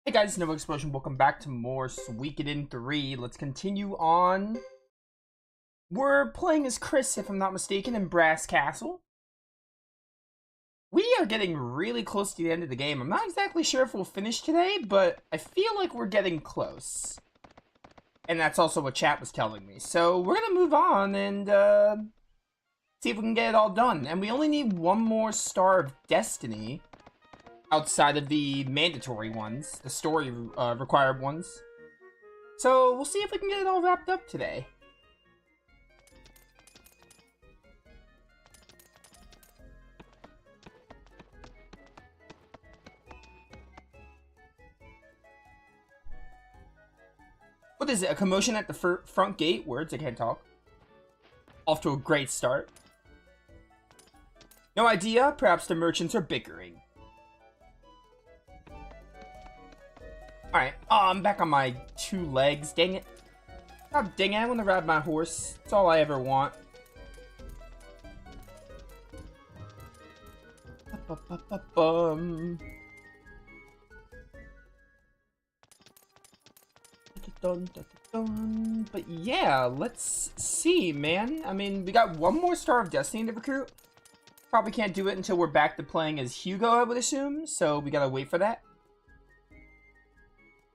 Hey guys, NovaExplosion, welcome back to more Suikoden 3. Let's continue on. We're playing as Chris, if I'm not mistaken, in Brass Castle. We are getting really close to the end of the game. I'm not exactly sure if we'll finish today, but I feel like we're getting close. And that's also what chat was telling me. So we're gonna move on and see if we can get it all done. And we only need one more Star of Destiny outside of the mandatory ones, the story required ones. So we'll see if we can get it all wrapped up today. What is it? A commotion at the front gate? Words, I can't talk. Off to a great start. No idea. Perhaps the merchants are bickering. Alright, I'm back on my two legs. Dang it. God dang it, I want to ride my horse. That's all I ever want. But yeah, let's see, man. I mean, we got one more Star of Destiny to recruit. Probably can't do it until we're back to playing as Hugo, I would assume. So we gotta wait for that.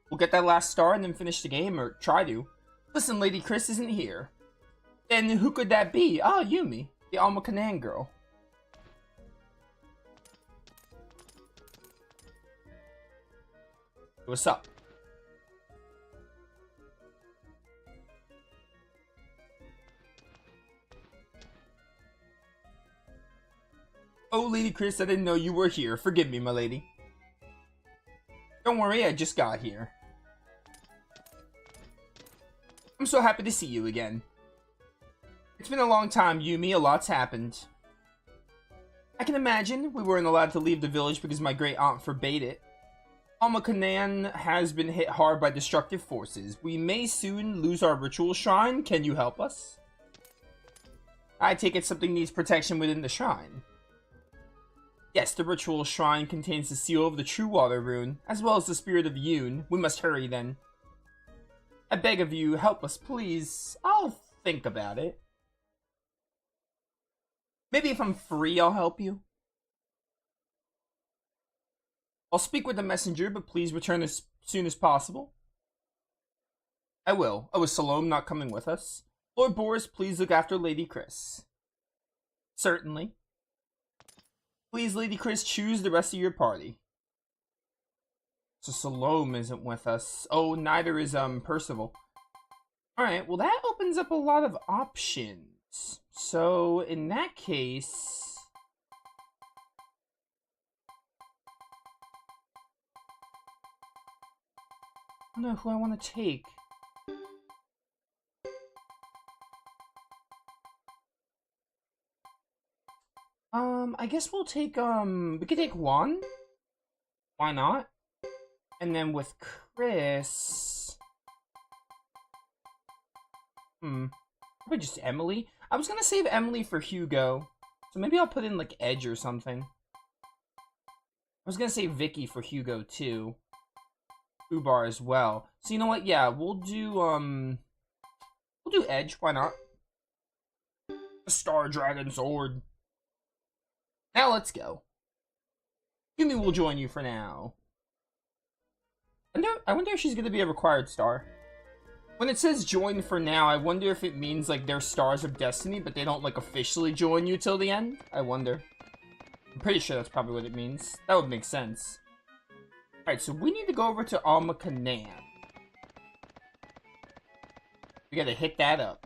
We'll get that last star and then finish the game, or try to. Listen, Lady Chris isn't here. Then who could that be? Ah, Yumi, the Alma Kanan girl. What's up? Oh, Lady Chris, I didn't know you were here. Forgive me, my lady. Don't worry, I just got here. I'm so happy to see you again. It's been a long time, Yumi. A lot's happened. I can imagine. We weren't allowed to leave the village because my great aunt forbade it. Alma Kanan has been hit hard by destructive forces. We may soon lose our ritual shrine. Can you help us? I take it something needs protection within the shrine. Yes, the ritual shrine contains the seal of the True Water rune, as well as the spirit of Yoon. We must hurry then. I beg of you, help us, please. I'll think about it. Maybe if I'm free, I'll help you. I'll speak with the messenger, but please return as soon as possible. I will. Oh, is Salome not coming with us? Lord Boris, please look after Lady Chris. Certainly. Please, Lady Chris, choose the rest of your party. So Salome isn't with us. Oh, neither is Percival. Alright, well that opens up a lot of options. So, in that case... I don't know who I want to take. I guess we'll take, we could take Juan. Why not? And then with Chris... Probably just Emily. I was gonna save Emily for Hugo. So maybe I'll put in, like, Edge or something. I was gonna save Vicky for Hugo, too. Ubar as well. So you know what? Yeah, we'll do Edge. Why not? The Star Dragon Sword. Now let's go. Yumi will join you for now. I wonder if she's going to be a required star. When it says join for now, I wonder if it means like they're stars of destiny, but they don't like officially join you till the end. I wonder. I'm pretty sure that's probably what it means. That would make sense. Alright, so we need to go over to Alma Kanan. We gotta hit that up.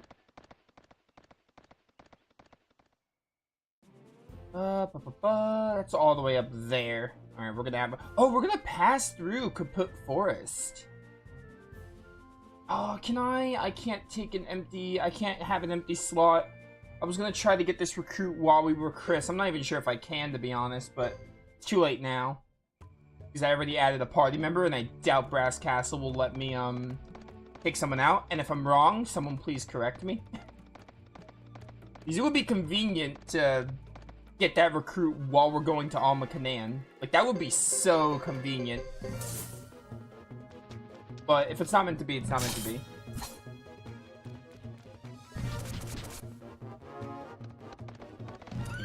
That's all the way up there. Alright, we're gonna have... Oh, we're gonna pass through Kaput Forest. Oh, can I? I can't take an empty... I can't have an empty slot. I was gonna try to get this recruit while we were Chris. I'm not even sure if I can, to be honest, but it's too late now. Because I already added a party member, and I doubt Brass Castle will let me, take someone out. And if I'm wrong, someone please correct me. Because it would be convenient to... get that recruit while we're going to Alma Kanan. Like, that would be so convenient. But if it's not meant to be, it's not meant to be.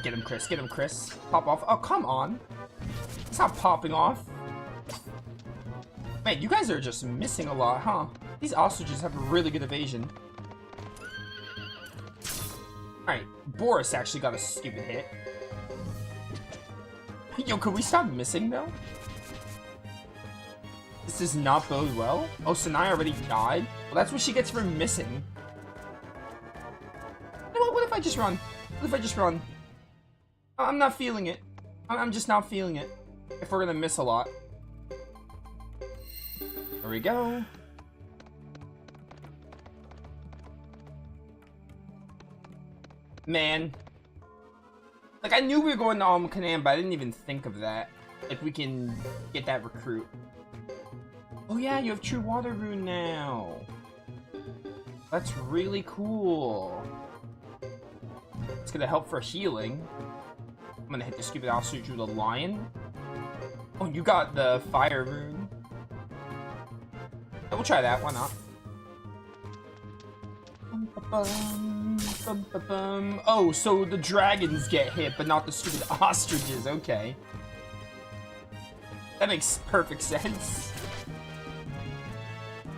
Get him, Chris. Get him, Chris. Pop off. Oh, come on. It's not popping off. Man, you guys are just missing a lot, huh? These ostriches have a really good evasion. Alright, Boris actually got a stupid hit. Yo, could we stop missing, though? This does not bode well. Oh, Sanai already died? Well, that's what she gets for missing. You know what if I just run? What if I just run? I'm not feeling it. I'm just not feeling it. If we're gonna miss a lot. There we go. Man. Like, I knew we were going to Canaan, but I didn't even think of that. Like, we can get that recruit. Oh yeah, you have True Water Rune now. That's really cool. It's gonna help for healing. I'm gonna hit the stupid ostrich with a lion. Oh, you got the Fire Rune. We'll try that, why not? Oh, so the dragons get hit, but not the stupid ostriches, okay. That makes perfect sense.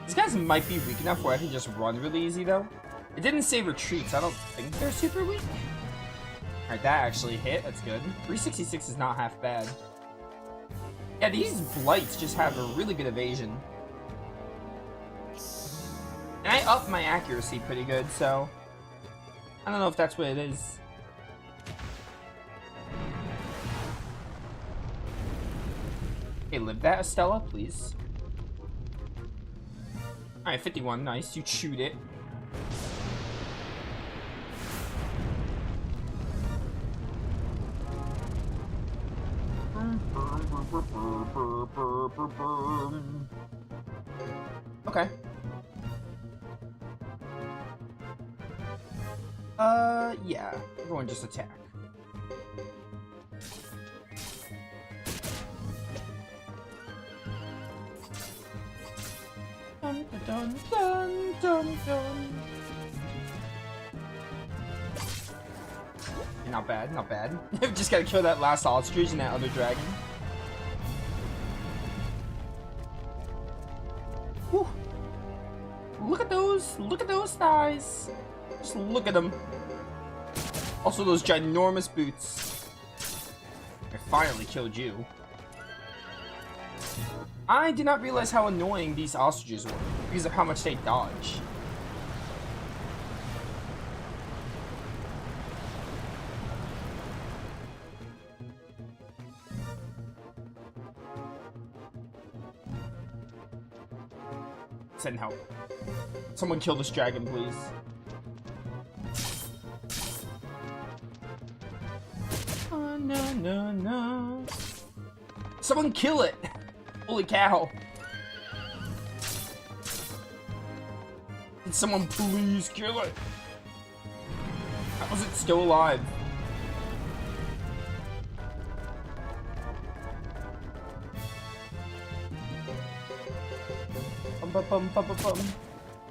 These guys might be weak enough where I can just run really easy, though. It didn't say retreats, I don't think they're super weak. Alright, that actually hit, that's good. 366 is not half bad. Yeah, these blights just have a really good evasion. And I upped my accuracy pretty good, so I don't know if that's what it is. Okay, live that, Estella, please. Alright, 51, nice. You chewed it. Okay. Yeah. Everyone just attack. Dun, dun, dun, dun, dun. Not bad, not bad. Just gotta kill that last ostrich and that other dragon. Whew. Look at those thighs. Just look at them. Also, those ginormous boots. I finally killed you. I did not realize how annoying these ostriches were because of how much they dodge. Send help. Someone kill this dragon, please. Oh, no, no, no. Someone kill it! Holy cow. Can someone please kill it? How is it still alive?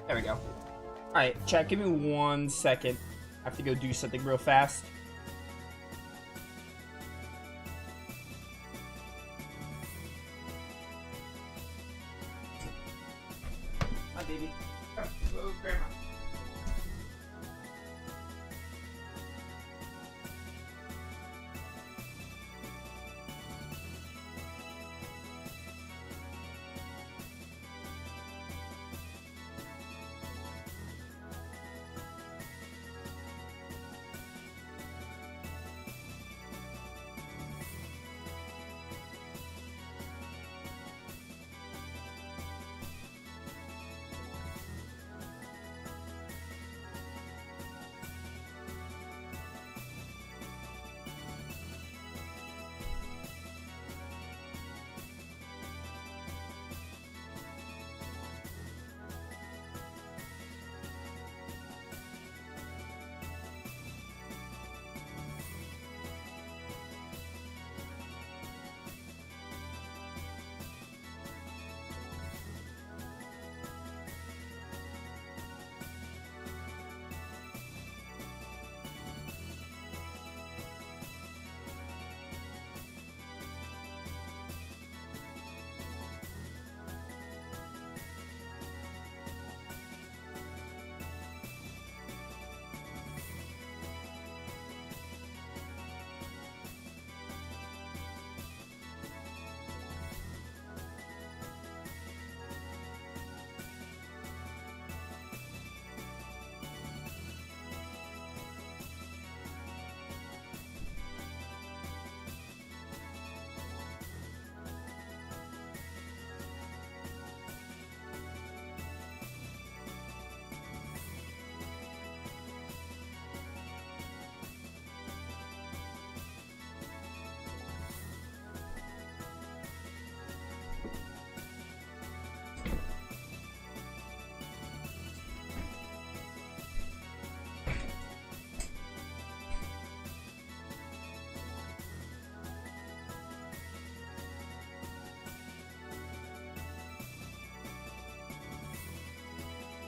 There we go. Alright, chat, give me 1 second. I have to go do something real fast. Hi, baby. Oh, grandma.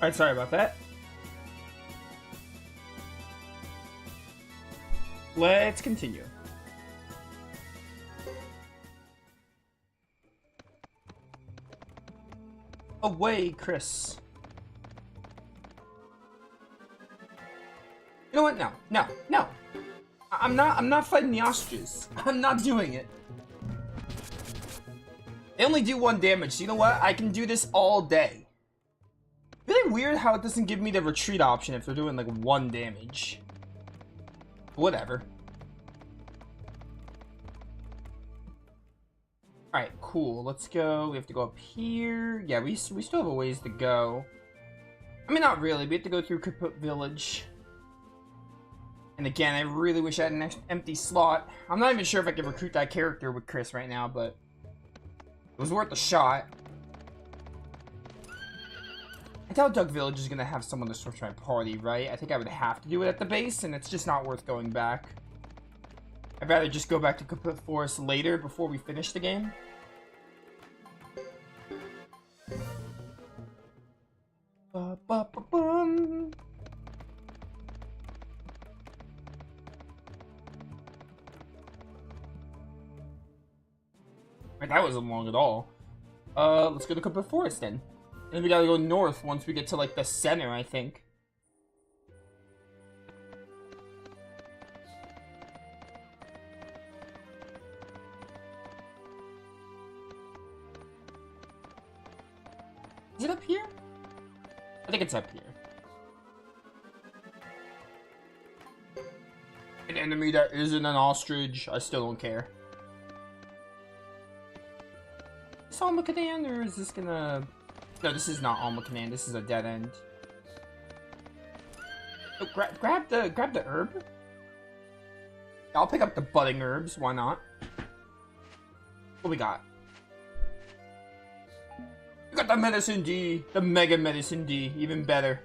Alright, sorry about that. Let's continue. Away, Chris. You know what? No, no, no. I'm not fighting the ostriches. I'm not doing it. They only do 1 damage, so you know what? I can do this all day. Really weird how it doesn't give me the retreat option if they're doing like 1 damage. Whatever. Alright, cool. Let's go. We have to go up here. Yeah, we still have a ways to go. I mean, not really. We have to go through Kaput Village. And again, I really wish I had an empty slot. I'm not even sure if I can recruit that character with Chris right now, but it was worth a shot. I doubt Doug Village is going to have someone to switch my party, right? I think I would have to do it at the base, and it's just not worth going back. I'd rather just go back to Kaput Forest later before we finish the game. Ba-ba-ba-bum. Right, that wasn't long at all. Let's go to Kaput Forest then. And then we gotta go north once we get to like the center, I think. Is it up here? I think it's up here. An enemy that isn't an ostrich, I still don't care. Is this Almacadan, or is this gonna... No, this is not Almacadan, this is a dead end. Oh, grab the herb? I'll pick up the budding herbs, why not? What we got? We got the Medicine D, the Mega Medicine D, even better.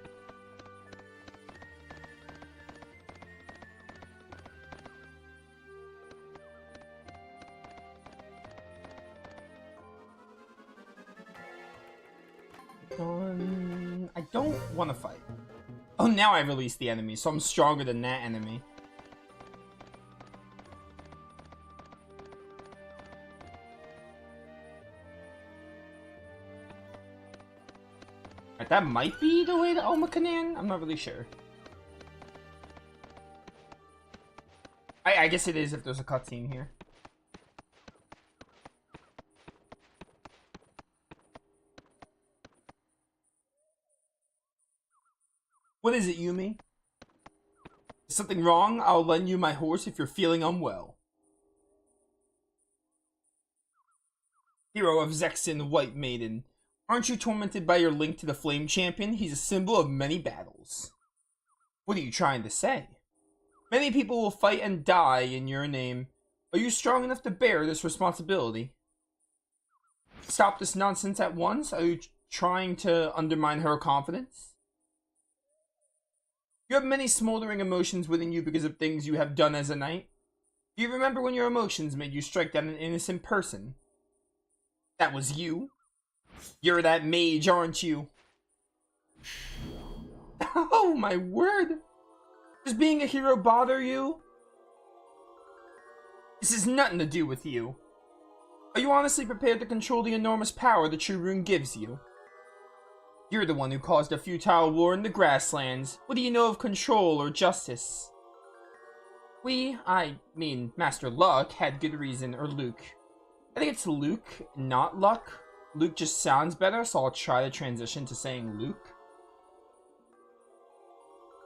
I don't want to fight. Oh, now I released the enemy, so I'm stronger than that enemy. Right, that might be the way to Almacadan? I'm not really sure. I guess it is if there's a cutscene here. What is it, Yumi? Is something wrong? I'll lend you my horse if you're feeling unwell. Hero of Zexen, White Maiden. Aren't you tormented by your link to the Flame Champion? He's a symbol of many battles. What are you trying to say? Many people will fight and die in your name. Are you strong enough to bear this responsibility? Stop this nonsense at once? Are you trying to undermine her confidence? You have many smoldering emotions within you because of things you have done as a knight. Do you remember when your emotions made you strike down an innocent person? That was you. You're that mage, aren't you? Oh my word! Does being a hero bother you? This has nothing to do with you. Are you honestly prepared to control the enormous power the True Rune gives you? You're the one who caused a futile war in the grasslands. What do you know of control or justice? I mean, Master Luck had good reason, or Luke. I think it's Luke, not Luck. Luke just sounds better, so I'll try to transition to saying Luke.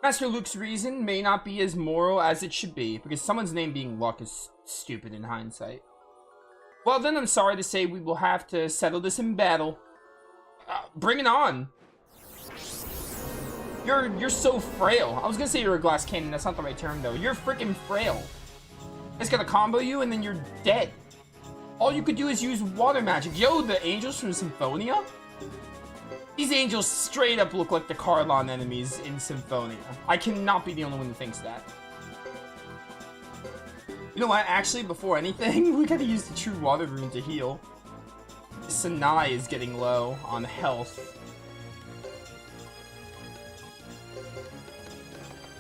Master Luke's reason may not be as moral as it should be, because someone's name being Luck is stupid in hindsight. Well then, I'm sorry to say we will have to settle this in battle. Bring it on! You're so frail. I was gonna say you're a glass cannon, that's not the right term though. You're freaking frail. It's gonna combo you and then you're dead. All you could do is use water magic. Yo, the angels from Symphonia? These angels straight up look like the Carlon enemies in Symphonia. I cannot be the only one who thinks that. You know what, actually, before anything, we gotta use the true water rune to heal. Sanai is getting low on health.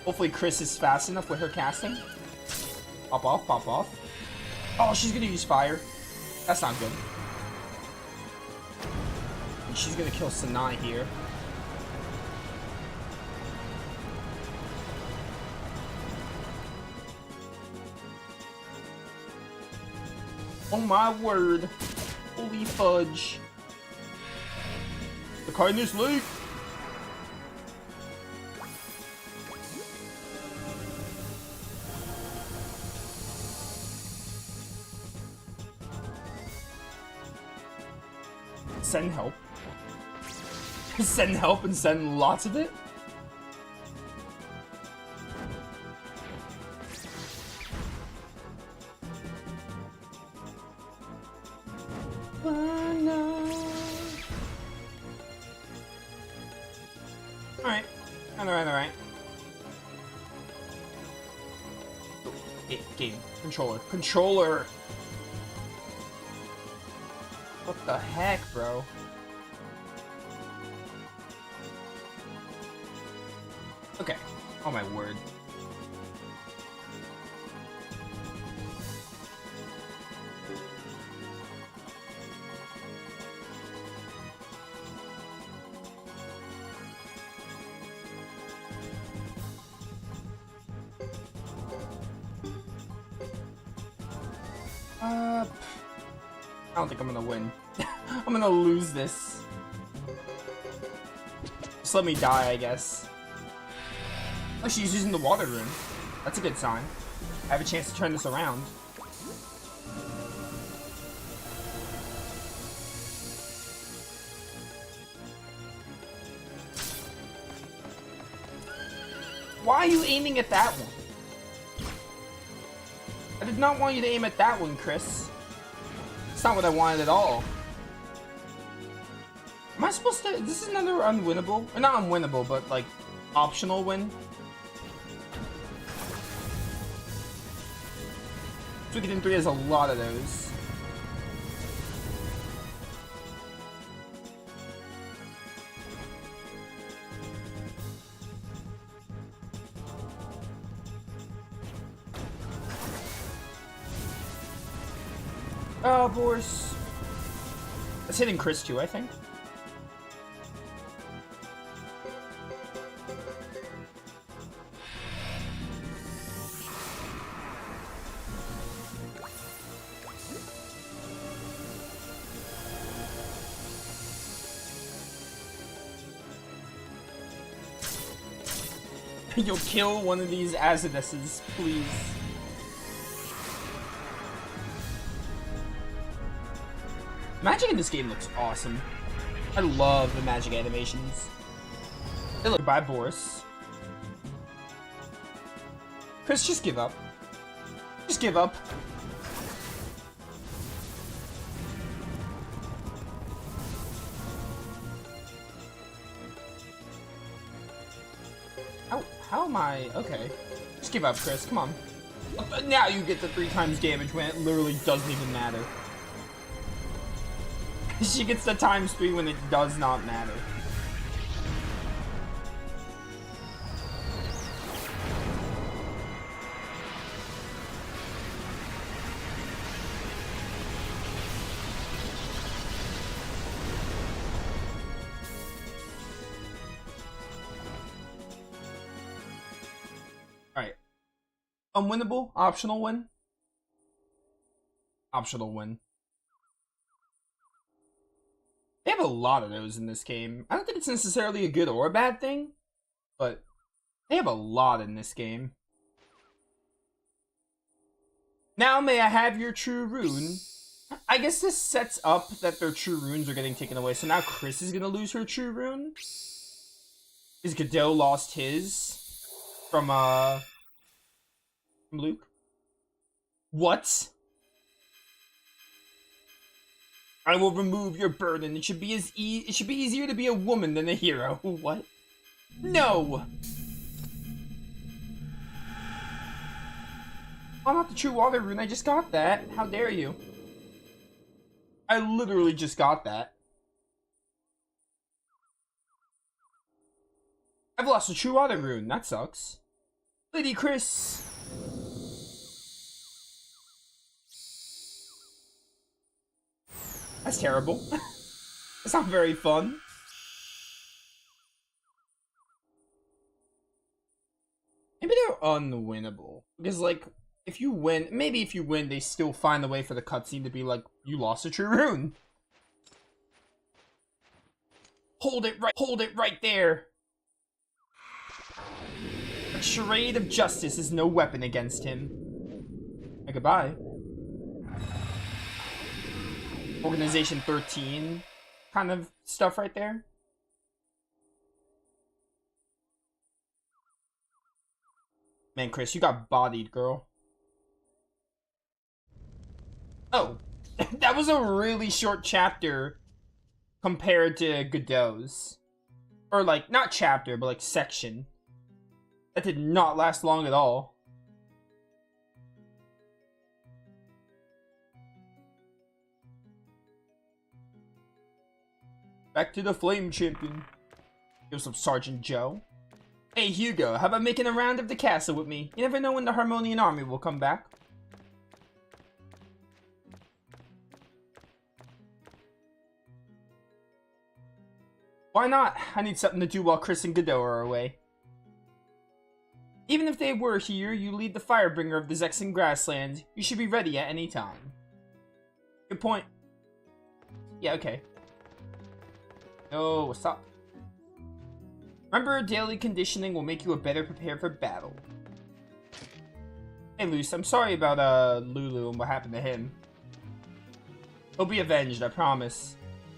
Hopefully Chris is fast enough with her casting. Pop off, pop off. Oh, she's gonna use fire. That's not good. And she's gonna kill Sanai here. Oh my word. Holy fudge. The kindness leak. Send help. Send help and send lots of it. Alright. Alright. Game. Controller. What the heck, bro? Okay. Oh my word. I don't think I'm gonna win. I'm gonna lose this. Just let me die, I guess. Oh, she's using the water rune. That's a good sign. I have a chance to turn this around. Why are you aiming at that one? I did not want you to aim at that one, Chris. It's not what I wanted at all. Am I supposed to... This is another unwinnable... Or not unwinnable, but, like, optional win. Suikoden 3 has a lot of those. Oh, Boris. That's hitting Chris too, I think. You'll kill one of these Aziduses, please. Magic in this game looks awesome. I love the magic animations. They look by Boris. Chris, just give up. Just give up. How am I? Okay. Just give up, Chris. Come on. Now you get the 3 times damage when it literally doesn't even matter. She gets the ×3 when it does not matter. Alright. Unwinnable? Optional win? Optional win. They have a lot of those in this game. I don't think it's necessarily a good or a bad thing, but they have a lot in this game. Now may I have your true rune? I guess this sets up that their true runes are getting taken away, so now Chris is gonna lose her true rune? Is Godot lost his? From Luke? What? I will remove your burden. It should be it should be easier to be a woman than a hero. What? No. Oh, not the true water rune. I just got that. How dare you? I literally just got that. I've lost the true water rune. That sucks. Lady Chris. That's terrible. That's not very fun. Maybe they're unwinnable. Because, like, if you win, maybe if you win, they still find a way for the cutscene to be like, you lost a true rune. Hold it right there. A charade of justice is no weapon against him. Hey, goodbye. Organization 13 kind of stuff right there. Man, Chris, you got bodied, girl. Oh, that was a really short chapter compared to Godot's. Or, like, not chapter, but, like, section. That did not last long at all. Back to the Flame Champion. Here's some Sergeant Joe. Hey, Hugo, how about making a round of the castle with me? You never know when the Harmonian army will come back. Why not? I need something to do while Chris and Godot are away. Even if they were here, you lead the Firebringer of the Zexan Grassland. You should be ready at any time. Good point. Yeah, okay. Oh, what's up? Remember, daily conditioning will make you a better prepared for battle. Hey, Luce, I'm sorry about, Lulu and what happened to him. He'll be avenged, I promise.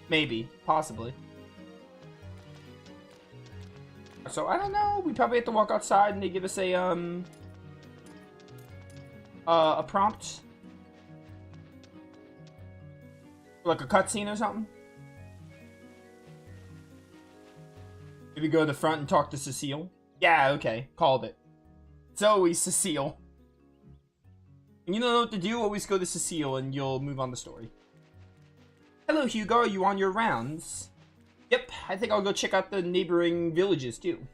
Maybe. Possibly. So, I don't know. We probably have to walk outside and they give us a prompt. Like a cutscene or something. Maybe go to the front and talk to Cecile. Yeah, okay. Called it. It's always Cecile. And you don't know what to do, always go to Cecile and you'll move on the story. Hello, Hugo. Are you on your rounds? Yep, I think I'll go check out the neighboring villages, too.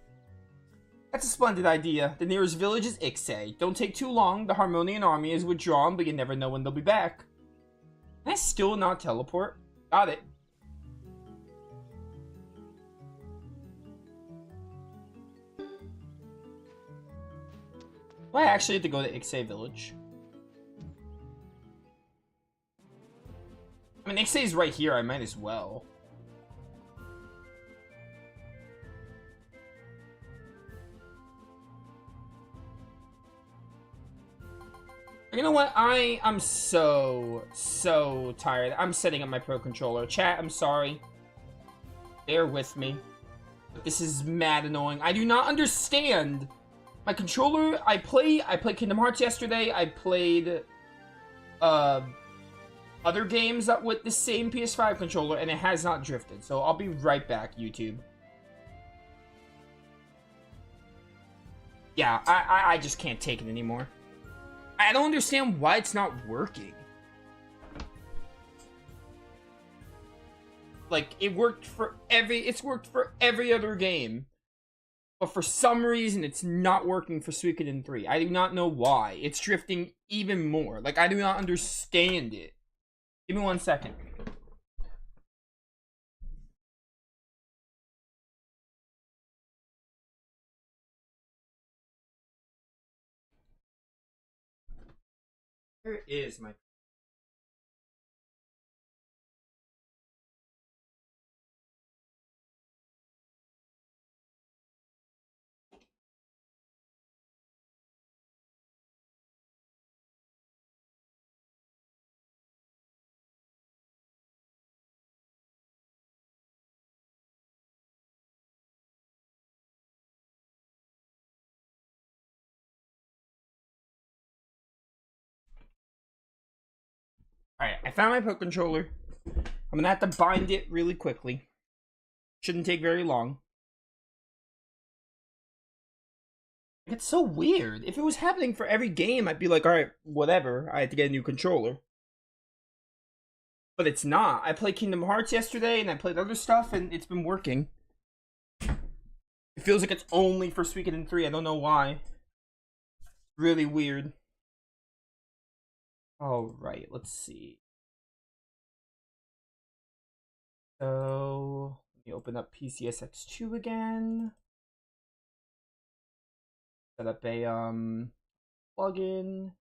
That's a splendid idea. The nearest village is Ixay. Don't take too long. The Harmonian army is withdrawn, but you never know when they'll be back. Can I still not teleport? Got it. Do I actually have to go to Ixay village? I mean, Ixay's right here. I might as well. You know what? I'm so tired. I'm setting up my Pro Controller. Chat, I'm sorry. Bear with me. But this is mad annoying. I do not understand. My controller, I played Kingdom Hearts yesterday. I played other games with the same PS5 controller, and it has not drifted. So I'll be right back, YouTube. Yeah, I just can't take it anymore. I don't understand why it's not working. Like, it's worked for every other game. But for some reason, it's not working for Suikoden 3. I do not know why. It's drifting even more. Like, I do not understand it. Give me 1 second. Where is my... Alright, I found my Pro Controller. I'm gonna have to bind it really quickly. Shouldn't take very long. It's so weird. If it was happening for every game, I'd be like, alright, whatever. I had to get a new controller. But it's not. I played Kingdom Hearts yesterday, and I played other stuff, and it's been working. It feels like it's only for Suikoden 3. I don't know why. Really weird. Alright, let's see. So, let me open up PCSX2 again. Set up a, plugin.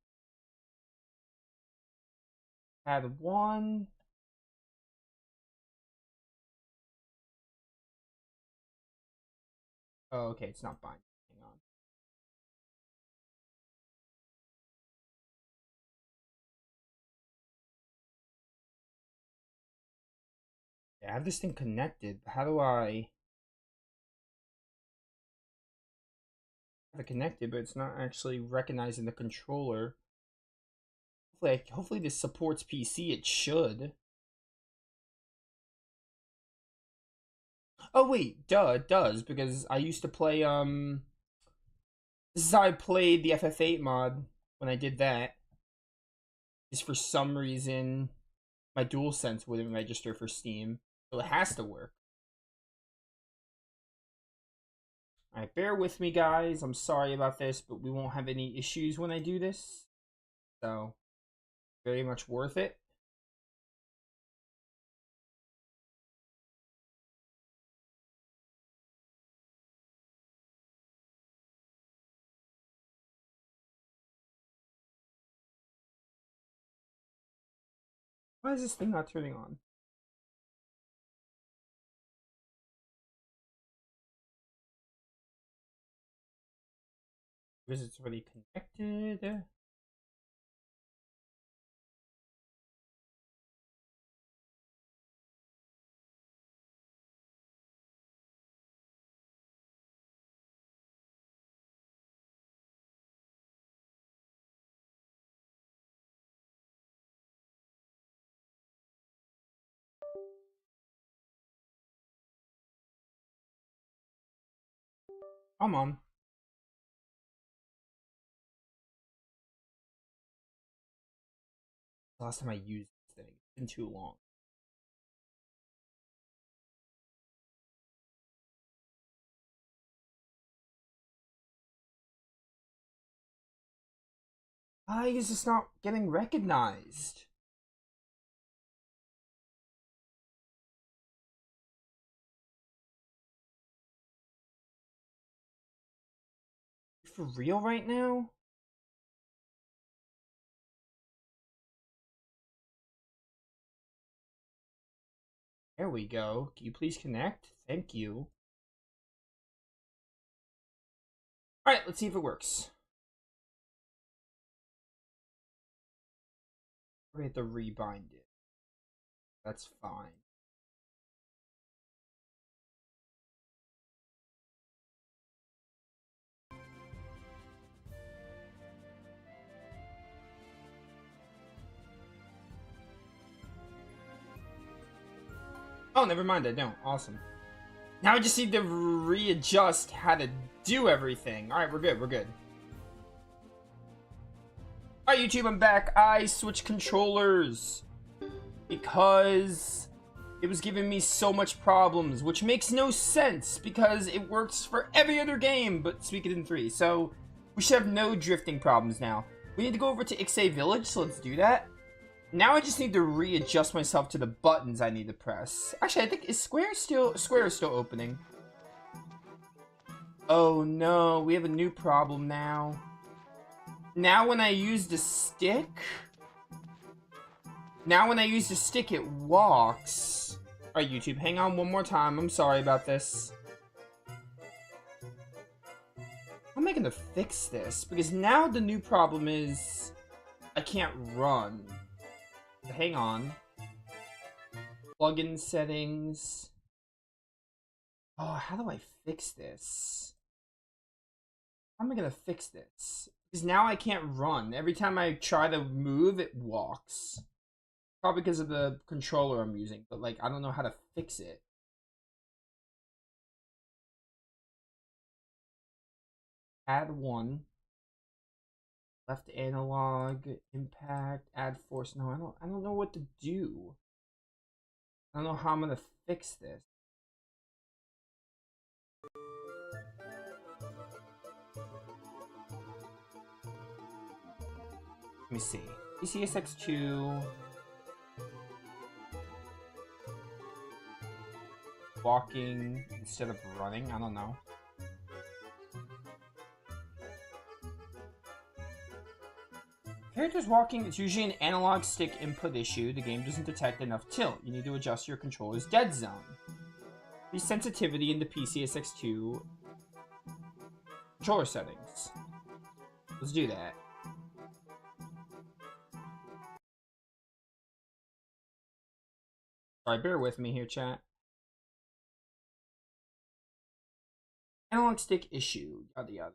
Add one. Oh, okay, it's not binding. Hang on. Yeah, I have this thing connected. How do I have it connected, but it's not actually recognizing the controller? Hopefully this supports PC. It should. Oh wait, duh, it does, because I used to play, this is how I played the FF8 mod when I did that. Is for some reason my DualSense wouldn't register for Steam, so it has to work. Alright, bear with me, guys. I'm sorry about this, but we won't have any issues when I do this. So, very much worth it. Why is this thing not turning on? Because it's already connected. Come on. Last time I used this thing. It's been too long. Why is this not getting recognized? For real right now? There we go. Can you please connect? Thank you. Alright, let's see if it works. We have to rebind it. That's fine. Oh, never mind, I don't. Awesome. Now I just need to readjust how to do everything. Alright, we're good, we're good. Alright, YouTube, I'm back. I switched controllers because it was giving me so much problems, which makes no sense because it works for every other game but Suikoden 3. So we should have no drifting problems now. We need to go over to Ixay Village, so let's do that. Now I just need to readjust myself to the buttons I need to press. Actually, I think Square is still opening. Oh no, we have a new problem now. Now when I use the stick, it walks. Alright, YouTube, hang on one more time. I'm sorry about this. I'm gonna fix this because now the new problem is I can't run. Hang on. Plugin settings. Oh, how do I fix this? How am I gonna fix this? Because now I can't run. Every time I try to move, it walks. Probably because of the controller I'm using, but like, I don't know how to fix it. Add one. Left analog, impact, add force. No, I don't know what to do. I don't know how I'm gonna fix this. Let me see. PCSX2. Walking instead of running. I don't know. Characters walking, it's usually an analog stick input issue. The game doesn't detect enough tilt. You need to adjust your controller's dead zone. Increase sensitivity in the PCSX2 controller settings. Let's do that. Alright, bear with me here, chat. Analog stick issue, yada yada.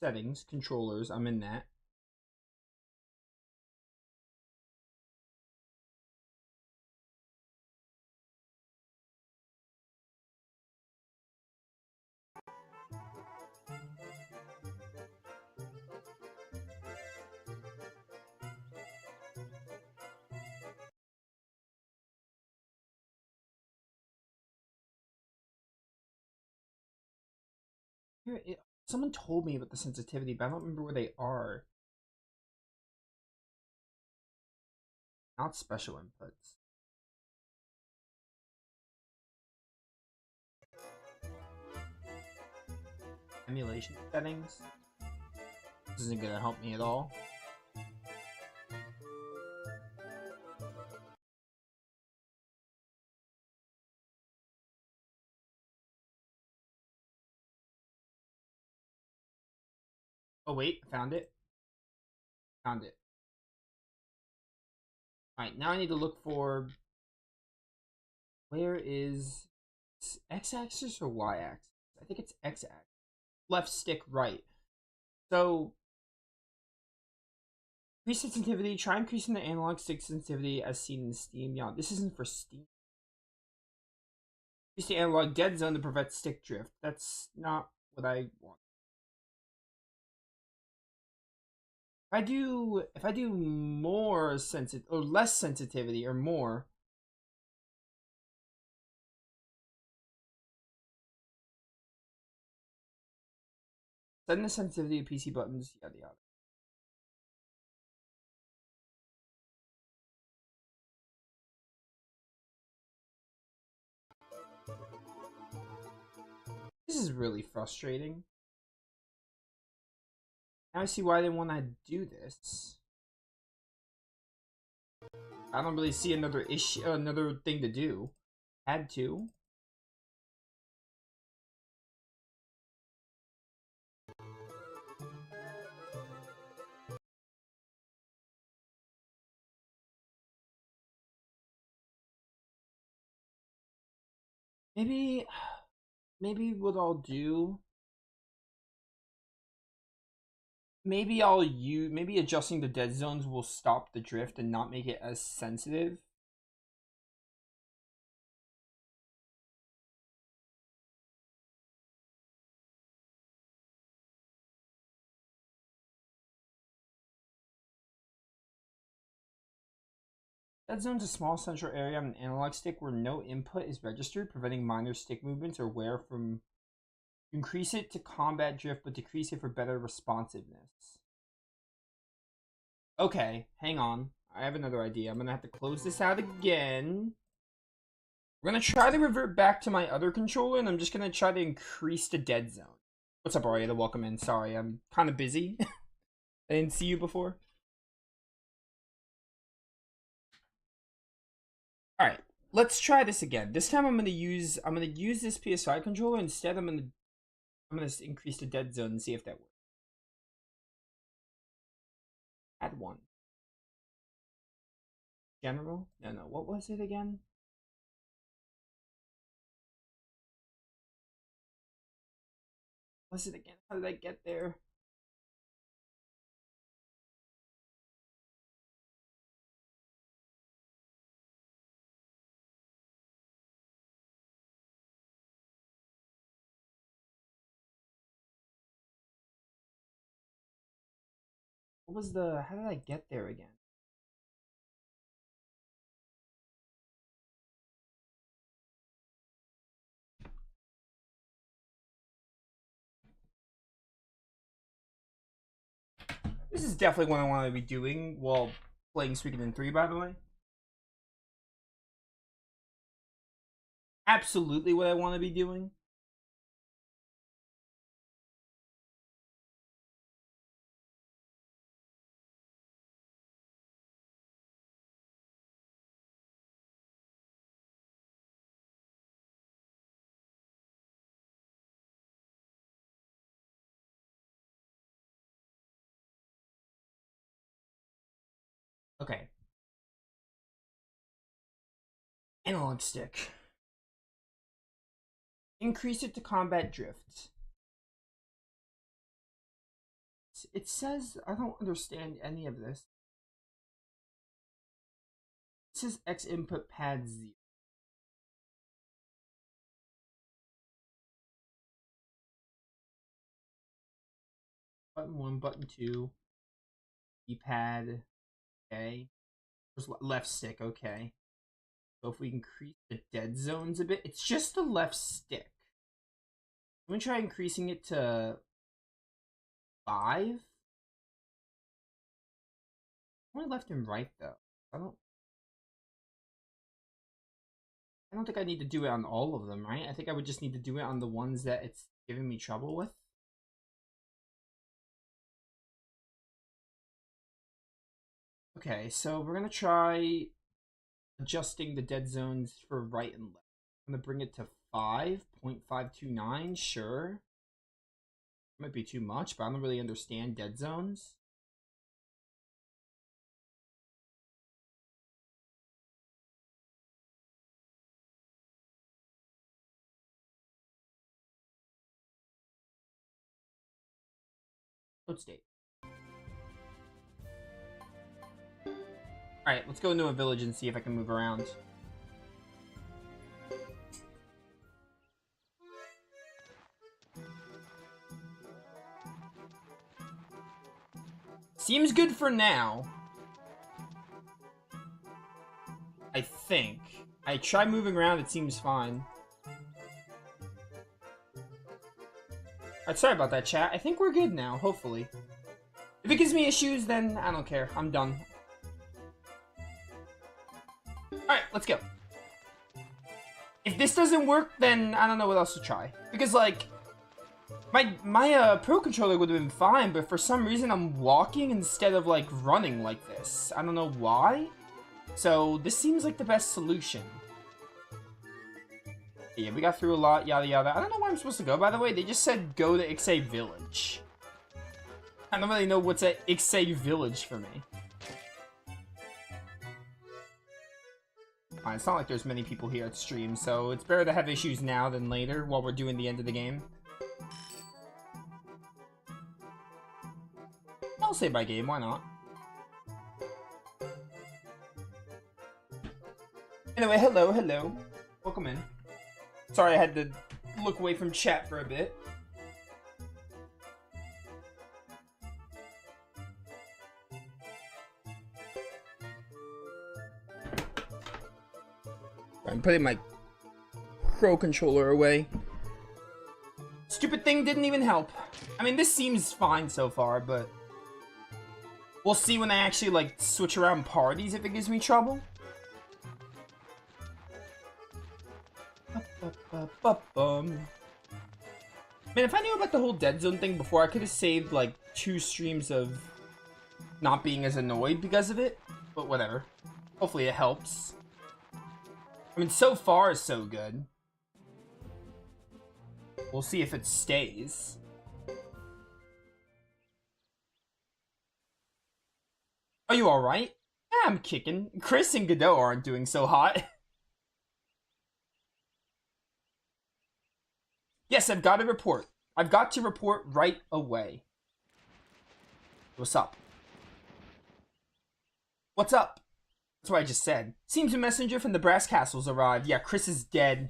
Settings, controllers, I'm in that. Someone told me about the sensitivity, but I don't remember where they are. Not special inputs. Emulation settings. This isn't gonna help me at all. Oh wait, found it. Found it. Alright, now I need to look for... Where is... X-axis or Y-axis? I think it's X-axis. Left stick, right. So... Increase sensitivity. Try increasing the analog stick sensitivity as seen in Steam. Yeah, this isn't for Steam. Increase the analog dead zone to prevent stick drift. That's not what I want. If I do more sensitive or less sensitivity or more, send the sensitivity of PC buttons, yada yada. This is really frustrating. Now I see why they want to do this. I don't really see another issue, another thing to do. Had to. Maybe what I'll do. Maybe maybe adjusting the dead zones will stop the drift and not make it as sensitive. Dead zone's a small central area on an analog stick where no input is registered, preventing minor stick movements or wear from... Increase it to combat drift, but decrease it for better responsiveness. Okay, hang on. I have another idea. I'm gonna have to close this out again. We're gonna try to revert back to my other controller, and I'm just gonna try to increase the dead zone. What's up, Arietta? Welcome in. Sorry, I'm kind of busy. I didn't see you before. Alright, let's try this again. This time I'm gonna use this PS5 controller. Instead, I'm gonna increase the dead zone and see if that works. Add one. General? No, what was it again? What was it again? How did I get there? How did I get there again? This is definitely what I want to be doing while playing Suikoden 3, by the way. Absolutely what I want to be doing. Okay. Analog stick. Increase it to combat drift. It says, I don't understand any of this. It says X input pad 0. Button 1, button 2. D-pad. Okay. There's left stick, okay. So if we increase the dead zones a bit, it's just the left stick. I'm gonna try increasing it to 5. Only left and right though. I don't think I need to do it on all of them, right? I think I would just need to do it on the ones that it's giving me trouble with. Okay, so we're gonna try adjusting the dead zones for right and left. I'm gonna bring it to 5.529, sure. Might be too much, but I don't really understand dead zones. Load state. Alright, let's go into a village and see if I can move around. Seems good for now. I think. I try moving around, it seems fine. Alright, sorry about that, chat. I think we're good now, hopefully. If it gives me issues, then I don't care. I'm done. Alright, let's go. If this doesn't work, then I don't know what else to try. Because, like, my Pro Controller would have been fine, but for some reason I'm walking instead of, like, running like this. I don't know why. So, this seems like the best solution. Yeah, we got through a lot, yada yada. I don't know where I'm supposed to go, by the way. They just said go to Ixay Village. I don't really know what's at Ixay Village for me. It's not like there's many people here at stream, so it's better to have issues now than later while we're doing the end of the game. I'll say by game, why not? Anyway, hello, hello. Welcome in. Sorry I had to look away from chat for a bit. I'm putting my Pro Controller away. Stupid thing didn't even help. I mean, this seems fine so far, but we'll see when I actually, like, switch around parties if it gives me trouble. Man, if I knew about the whole dead zone thing before, I could have saved, like, 2 streams of not being as annoyed because of it. But whatever. Hopefully it helps. I mean, so far, so good. We'll see if it stays. Are you alright? Yeah, I'm kicking. Chris and Godot aren't doing so hot. Yes, I've got to report. I've got to report right away. What's up? What's up? That's what I just said. Seems a messenger from the Brass Castle's arrived. Yeah, Chris is dead.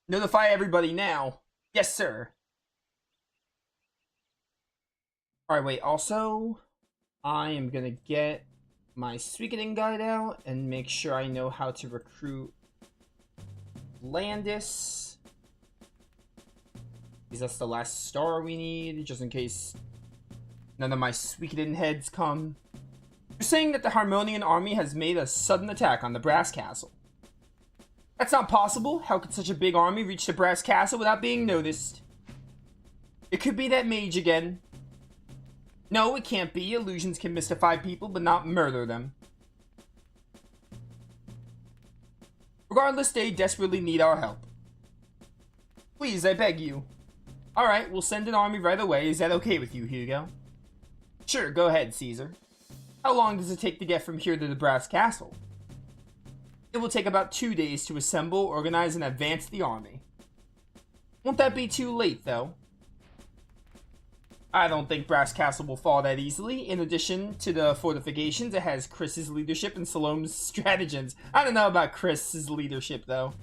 Notify everybody now. Yes, sir. Alright, wait. Also, I am gonna get my Suikoden guide out and make sure I know how to recruit Landis. Because that's the last star we need, just in case None of my Suikoden heads come. You're saying that the Harmonian army has made a sudden attack on the Brass Castle. That's not possible. How could such a big army reach the Brass Castle without being noticed? It could be that mage again. No, it can't be. Illusions can mystify people, but not murder them. Regardless, they desperately need our help. Please, I beg you. Alright, we'll send an army right away. Is that okay with you, Hugo? Sure, go ahead, Caesar. How long does it take to get from here to the Brass Castle? It will take about 2 days to assemble, organize, and advance the army. Won't that be too late, though? I don't think Brass Castle will fall that easily. In addition to the fortifications, it has Chris's leadership and Salome's stratagems. I don't know about Chris's leadership, though.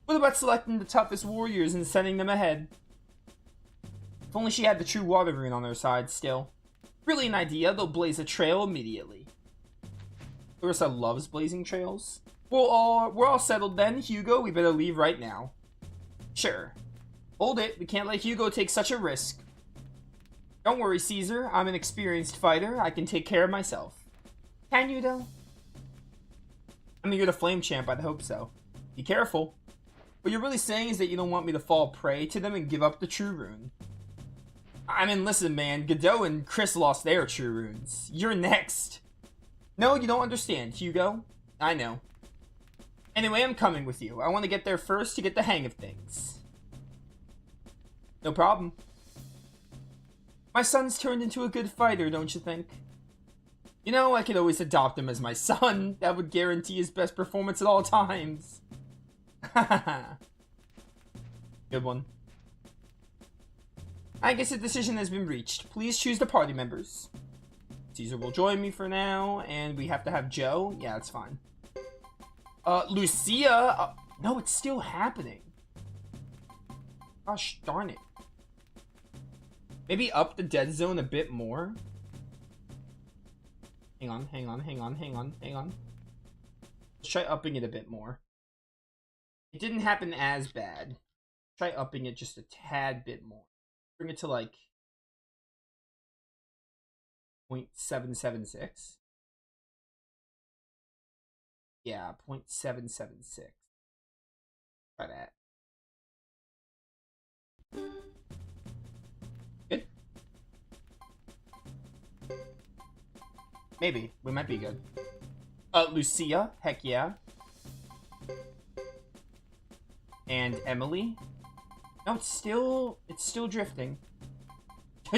What about selecting the toughest warriors and sending them ahead? If only she had the true water rune on her side still. Brilliant idea, they'll blaze a trail immediately. Larissa loves blazing trails. We're all settled then. Hugo, we better leave right now. Sure. Hold it, we can't let Hugo take such a risk. Don't worry, Caesar. I'm an experienced fighter. I can take care of myself. Can you, though? I mean, you're the flame champ. I'd hope so. Be careful. What you're really saying is that you don't want me to fall prey to them and give up the true rune. I mean, listen, man. Godot and Chris lost their true runes. You're next. No, you don't understand, Hugo. I know. Anyway, I'm coming with you. I want to get there first to get the hang of things. No problem. My son's turned into a good fighter, don't you think? You know, I could always adopt him as my son. That would guarantee his best performance at all times. Good one. I guess a decision has been reached. Please choose the party members. Caesar will join me for now, and we have to have Joe. Yeah, that's fine. Lucia? No, it's still happening. Gosh darn it. Maybe up the dead zone a bit more. Hang on. Let's try upping it a bit more. It didn't happen as bad. Try upping it just a tad bit more. Bring it to like 0.776. Yeah, 0.776. Try that. Good. Maybe. We might be good. Lucia. Heck yeah. And Emily. No, it's still drifting.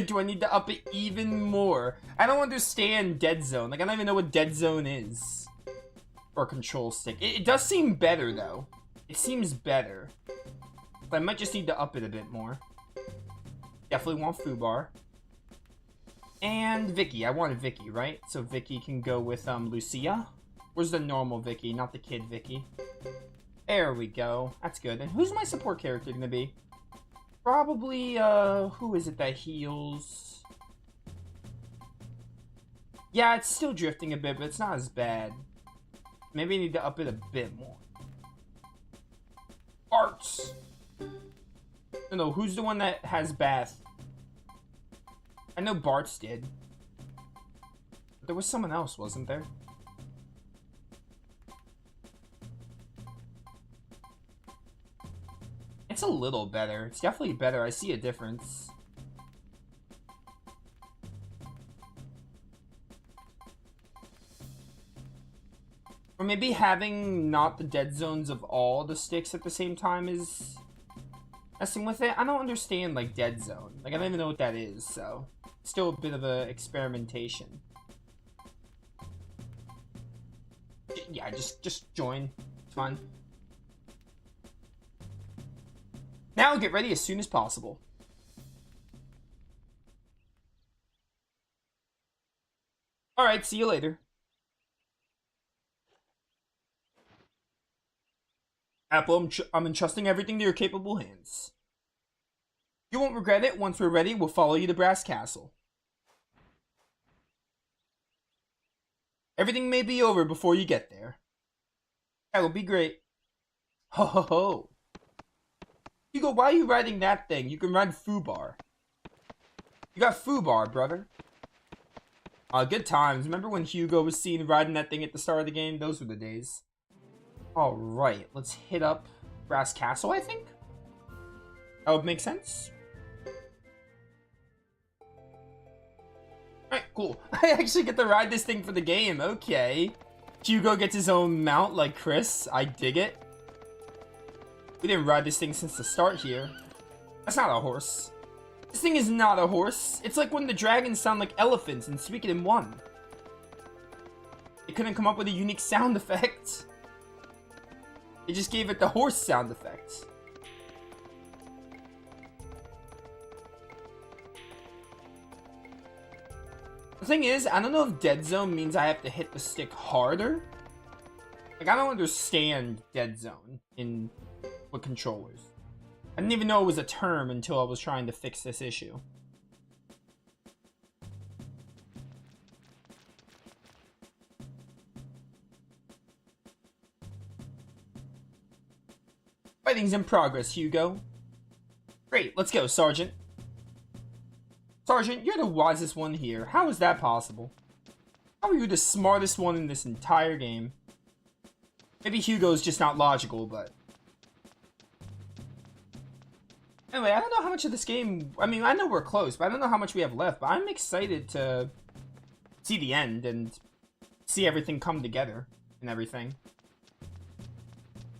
Do I need to up it even more? I don't understand dead zone. Like, I don't even know what dead zone is. Or control stick. It does seem better, though. It seems better. But I might just need to up it a bit more. Definitely want Fubar. And Vicky. I wanted Vicky, right? So Vicky can go with Lucia. Where's the normal Vicky, not the kid Vicky? There we go. That's good. And who's my support character gonna be? Probably, who is it that heals? Yeah, it's still drifting a bit, but it's not as bad. Maybe I need to up it a bit more. Arts! No, who's the one that has Bath? I know Bart's did. But there was someone else, wasn't there? It's a little better. It's definitely better. I see a difference. Or maybe having not the dead zones of all the sticks at the same time is messing with it. I don't understand, like, dead zone. Like, I don't even know what that is, so... Still a bit of a experimentation. Yeah, just join. It's fine. Now get ready as soon as possible. Alright, see you later. Apple, I'm entrusting everything to your capable hands. You won't regret it. Once we're ready, we'll follow you to Brass Castle. Everything may be over before you get there. That'll be great. Ho ho ho. Hugo, why are you riding that thing? You can ride Fubar. You got foobar, brother. Good times. Remember when Hugo was seen riding that thing at the start of the game? Those were the days. Alright, let's hit up Brass Castle, I think? That would make sense. Alright, cool. I actually get to ride this thing for the game. Okay. Hugo gets his own mount like Chris. I dig it. We didn't ride this thing since the start here. That's not a horse. This thing is not a horse. It's like when the dragons sound like elephants in Suikoden 1. It couldn't come up with a unique sound effect. It just gave it the horse sound effect. The thing is, I don't know if dead zone means I have to hit the stick harder. Like, I don't understand dead zone with controllers. I didn't even know it was a term until I was trying to fix this issue. Fighting's in progress, Hugo. Great, let's go, Sergeant. Sergeant, you're the wisest one here. How is that possible? How are you the smartest one in this entire game? Maybe Hugo's just not logical, but... Anyway, I don't know how much of this game... I mean, I know we're close, but I don't know how much we have left. But I'm excited to see the end and see everything come together and everything.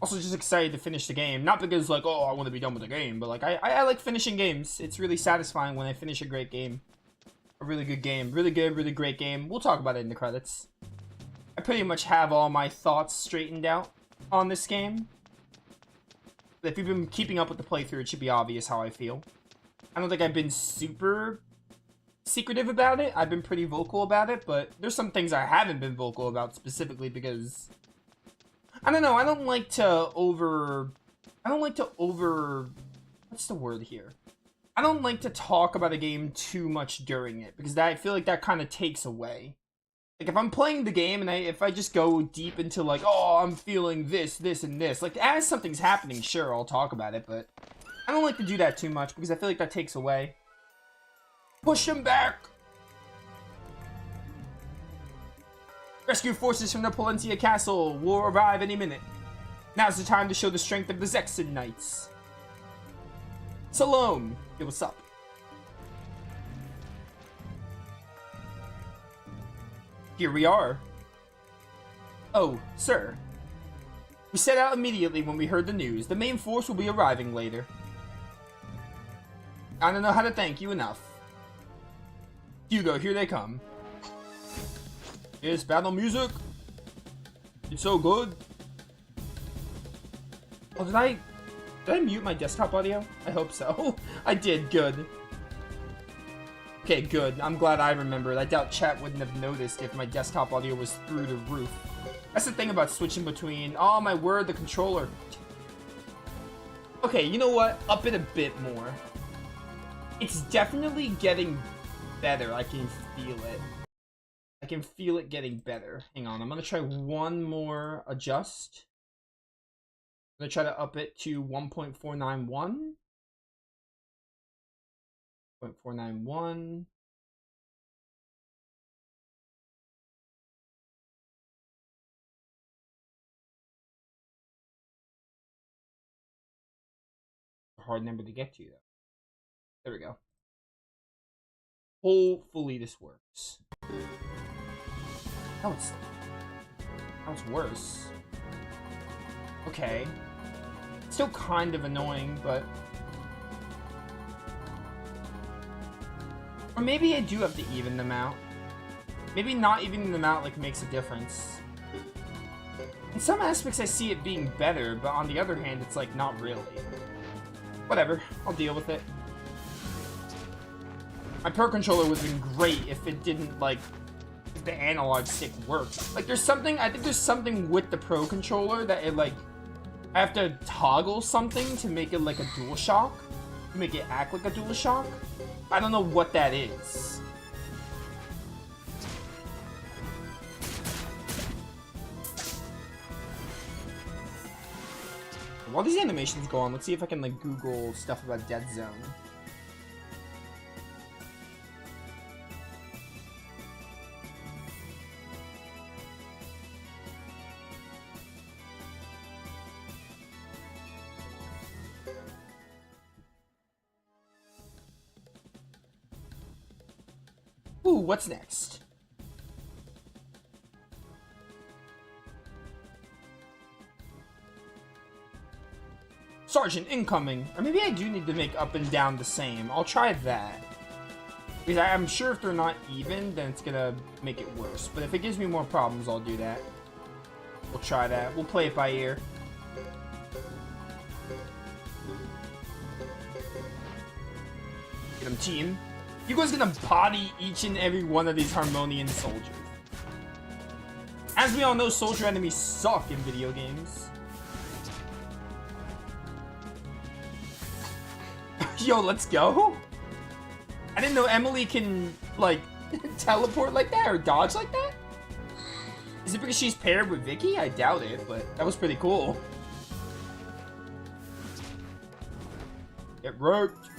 Also, just excited to finish the game. Not because, like, oh, I want to be done with the game, but, like, I like finishing games. It's really satisfying when I finish a great game. A really good game. Really good, really great game. We'll talk about it in the credits. I pretty much have all my thoughts straightened out on this game. If you've been keeping up with the playthrough, it should be obvious how I feel. I don't think I've been super secretive about it. I've been pretty vocal about it, but there's some things I haven't been vocal about specifically because... I don't know, I don't like to over... What's the word here? I don't like to talk about a game too much during it, because I feel like that kind of takes away. Like, if I'm playing the game and if I just go deep into, like, oh, I'm feeling this, this, and this. Like, as something's happening, sure, I'll talk about it, but I don't like to do that too much because I feel like that takes away. Push him back! Rescue forces from the Palencia Castle will arrive any minute. Now's the time to show the strength of the Zexen Knights. Salome! Yo, what's up? Here we are. Oh, sir. We set out immediately when we heard the news. The main force will be arriving later. I don't know how to thank you enough. Hugo, here they come. It's battle music. It's so good. Oh, did I mute my desktop audio? I hope so. I did, good. Okay, good. I'm glad I remembered. I doubt chat wouldn't have noticed if my desktop audio was through the roof. That's the thing about switching between... Oh, my word, the controller. Okay, you know what? Up it a bit more. It's definitely getting better. I can feel it. I can feel it getting better. Hang on, I'm gonna try one more adjust. I'm gonna try to up it to 1.491. 0.491. Hard number to get to, though. There we go. Hopefully this works. Now it's worse. Okay. Still kind of annoying, but... Or maybe I do have to even them out. Maybe not evening them out, like, makes a difference. In some aspects, I see it being better, but on the other hand, it's, like, not really. Whatever. I'll deal with it. My Pro Controller would have been great if it didn't, like... if the analog stick worked. Like, there's something... I think there's something with the Pro Controller that it, like... I have to toggle something to make it, like, a DualShock. To make it act like a DualShock. I don't know what that is. While these animations go on, let's see if I can, like, Google stuff about Dead Zone. Ooh, what's next? Sergeant incoming. Or maybe I do need to make up and down the same. I'll try that. Because I'm sure if they're not even, then it's gonna make it worse. But if it gives me more problems, I'll do that. We'll try that. We'll play it by ear. Get him, team. You guys gonna body each and every one of these Harmonian soldiers. As we all know, soldier enemies suck in video games. Yo, let's go. I didn't know Emily can, like, teleport like that or dodge like that. Is it because she's paired with Vicky? I doubt it, but that was pretty cool. Get roped.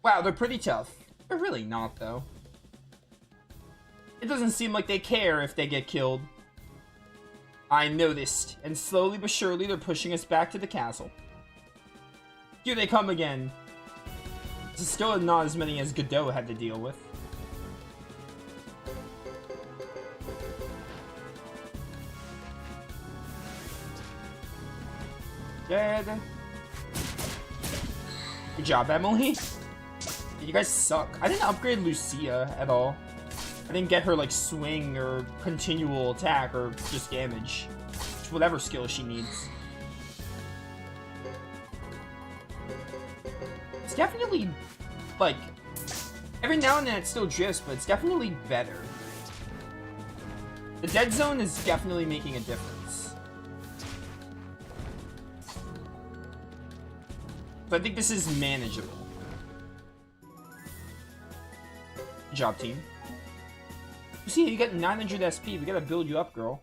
Wow, they're pretty tough. They're really not, though. It doesn't seem like they care if they get killed. I noticed, and slowly but surely they're pushing us back to the castle. Here they come again. This is still not as many as Godot had to deal with. Dead. Good job, Emily. You guys suck. I didn't upgrade Lucia at all. I didn't get her, like, swing or continual attack or just damage. Just whatever skill she needs. It's definitely, like, every now and then it still drifts, but it's definitely better. The dead zone is definitely making a difference. But I think this is manageable. Good job, team. You see, you got 900 SP. We gotta build you up, girl.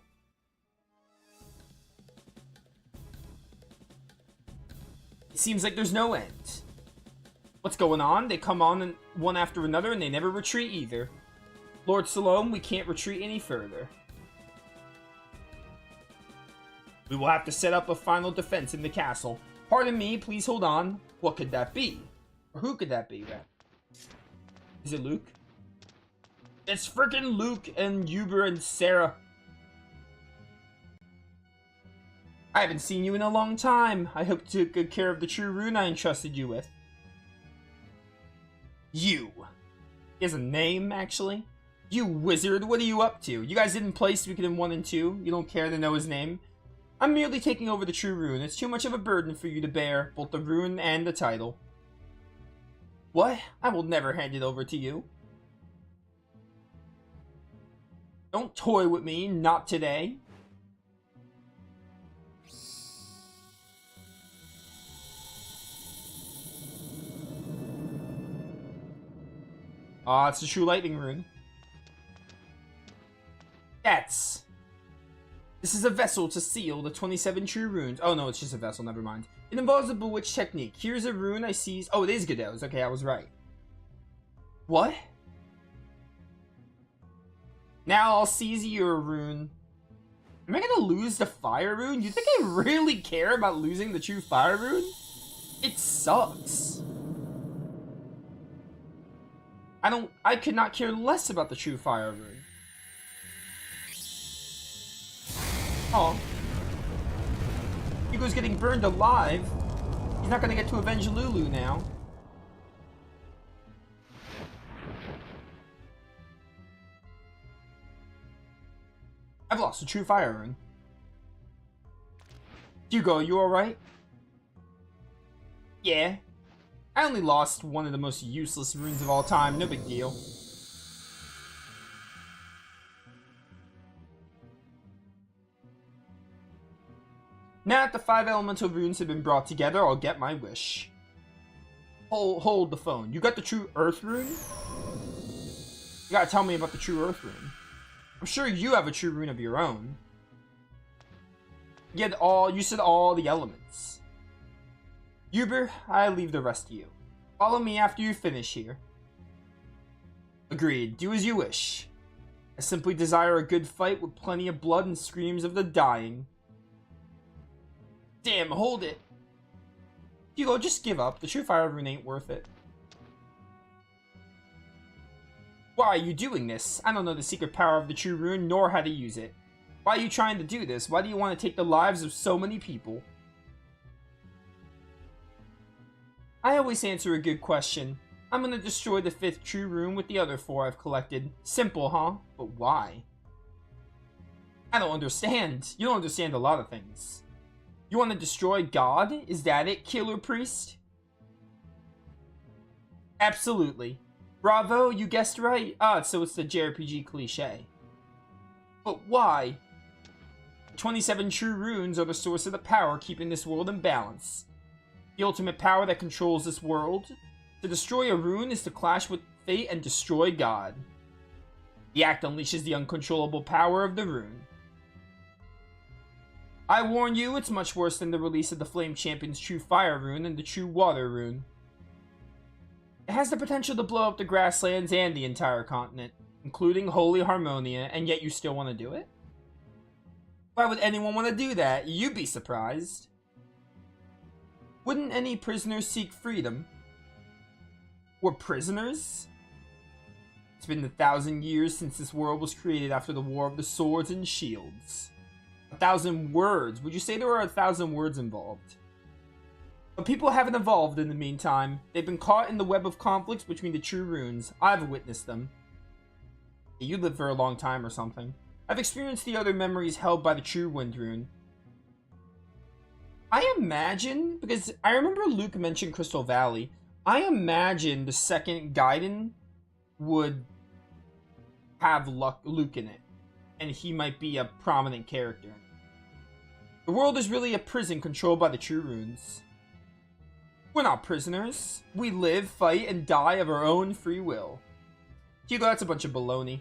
It seems like there's no end. What's going on? They come on one after another and they never retreat either. Lord Salome, we can't retreat any further. We will have to set up a final defense in the castle. Pardon me, please hold on. What could that be? Or who could that be, then? Is it Luke? It's frickin' Luke and Uber and Sarah. I haven't seen you in a long time. I hope you took good care of the true rune I entrusted you with. You. He has a name, actually. You wizard, what are you up to? You guys didn't play Suikoden 1 and 2. You don't care to know his name. I'm merely taking over the true rune. It's too much of a burden for you to bear, both the rune and the title. What? I will never hand it over to you. Don't toy with me, not today. Ah, it's the true lightning rune. This is a vessel to seal the 27 true runes. Oh no, it's just a vessel, never mind. It involves a bewitched technique. Here's a rune I seized. Oh, it is Godot's. Okay, I was right. What? Now I'll seize your rune. Am I gonna lose the fire rune? You think I really care about losing the true fire rune? It sucks. I could not care less about the true fire rune. Oh. Hugo's getting burned alive. He's not gonna get to avenge Lulu now. I've lost the true fire rune. Hugo, you alright? Yeah. I only lost one of the most useless runes of all time, no big deal. Now that the 5 elemental runes have been brought together, I'll get my wish. Hold the phone. You got the true earth rune? You gotta tell me about the true earth rune. I'm sure you have a true rune of your own. You said all the elements. Uber, I leave the rest to you. Follow me after you finish here. Agreed. Do as you wish. I simply desire a good fight with plenty of blood and screams of the dying. Damn, hold it. Hugo, just give up. The true fire rune ain't worth it. Why are you doing this? I don't know the secret power of the true rune, nor how to use it. Why are you trying to do this? Why do you want to take the lives of so many people? I always answer a good question. I'm gonna destroy the 5th true rune with the other 4 I've collected. Simple, huh? But why? I don't understand. You don't understand a lot of things. You want to destroy God? Is that it, Killer Priest? Absolutely. Bravo, you guessed right. Ah, so it's the JRPG cliche. But why? 27 true runes are the source of the power keeping this world in balance. The ultimate power that controls this world. To destroy a rune is to clash with fate and destroy God. The act unleashes the uncontrollable power of the rune. I warn you, it's much worse than the release of the Flame Champion's True Fire rune and the True Water rune. It has the potential to blow up the grasslands and the entire continent, including Holy Harmonia, and yet you still want to do it? Why would anyone want to do that? You'd be surprised. Wouldn't any prisoners seek freedom? Or prisoners? It's been 1,000 years since this world was created after the War of the Swords and Shields. 1,000 words. Would you say there are 1,000 words involved? But people haven't evolved in the meantime. They've been caught in the web of conflicts between the true runes. I've witnessed them. You lived for a long time or something. I've experienced the other memories held by the true wind rune. I imagine, because I remember Luke mentioned Crystal Valley, I imagine the second Gaiden would have Luke in it. And he might be a prominent character. The world is really a prison controlled by the true runes. We're not prisoners. We live, fight, and die of our own free will. Hugo, that's a bunch of baloney.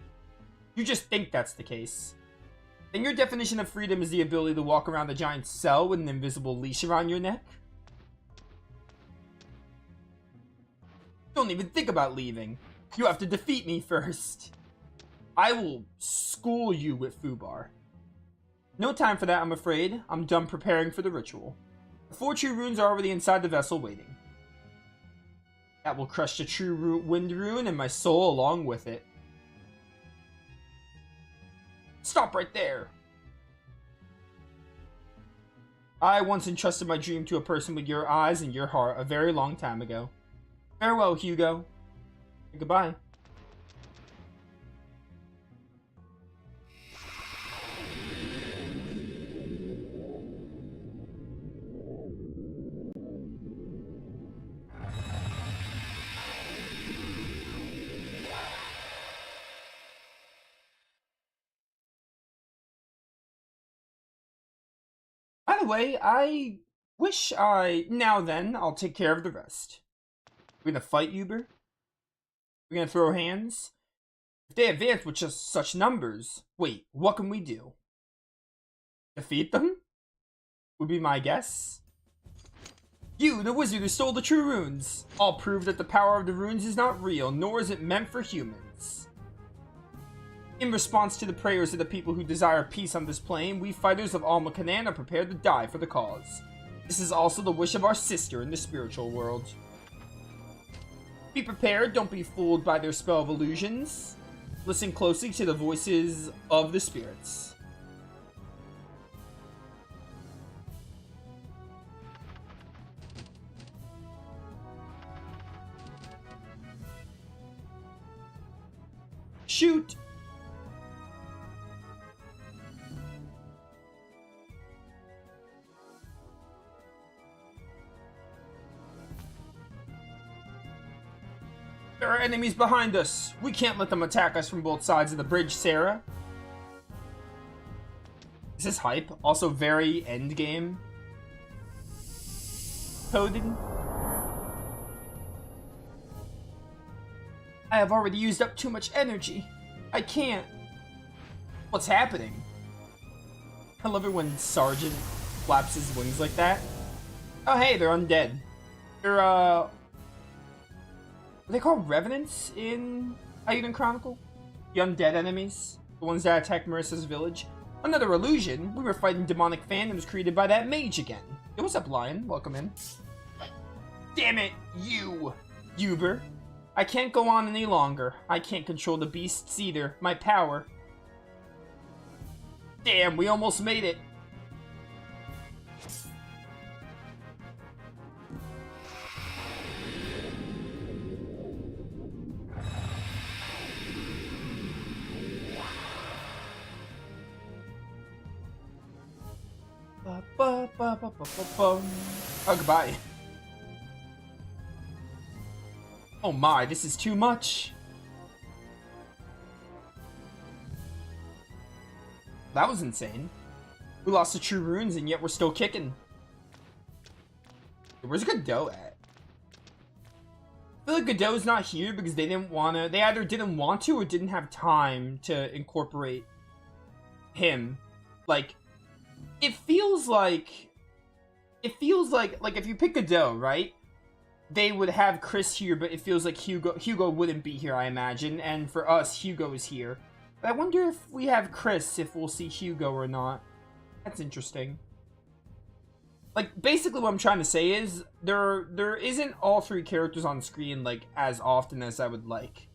You just think that's the case. Then your definition of freedom is the ability to walk around a giant cell with an invisible leash around your neck? Don't even think about leaving. You have to defeat me first. I will school you with Fubar. No time for that, I'm afraid. I'm done preparing for the ritual. The 4 true runes are already inside the vessel waiting. That will crush the true wind rune and my soul along with it. Stop right there. I once entrusted my dream to a person with your eyes and your heart a very long time ago. Farewell, Hugo. Goodbye. By the way, I wish now then, I'll take care of the rest. We're gonna fight Uber? We're gonna throw hands? If they advance with just such numbers, wait, what can we do? Defeat them? Would be my guess. You, the wizard who stole the true runes! All prove that the power of the runes is not real, nor is it meant for humans. In response to the prayers of the people who desire peace on this plane, we fighters of Alma Canan are prepared to die for the cause. This is also the wish of our sister in the spiritual world. Be prepared, don't be fooled by their spell of illusions. Listen closely to the voices of the spirits. Shoot! There are enemies behind us. We can't let them attack us from both sides of the bridge, Sarah. Is this hype? Also very endgame coded. I have already used up too much energy. I can't. What's happening? I love it when Sergeant flaps his wings like that. Oh hey, they're undead. They're are they called revenants in Eiyuden Chronicle? The undead enemies? The ones that attacked Marissa's village? Another illusion? We were fighting demonic phantoms created by that mage again. Yo, what's up, Lion? Welcome in. Damn it, you! Uber. I can't go on any longer. I can't control the beasts either. My power. Damn, we almost made it. Oh, goodbye. Oh my, this is too much. That was insane. We lost the true runes and yet we're still kicking. Where's Godot at? I feel like Godot's not here because they didn't want to. They either didn't want to or didn't have time to incorporate him. Like, it feels like if you pick Godot, right? They would have Chris here, but it feels like Hugo wouldn't be here, I imagine. And for us, Hugo is here. But I wonder if we have Chris, if we'll see Hugo or not. That's interesting. Like, basically what I'm trying to say is, there isn't all three characters on screen, like, as often as I would like.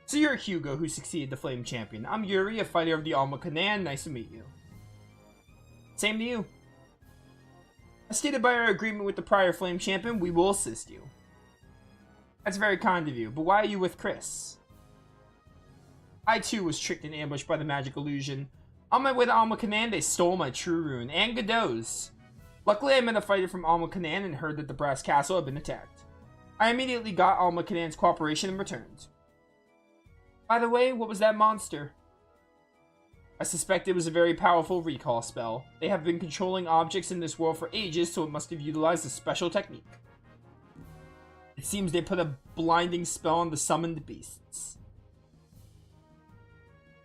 So you're Hugo, who succeeded the Flame Champion. I'm Yuri, a fighter of the Alma Canaan. Nice to meet you. Same to you. As stated by our agreement with the prior Flame Champion, we will assist you. That's very kind of you, but why are you with Chris? I too was tricked and ambushed by the magic illusion. On my way to Alma Canaan, they stole my true rune, and Godot's. Luckily, I met a fighter from Alma Canaan and heard that the Brass Castle had been attacked. I immediately got Alma Canaan's cooperation and returned. By the way, what was that monster? I suspect it was a very powerful recall spell. They have been controlling objects in this world for ages, so it must have utilized a special technique. It seems they put a blinding spell on the summoned beasts.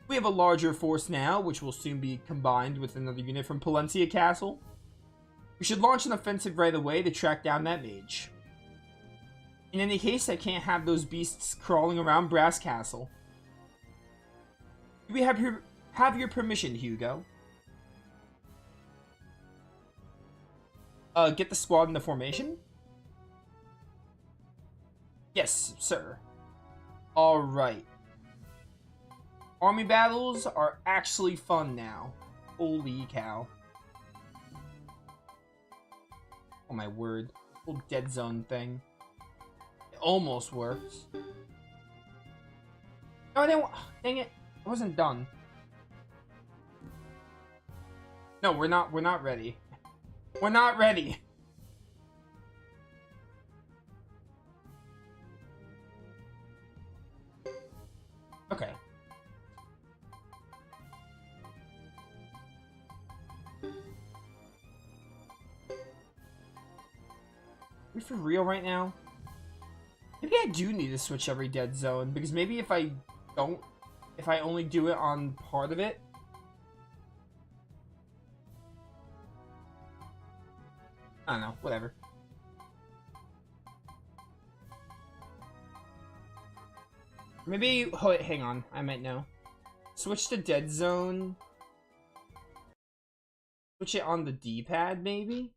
We have a larger force now, which will soon be combined with another unit from Palencia Castle. We should launch an offensive right away to track down that mage. In any case, I can't have those beasts crawling around Brass Castle. Do we have your permission, Hugo? Get the squad into formation? Yes, sir. Alright. Army battles are actually fun now. Holy cow. Oh my word. Whole dead zone thing. It almost works. No, I didn't. Dang it. I wasn't done. No, we're not ready. We're not ready. Okay. Are we for real right now? Maybe I do need to switch every dead zone, because maybe if I don't, if I only do it on part of it, I don't know, whatever. Maybe, oh, wait, hang on, I might know. Switch to dead zone. Switch it on the D-pad, maybe?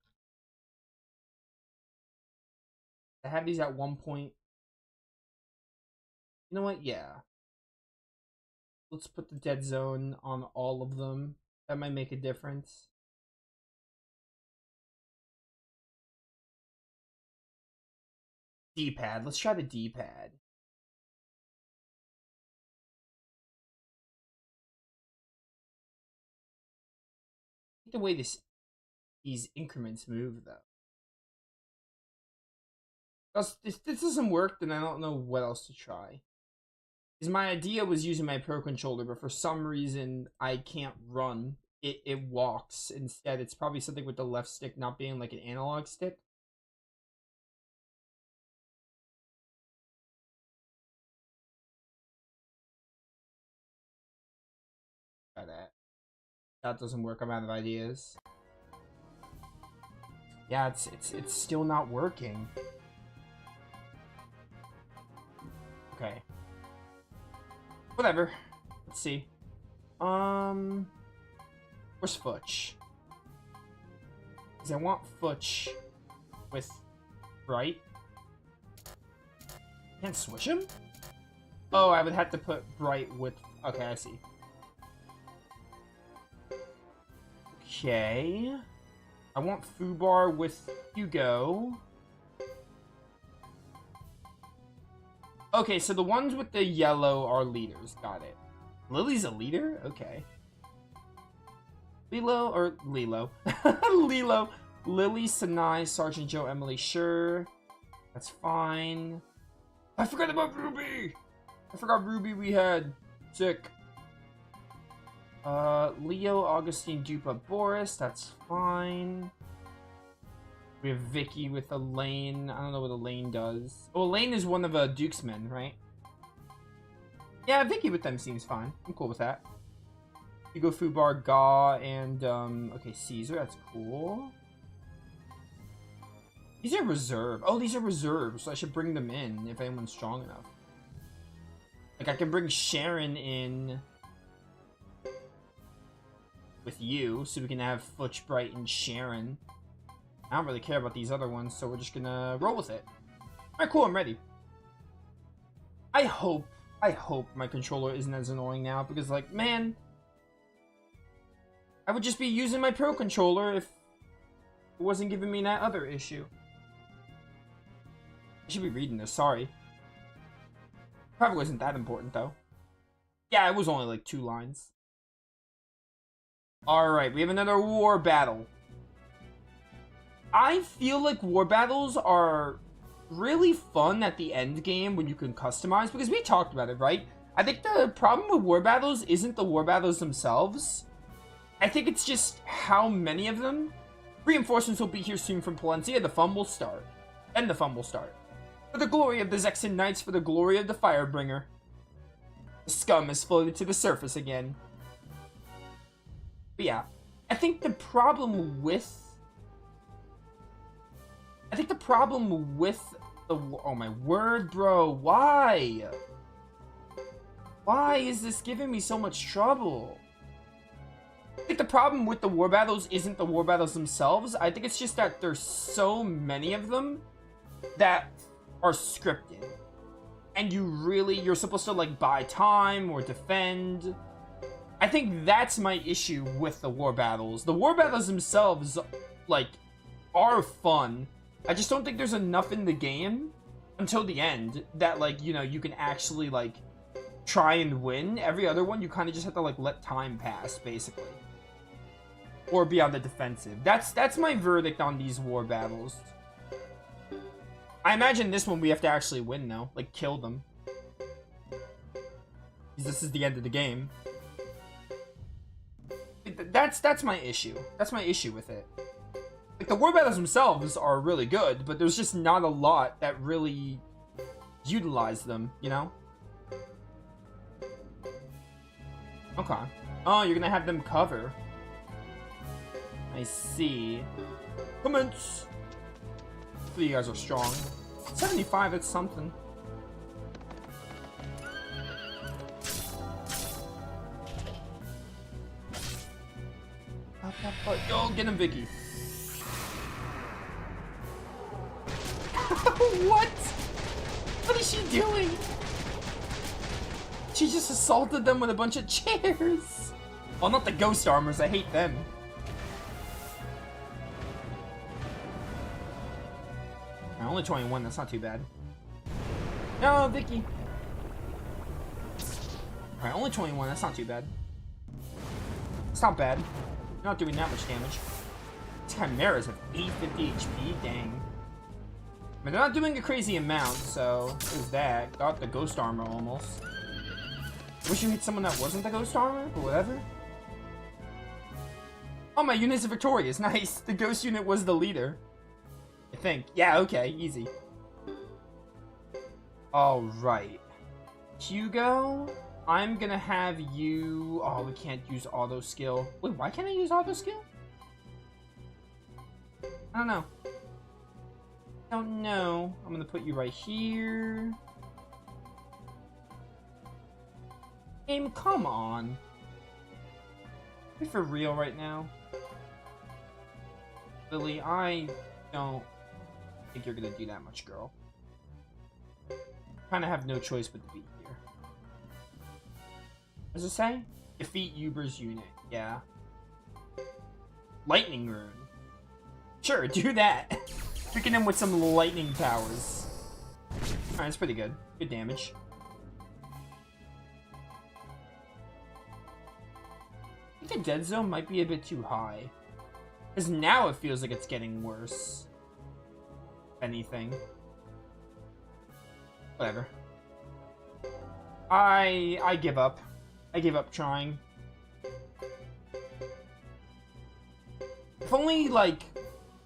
I have these at one point. You know what? Yeah. Let's put the dead zone on all of them. That might make a difference. D-pad. Let's try the D-pad. The way these increments move, though. If this doesn't work, then I don't know what else to try. Because my idea was using my Pro Controller, but for some reason, I can't run. It walks instead. It's probably something with the left stick not being like an analog stick. Try that. That doesn't work. I'm out of ideas. Yeah, it's still not working. Okay. Whatever. Let's see. Where's Futch? Because I want Futch with Bright. Can't switch him? Oh, I would have to put Bright with... Okay, I see. Okay. I want Fubar with Hugo. Okay, so the ones with the yellow are leaders. Got it. Lily's a leader? Okay. Lilo, or Lilo. Lilo. Lily, Sanai, Sergeant Joe, Emily, sure. That's fine. I forgot about Ruby! I forgot Ruby we had. Sick. Leo, Augustine, Dupa, Boris. That's fine. We have Vicky with Elaine. I don't know what Elaine does. Oh, Elaine is one of Duke's men, right? Yeah, Vicky with them seems fine. I'm cool with that. Hugo, Fubar, Ga, and, okay, Caesar. That's cool. These are reserve. Oh, these are reserves, so I should bring them in if anyone's strong enough. Like, I can bring Sharon in with you, so we can have Futch, Bright, and Sharon. I don't really care about these other ones, so we're just gonna roll with it. Alright, cool, I'm ready. I hope my controller isn't as annoying now, because, like, man, I would just be using my Pro Controller if it wasn't giving me that other issue. I should be reading this, sorry. Probably wasn't that important, though. Yeah, it was only, like, 2 lines. Alright, we have another war battle. I feel like war battles are really fun at the end game when you can customize, because we talked about it, right? I think the problem with war battles isn't the war battles themselves. I think it's just how many of them. Reinforcements will be here soon from Palencia. The fun will start. And the fun will start. For the glory of the Zexan Knights, for the glory of the Firebringer. The scum has floated to the surface again. But yeah, I think the problem with the... Oh my word, bro. Why? Why is this giving me so much trouble? I think the problem with the war battles isn't the war battles themselves. I think it's just that there's so many of them that are scripted. And you're supposed to, like, buy time or defend. I think that's my issue with the war battles. The war battles themselves, like, are fun. I just don't think there's enough in the game until the end that, like, you know, you can actually, like, try and win. Every other one, you kind of just have to, like, let time pass, basically. Or be on the defensive. That's my verdict on these war battles. I imagine this one we have to actually win, though. Like, kill them. Because this is the end of the game. That's my issue. That's my issue with it. Like, the war battles themselves are really good, but there's just not a lot that really utilize them, you know? Okay. Oh, you're gonna have them cover. I see. Commence! Hopefully you guys are strong. 75, it's something. Yo, get him, Vicky. What? What is she doing? She just assaulted them with a bunch of chairs. Well, not the ghost armors. I hate them. Only 21. That's not too bad. No, Vicky. Alright, only 21. That's not too bad. It's not bad. You're not doing that much damage. These Chimeras have 850 HP. Dang. I mean, they're not doing a crazy amount, so there's that. Got the ghost armor almost. Wish you hit someone that wasn't the ghost armor, but whatever. Oh, my units are victorious. Nice. The ghost unit was the leader. I think. Yeah, okay. Easy. Alright. Hugo, I'm gonna have you... Oh, we can't use auto skill. Wait, why can't I use auto skill? I don't know. Don't know. I'm gonna put you right here. Game, come on. Are you for real right now? Lily, I don't think you're gonna do that much, girl. Kind of have no choice but to be here. What does it say? Defeat Uber's unit. Yeah. Lightning rune. Sure, do that. Freaking him with some lightning powers. Alright, that's pretty good. Good damage. I think the dead zone might be a bit too high. Because now it feels like it's getting worse. If anything. Whatever. I give up. I give up trying. If only, like,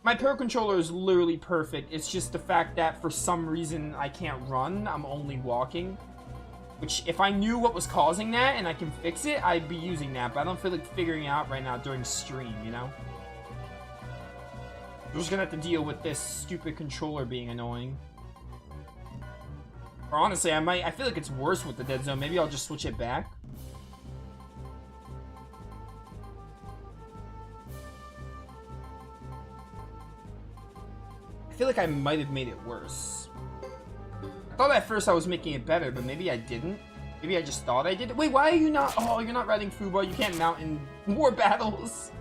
my Pro Controller is literally perfect. It's just the fact that for some reason I can't run. I'm only walking. Which, if I knew what was causing that and I can fix it, I'd be using that. But I don't feel like figuring it out right now during stream, you know? I'm just gonna have to deal with this stupid controller being annoying. Or honestly, I feel like it's worse with the dead zone. Maybe I'll just switch it back. I feel like I might have made it worse. I thought at first I was making it better, but maybe I didn't. Maybe I just thought I did. Wait, why are you not? Oh, you're not riding Fubar. You can't mount in war battles.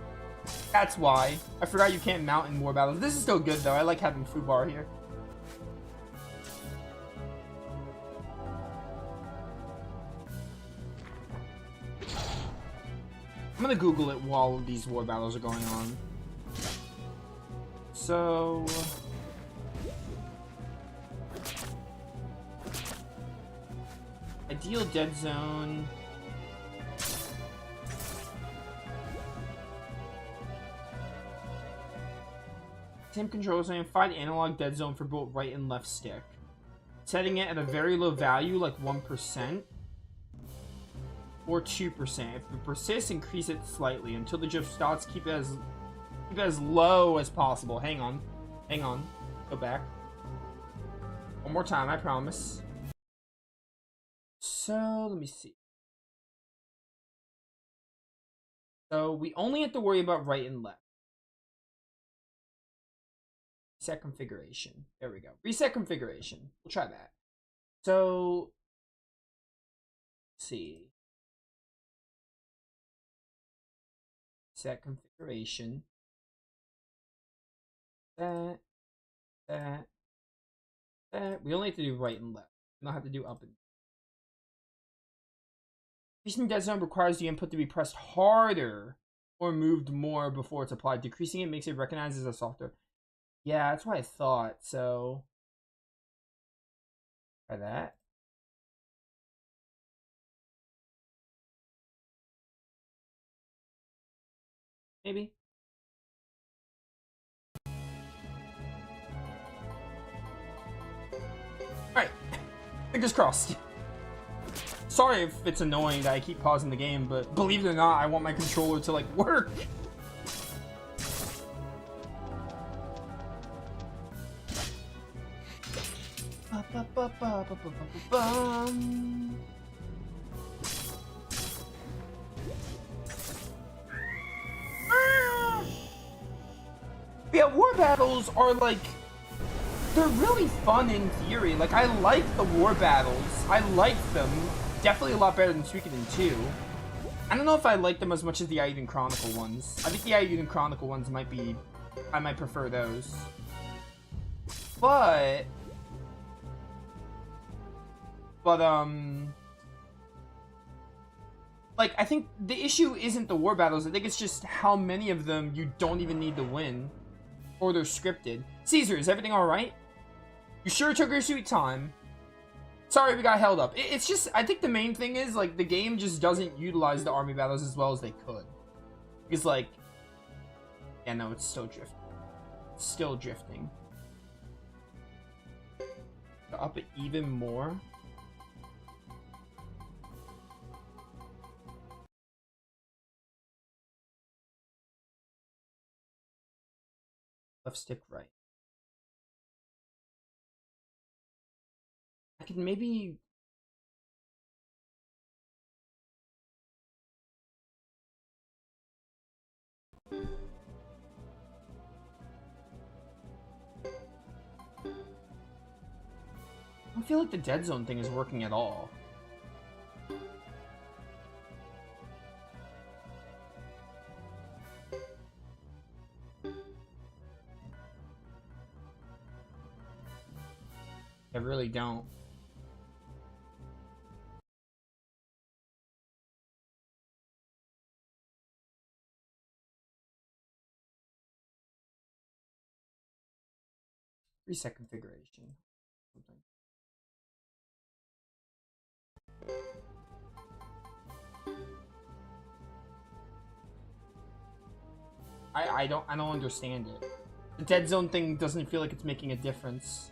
That's why. I forgot you can't mount in war battles. This is still good, though. I like having Fubar here. I'm gonna Google it while these war battles are going on. So... Ideal dead zone. Same control zone. Find analog dead zone for both right and left stick. Setting it at a very low value, like 1%. Or 2%. If it persists, increase it slightly until the drift stops. Keep it as low as possible. Hang on. Hang on. Go back. One more time, I promise. So, let me see. So, we only have to worry about right and left. Reset configuration. There we go. Reset configuration. We'll try that. So, let's see. Set configuration. That. We only have to do right and left. We don't have to do up and down. Increasing dead zone requires the input to be pressed harder or moved more before it's applied. Decreasing it makes it recognized as a softer. Yeah, that's what I thought. So, try that. Maybe. Alright. Fingers crossed. Sorry if it's annoying that I keep pausing the game, but believe it or not, I want my controller to, like, work. Yeah, war battles are, like, they're really fun in theory. Like, I like the war battles. I like them. Definitely a lot better than Suikoden 2. I don't know if I like them as much as the Aiden Chronicle ones. I think the Aiden Chronicle ones might be... I might prefer those. But, like, I think the issue isn't the war battles. I think it's just how many of them you don't even need to win. Or they're scripted. Caesar, is everything alright? You sure took your sweet time. Sorry we got held up. It's just, I think the main thing is, like, the game just doesn't utilize the army battles as well as they could. Because, like, yeah, no, it's still drifting. It's still drifting. To up it even more. Left stick right. I could maybe... don't feel like the dead zone thing is working at all. I really don't. Reset configuration. I don't understand it. The dead zone thing doesn't feel like it's making a difference.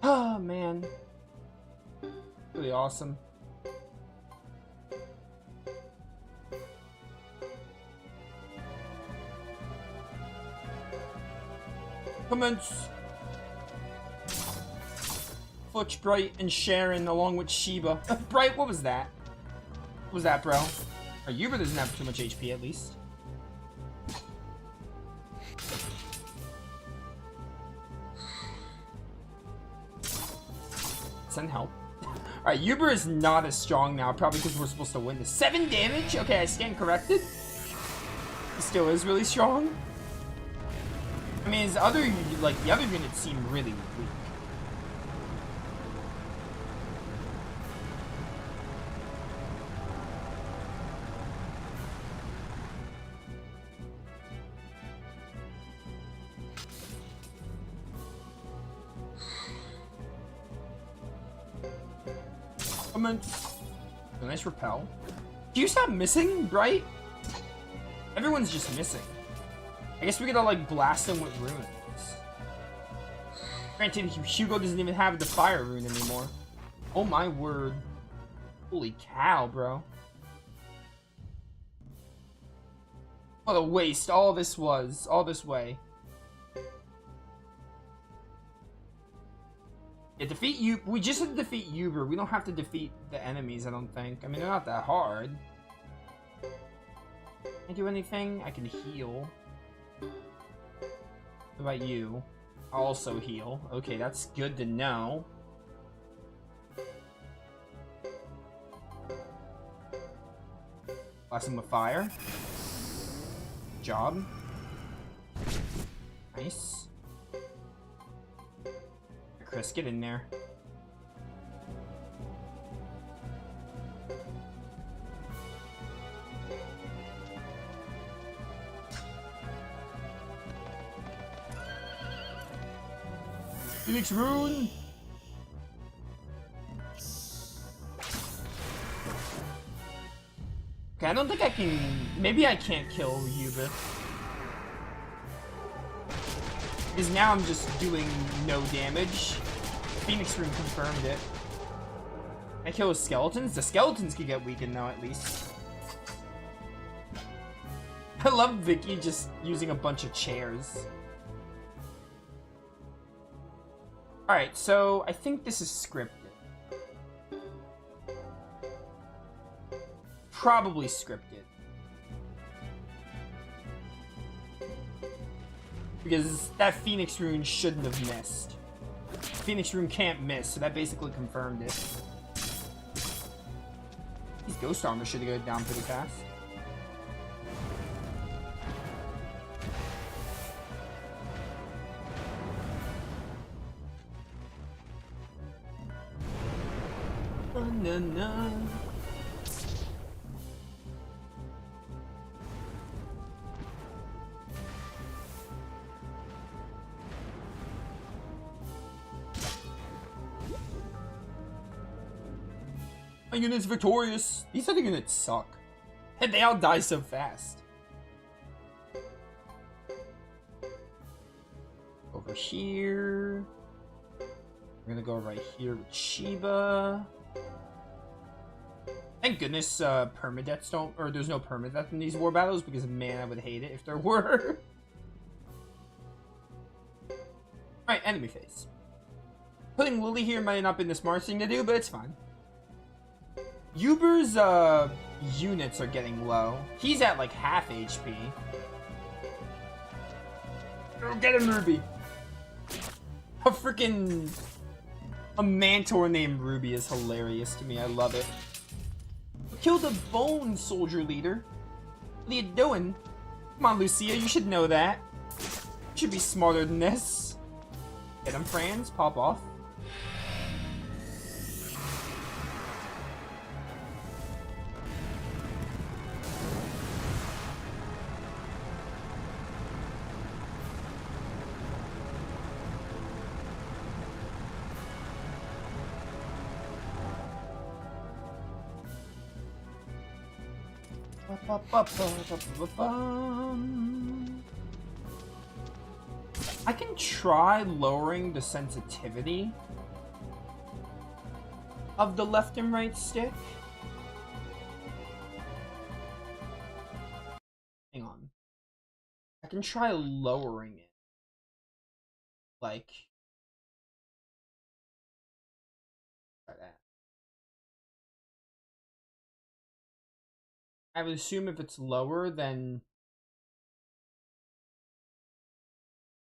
Oh man. Really awesome. Commence. Futch, Bright, and Sharon along with Sheba. Bright, what was that? What was that, bro? Our Uber doesn't have too much HP at least. Send help. Alright, Uber is not as strong now, probably because we're supposed to win this. 7 damage? Okay, I stand corrected. He still is really strong. I mean, his other, like, the other units seem really weak. A nice repel. Do you stop missing, Bright? Everyone's just missing. I guess we gotta like blast them with runes. Granted, Hugo doesn't even have the fire rune anymore. Oh my word. Holy cow, bro. What a waste all this was. All this way. Yeah, defeat you. We just have to defeat Uber. We don't have to defeat the enemies, I don't think. I mean, they're not that hard. Can I do anything? I can heal. What about you? I'll also heal. Okay, that's good to know. Blast him with fire. Good job. Nice. Chris, get in there. Phoenix Rune! Okay, I don't think I can... Maybe I can't kill Yuba. Because now I'm just doing no damage. Phoenix Rune confirmed it. Can I kill his skeletons? The skeletons could get weakened now, at least. I love Vicky just using a bunch of chairs. Alright, so I think this is scripted. Probably scripted. Because that Phoenix Rune shouldn't have missed. Phoenix Rune can't miss, so that basically confirmed it. These Ghost Armor should go down pretty fast. Na-na. My unit's victorious. These other units suck. And they all die so fast. Over here. We're gonna go right here with Sheba. Thank goodness permadeaths don't, or there's no permadeath in these war battles, because man, I would hate it if there were. Alright, enemy phase. Putting Lily here might not have been the smartest thing to do, but it's fine. Uber's units are getting low. He's at like half HP. Oh, get him, Ruby. A mentor named Ruby is hilarious to me. I love it. Kill the Bone Soldier leader. What are you doing? Come on, Lucia, you should know that. You should be smarter than this. Get him, Franz. Pop off. I can try lowering the sensitivity of the left and right stick. Hang on. I can try lowering it. Like that. I would assume if it's lower, then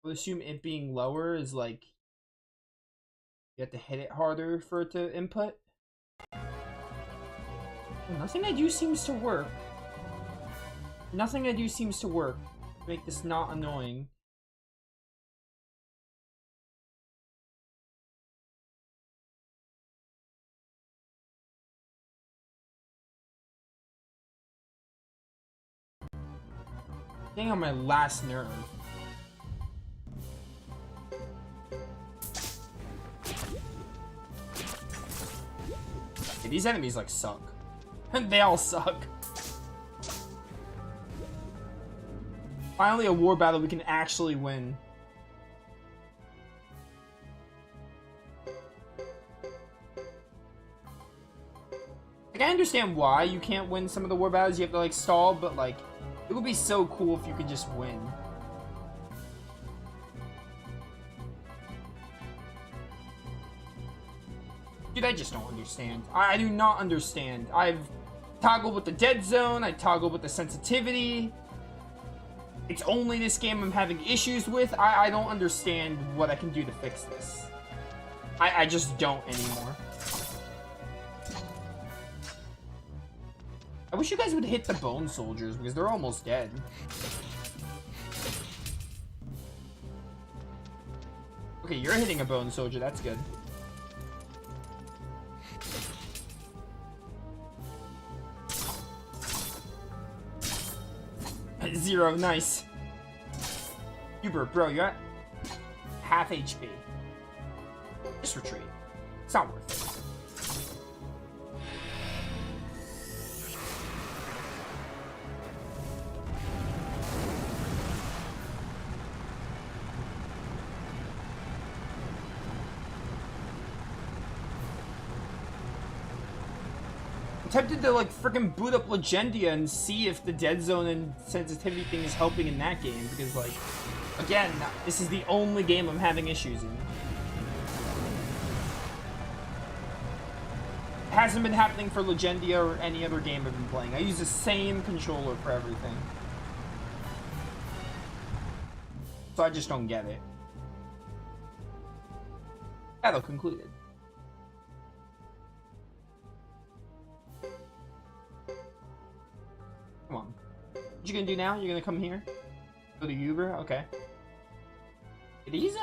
I would assume it being lower is like you have to hit it harder for it to input. Nothing I do seems to work. Nothing I do seems to work to make this not annoying. Getting on my last nerve. Yeah, these enemies like suck. They all suck. Finally a war battle we can actually win. Like, I understand why you can't win some of the war battles, you have to like stall, but like it would be so cool if you could just win. Dude, I just don't understand. I do not understand. I've toggled with the dead zone, I toggled with the sensitivity. It's only this game I'm having issues with. I don't understand what I can do to fix this. I just don't anymore. I wish you guys would hit the bone soldiers because they're almost dead. Okay, you're hitting a bone soldier, that's good. Zero, nice. Uber, bro, you're at half HP. Just retreat. It's not worth it. Tempted to like freaking boot up Legendia and see if the dead zone and sensitivity thing is helping in that game, because like again, this is the only game I'm having issues in. It hasn't been happening for Legendia or any other game I've been playing. I use the same controller for everything, so I just don't get it. Battle concluded. Come on. What you gonna do now? You're gonna come here? Go to Uber? Okay. These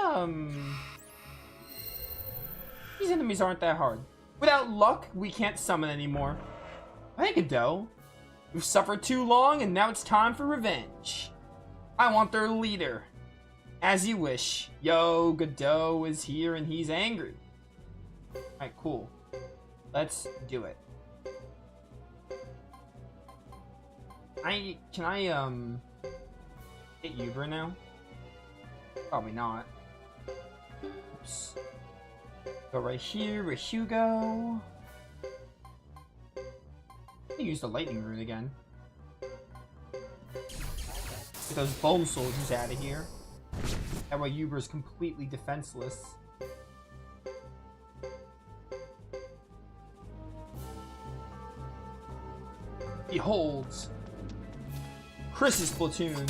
enemies aren't that hard. Without luck, we can't summon anymore. I think Godot. We've suffered too long, and now it's time for revenge. I want their leader. As you wish. Yo, Godot is here, and he's angry. Alright, cool. Let's do it. Can I hit Uber now? Probably not. Oops. Go right here with Hugo. I use the lightning rune again. Get those bone soldiers out of here. That way Uber's completely defenseless. Behold, Chris's platoon.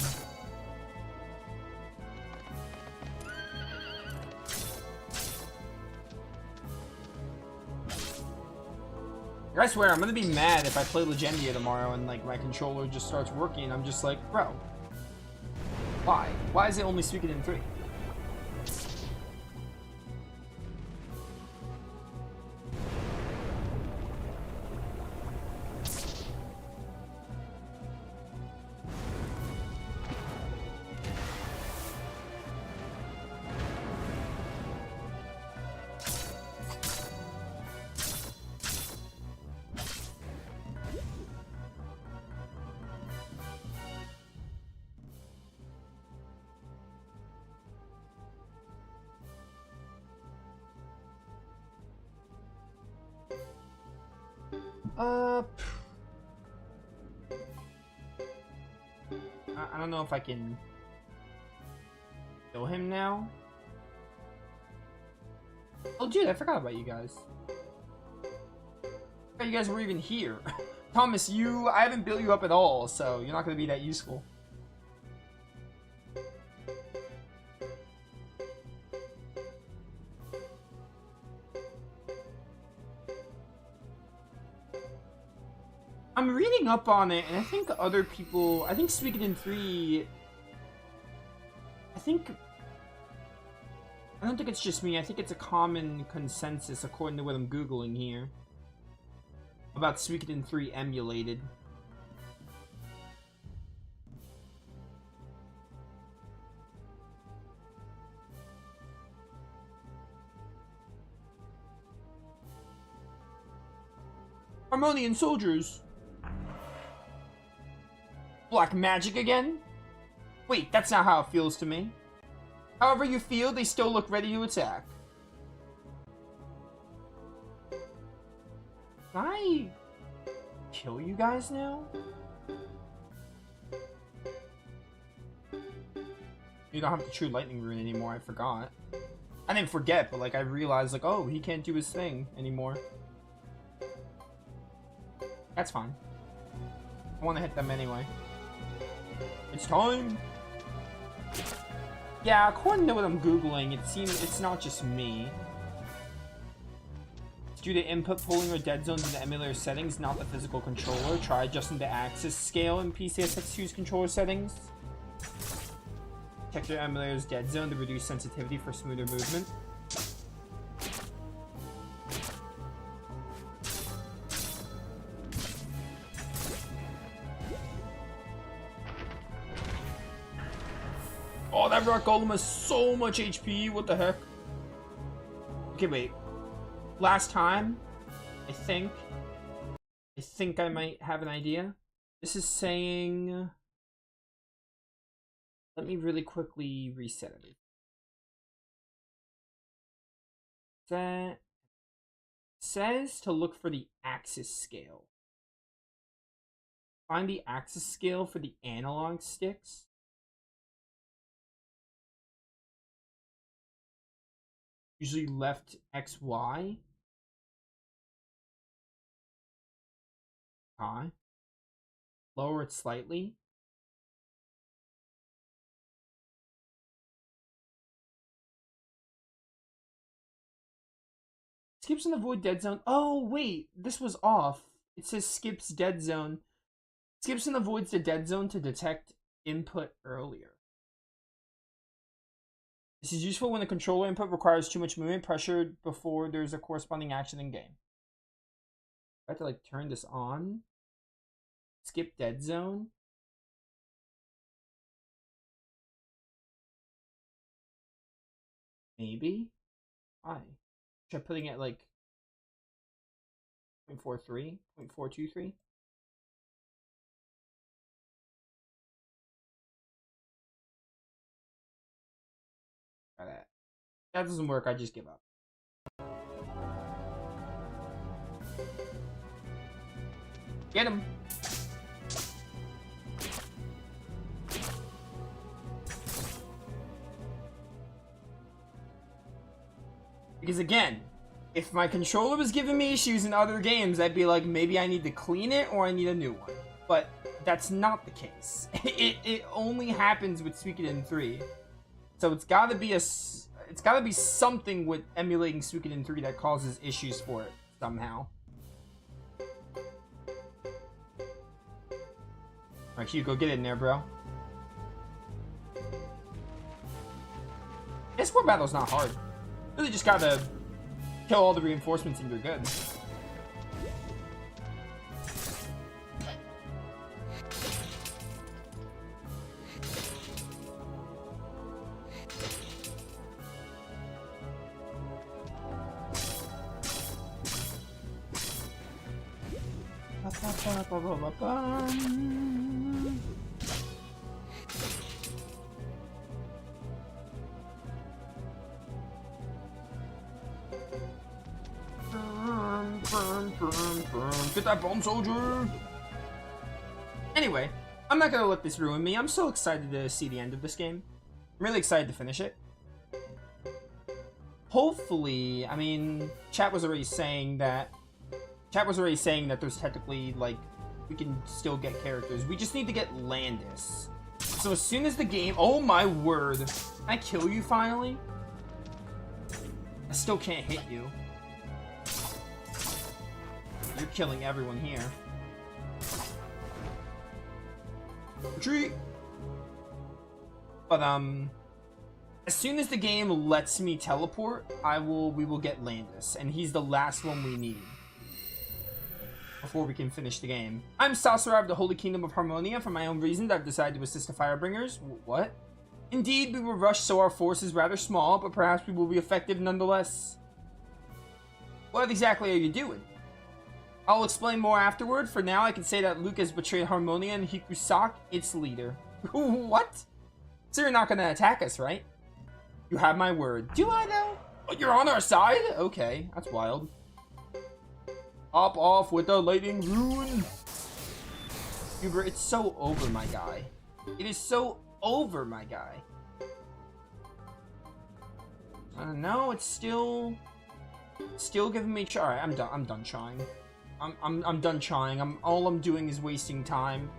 I swear, I'm gonna be mad if I play Legendia tomorrow and like my controller just starts working and I'm just like, bro, why? Why is it only Suikoden 3? I don't know if I can kill him now. Oh, dude, I forgot about you guys. I forgot you guys were even here. Thomas, I haven't built you up at all, so you're not going to be that useful. I'm reading up on it, and I think other people... I think Suikoden 3... I don't think it's just me. I think it's a common consensus, according to what I'm Googling here, about Suikoden 3 emulated. Harmonian soldiers! Black magic again? Wait, that's not how it feels to me. However you feel, they still look ready to attack. Can I kill you guys now? You don't have the true lightning rune anymore, I forgot. I didn't forget, but like I realized like, oh, he can't do his thing anymore. That's fine. I want to hit them anyway. It's time! Yeah, according to what I'm Googling, it seems it's not just me. It's due to input pulling or dead zones in the emulator settings, not the physical controller. Try adjusting the axis scale in PCSX2's controller settings. Check your emulator's dead zone to reduce sensitivity for smoother movement. Oh, that rock golem has so much HP. What the heck? Okay, wait. Last time, I think I might have an idea. This is saying... Let me really quickly reset it. That says to look for the axis scale. Find the axis scale for the analog sticks. Usually left XY. Okay. Lower it slightly. Skips in the void dead zone. Oh, wait. This was off. It says skips dead zone. Skips in the voids the dead zone to detect input earlier. This is useful when the controller input requires too much movement pressure before there's a corresponding action in game. I have to like turn this on. Skip dead zone. Maybe. Why? Try putting it like 0.43, 0.423. Try that. If that doesn't work, I just give up. Get him. Because again, if my controller was giving me issues in other games, I'd be like, maybe I need to clean it or I need a new one. But that's not the case. It only happens with Suikoden 3. So it's gotta be something with emulating Suikoden 3 that causes issues for it somehow. Alright, Hugo, get in there, bro. This war battle's not hard. Really just gotta kill all the reinforcements and you're good. Get that bomb, soldier! Anyway, I'm not gonna let this ruin me. I'm so excited to see the end of this game. I'm really excited to finish it. Hopefully, I mean, chat was already saying that there's technically, like, we can still get characters. We just need to get Landis. So as soon as the game... Oh my word. Can I kill you finally? I still can't hit you. You're killing everyone here. Retreat! But, as soon as the game lets me teleport, we will get Landis. And he's the last one we need before we can finish the game. I'm Sasarai of the Holy Kingdom of Harmonia. For my own reasons, I've decided to assist the Firebringers. What? Indeed, we were rushed, so our force is rather small, but perhaps we will be effective nonetheless. What exactly are you doing? I'll explain more afterward. For now, I can say that Luke has betrayed Harmonia and Hikusak, its leader. What? So you're not gonna attack us, right? You have my word. Do I, though? But you're on our side? Okay, that's wild. Hop off with the lightning rune. Huber, it's so over, my guy. It is so over, my guy. No, it's still giving me. Alright, I'm done. I'm done trying. I'm done trying. All I'm doing is wasting time.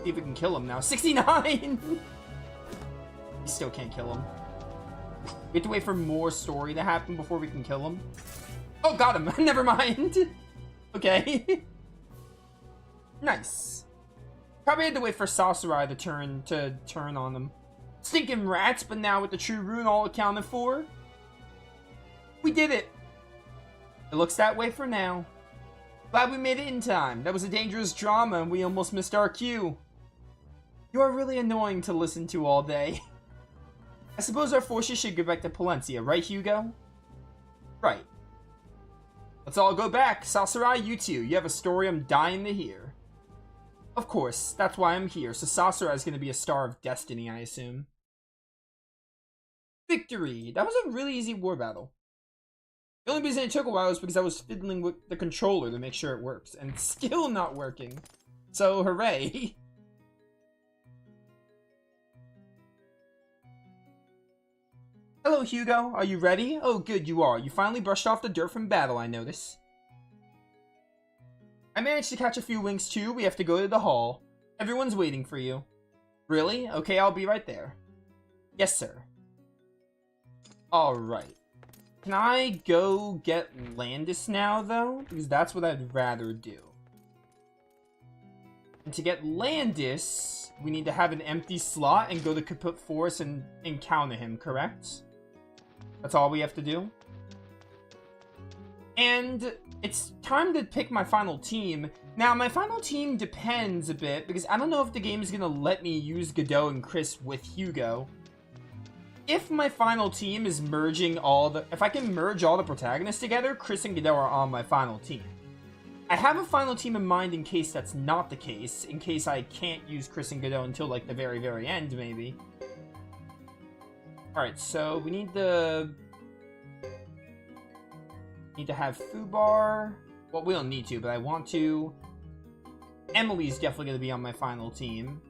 See if we can kill him now. 69. We still can't kill him. We have to wait for more story to happen before we can kill him. Oh, got him. Never mind. Okay. Nice. Probably had to wait for Sasarai to turn on them. Stinking rats, but now with the true rune all accounted for, we did it. It looks that way for now. Glad we made it in time. That was a dangerous drama and we almost missed our cue. You are really annoying to listen to all day. I suppose our forces should go back to Palencia, right, Hugo? Right. Let's all go back. Sasarai, you too. You have a story I'm dying to hear. Of course, that's why I'm here. So Sasarai is going to be a star of destiny, I assume. Victory! That was a really easy war battle. The only reason it took a while is because I was fiddling with the controller to make sure it works, and it's still not working. So, hooray! Hello, Hugo. Are you ready? Oh, good, you are. You finally brushed off the dirt from battle, I notice. I managed to catch a few wings, too. We have to go to the hall. Everyone's waiting for you. Really? Okay, I'll be right there. Yes, sir. Alright. Can I go get Landis now, though? Because that's what I'd rather do. And to get Landis, we need to have an empty slot and go to Kaput Forest and encounter him, correct? That's all we have to do. And it's time to pick my final team. Now, my final team depends a bit, because I don't know if the game is going to let me use Godot and Chris with Hugo. If my final team is merging if I can merge all the protagonists together, Chris and Godot are on my final team. I have a final team in mind in case that's not the case, in case I can't use Chris and Godot until, like, the very, very end, maybe. Alright, so we need to have Fubar. Well, we don't need to, but I want to. Emily's definitely going to be on my final team.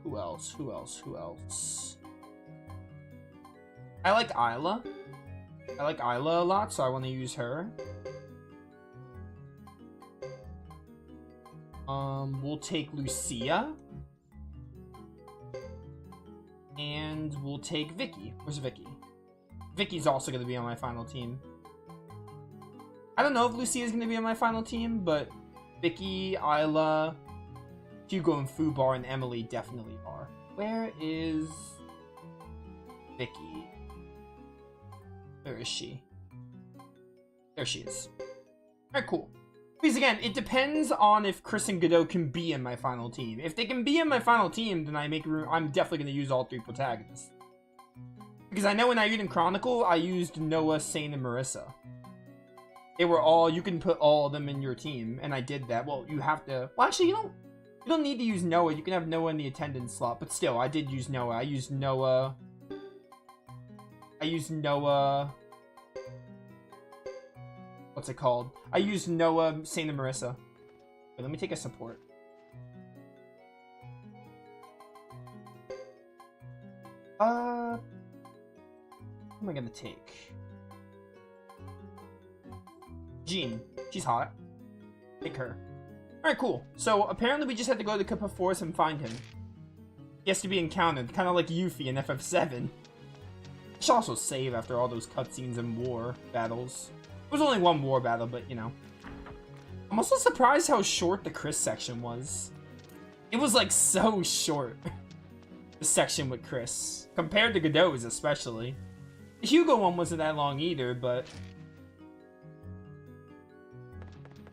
Who else? Who else? Who else? I like Isla. I like Isla a lot, so I want to use her. We'll take Lucia. And we'll take Vicky. Where's Vicky? Vicky's also going to be on my final team. I don't know if Lucia's going to be on my final team, but Vicky, Isla, Hugo, and Fubar, and Emily definitely are. Where is Vicky? Where is she? There she is. Alright, cool. Because again, it depends on if Chris and Godot can be in my final team. If they can be in my final team, then I'm definitely going to use all 3 protagonists. Because I know when I used in Chronicle, I used Noah, Sane, and Marissa. They were all, you can put all of them in your team, and I did that. Well, you have to, well actually, you don't need to use Noah. You can have Noah in the attendance slot, but still, I did use Noah. I used Noah. What's it called? I used Noah, Sane, and Marissa. Wait, let me take a support. Who am I gonna take? Jean. She's hot. Take her. Alright, cool. So, apparently we just have to go to the Cup of Forest and find him. He has to be encountered, kind of like Yuffie in FF7. I should also save after all those cutscenes and war battles. There was only one war battle, but, you know. I'm also surprised how short the Chris section was. It was, like, so short. The section with Chris. Compared to Godot's, especially. The Hugo one wasn't that long either, but...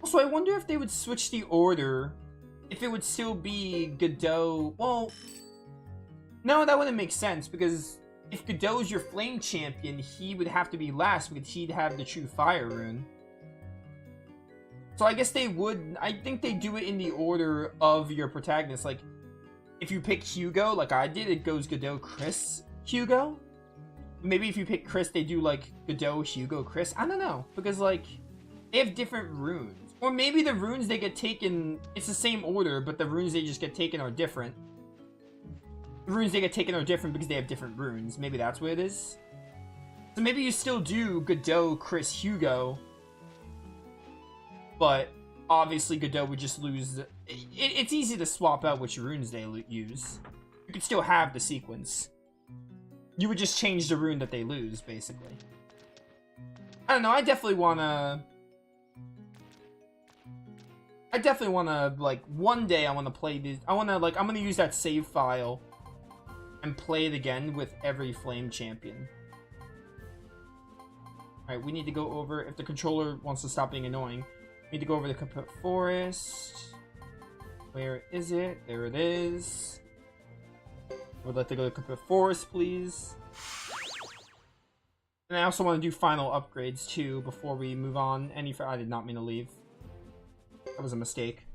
Also, I wonder if they would switch the order. If it would still be Godot... Well... No, that wouldn't make sense, because... If Godot's your flame champion, he would have to be last because he'd have the true fire rune. So I guess they would, I think they do it in the order of your protagonist. Like, if you pick Hugo, like I did, it goes Godot, Chris, Hugo. Maybe if you pick Chris, they do like Godot, Hugo, Chris. I don't know, because like, they have different runes. Or maybe the runes they get taken, it's the same order, but the runes they just get taken are different. The runes they get taken are different because they have different runes. Maybe that's what it is. So maybe you still do Godot, Chris, Hugo. But obviously Godot would just lose... It's easy to swap out which runes they use. You could still have the sequence. You would just change the rune that they lose, basically. I don't know, I definitely wanna, like, one day I wanna play this... I'm gonna use that save file and play it again with every flame champion. Alright, we need to go over, if the controller wants to stop being annoying, we need to go over the Kaput Forest. Where is it? There it is. I would like to go to Kaput Forest, please. And I also want to do final upgrades, too, before we move on. I did not mean to leave. That was a mistake.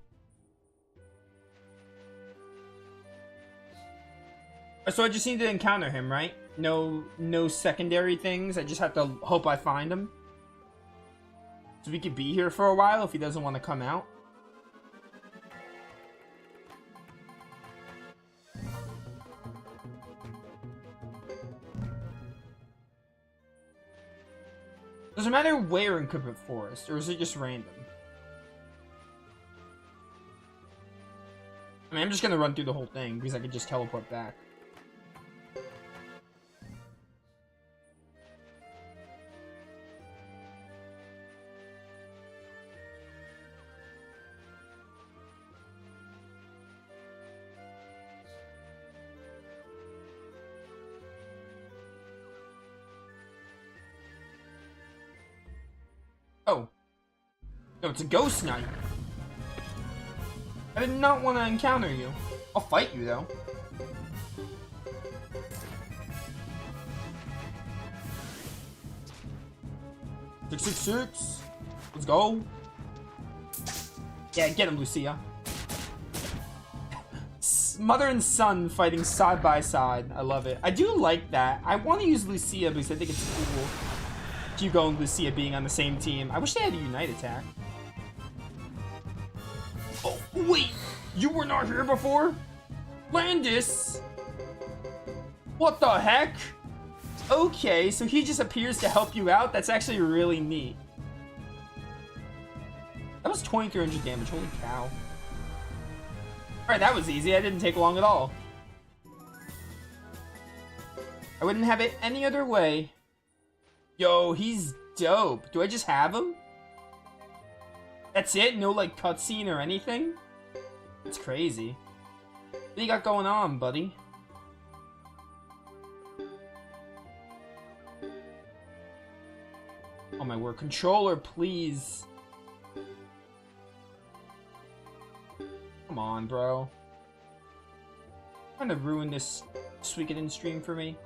So I just need to encounter him, right? No secondary things. I just have to hope I find him. So we could be here for a while if he doesn't want to come out. Does it matter where in Kaput Forest, or is it just random? I mean, I'm just gonna run through the whole thing because I could just teleport back. Oh. No, it's a ghost knight. I did not want to encounter you. I'll fight you, though. Six, 6, 6. Let's go. Yeah, get him, Lucia. Mother and son fighting side by side. I love it. I do like that. I want to use Lucia because I think it's cool. Hugo and Lucia being on the same team. I wish they had a Unite attack. Oh, wait! You were not here before? Landis! What the heck? Okay, so he just appears to help you out? That's actually really neat. That was 2300 damage, holy cow. Alright, that was easy. That didn't take long at all. I wouldn't have it any other way. Yo, he's dope. Do I just have him? That's it? No, like, cutscene or anything? That's crazy. What do you got going on, buddy? Oh my word. Controller, please. Come on, bro. Trying to ruin this Suikoden stream for me.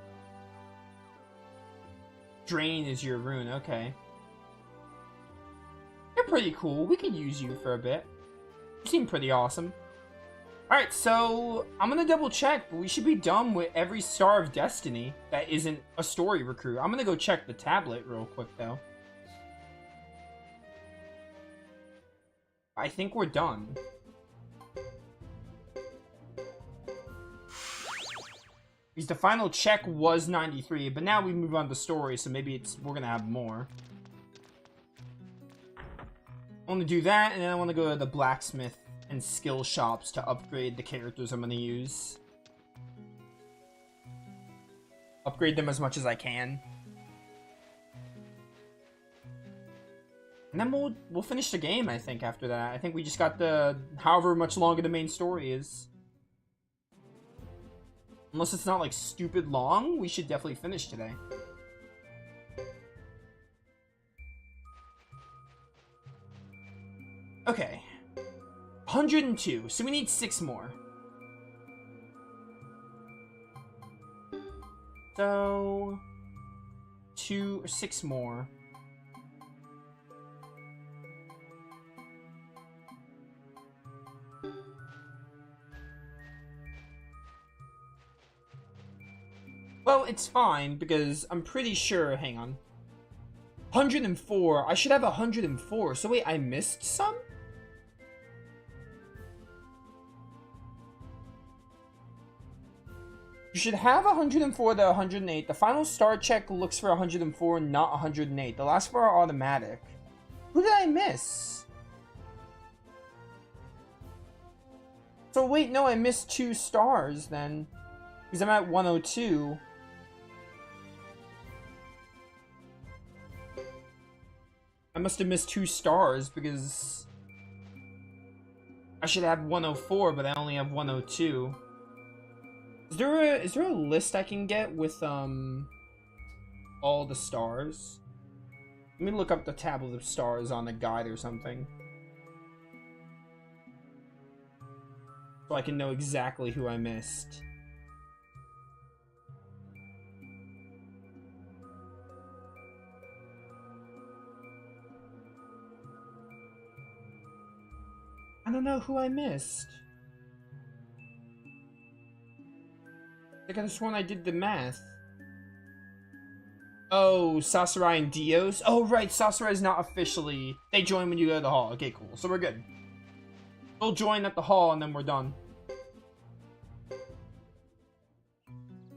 Drain is your rune, okay. You're pretty cool. We could use you for a bit. You seem pretty awesome. Alright, so I'm gonna double check, but we should be done with every Star of Destiny that isn't a story recruit. I'm gonna go check the tablet real quick, though. I think we're done. Because the final check was 93, but now we move on to story, so maybe we're gonna have more. I want to do that, and then I want to go to the blacksmith and skill shops to upgrade the characters I'm gonna use. Upgrade them as much as I can. And then we'll finish the game, I think, after that. I think we just got the however much longer the main story is. Unless it's not, like, stupid long, we should definitely finish today. Okay. 102, so we need 6 more. So... 2 or 6 more. Well, it's fine, because I'm pretty sure... Hang on. 104. I should have 104. So wait, I missed some? You should have 104 to 108. The final star check looks for 104, not 108. The last 4 are automatic. Who did I miss? So wait, no, I missed 2 stars then. Because I'm at 102. I must have missed 2 stars because I should have 104, but I only have 102. Is there a list I can get with all the stars? Let me look up the tablet of stars on the guide or something, so I can know exactly who I missed. I don't know who I missed. I could have sworn I did the math. Oh, Sasarai and Dios? Oh, right, Sasarai is not officially... They join when you go to the hall. Okay, cool. So we're good. We'll join at the hall and then we're done.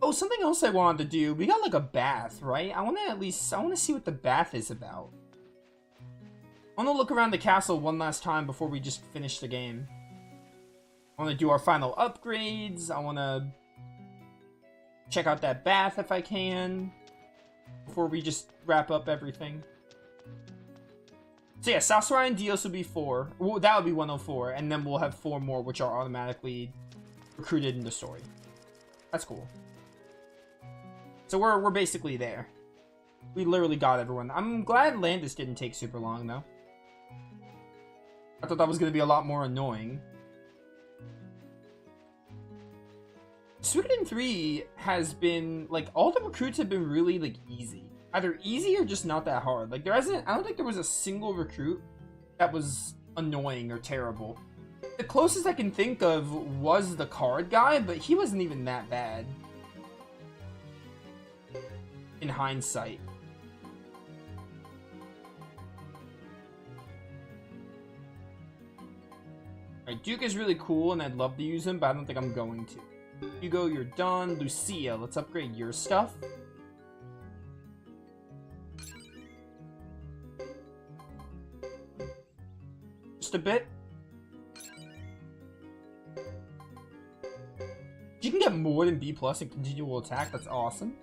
Oh, something else I wanted to do. We got like a bath, right? I want to see what the bath is about. I want to look around the castle one last time before we just finish the game. I want to do our final upgrades. I want to check out that bath if I can before we just wrap up everything. So yeah, Sasarai and Dios will be 4. Well, that would be 104, and then we'll have 4 more which are automatically recruited in the story. That's cool. So we're basically there. We literally got everyone. I'm glad Landis didn't take super long though. I thought that was going to be a lot more annoying. Suikoden 3 has been, like, all the recruits have been really, like, easy. Either easy or just not that hard. Like, I don't think there was a single recruit that was annoying or terrible. The closest I can think of was the card guy, but he wasn't even that bad. In hindsight. Alright, Duke is really cool and I'd love to use him, but I don't think I'm going to. Hugo, you're done. Lucia, let's upgrade your stuff. Just a bit. You can get more than B+ in continual attack, that's awesome.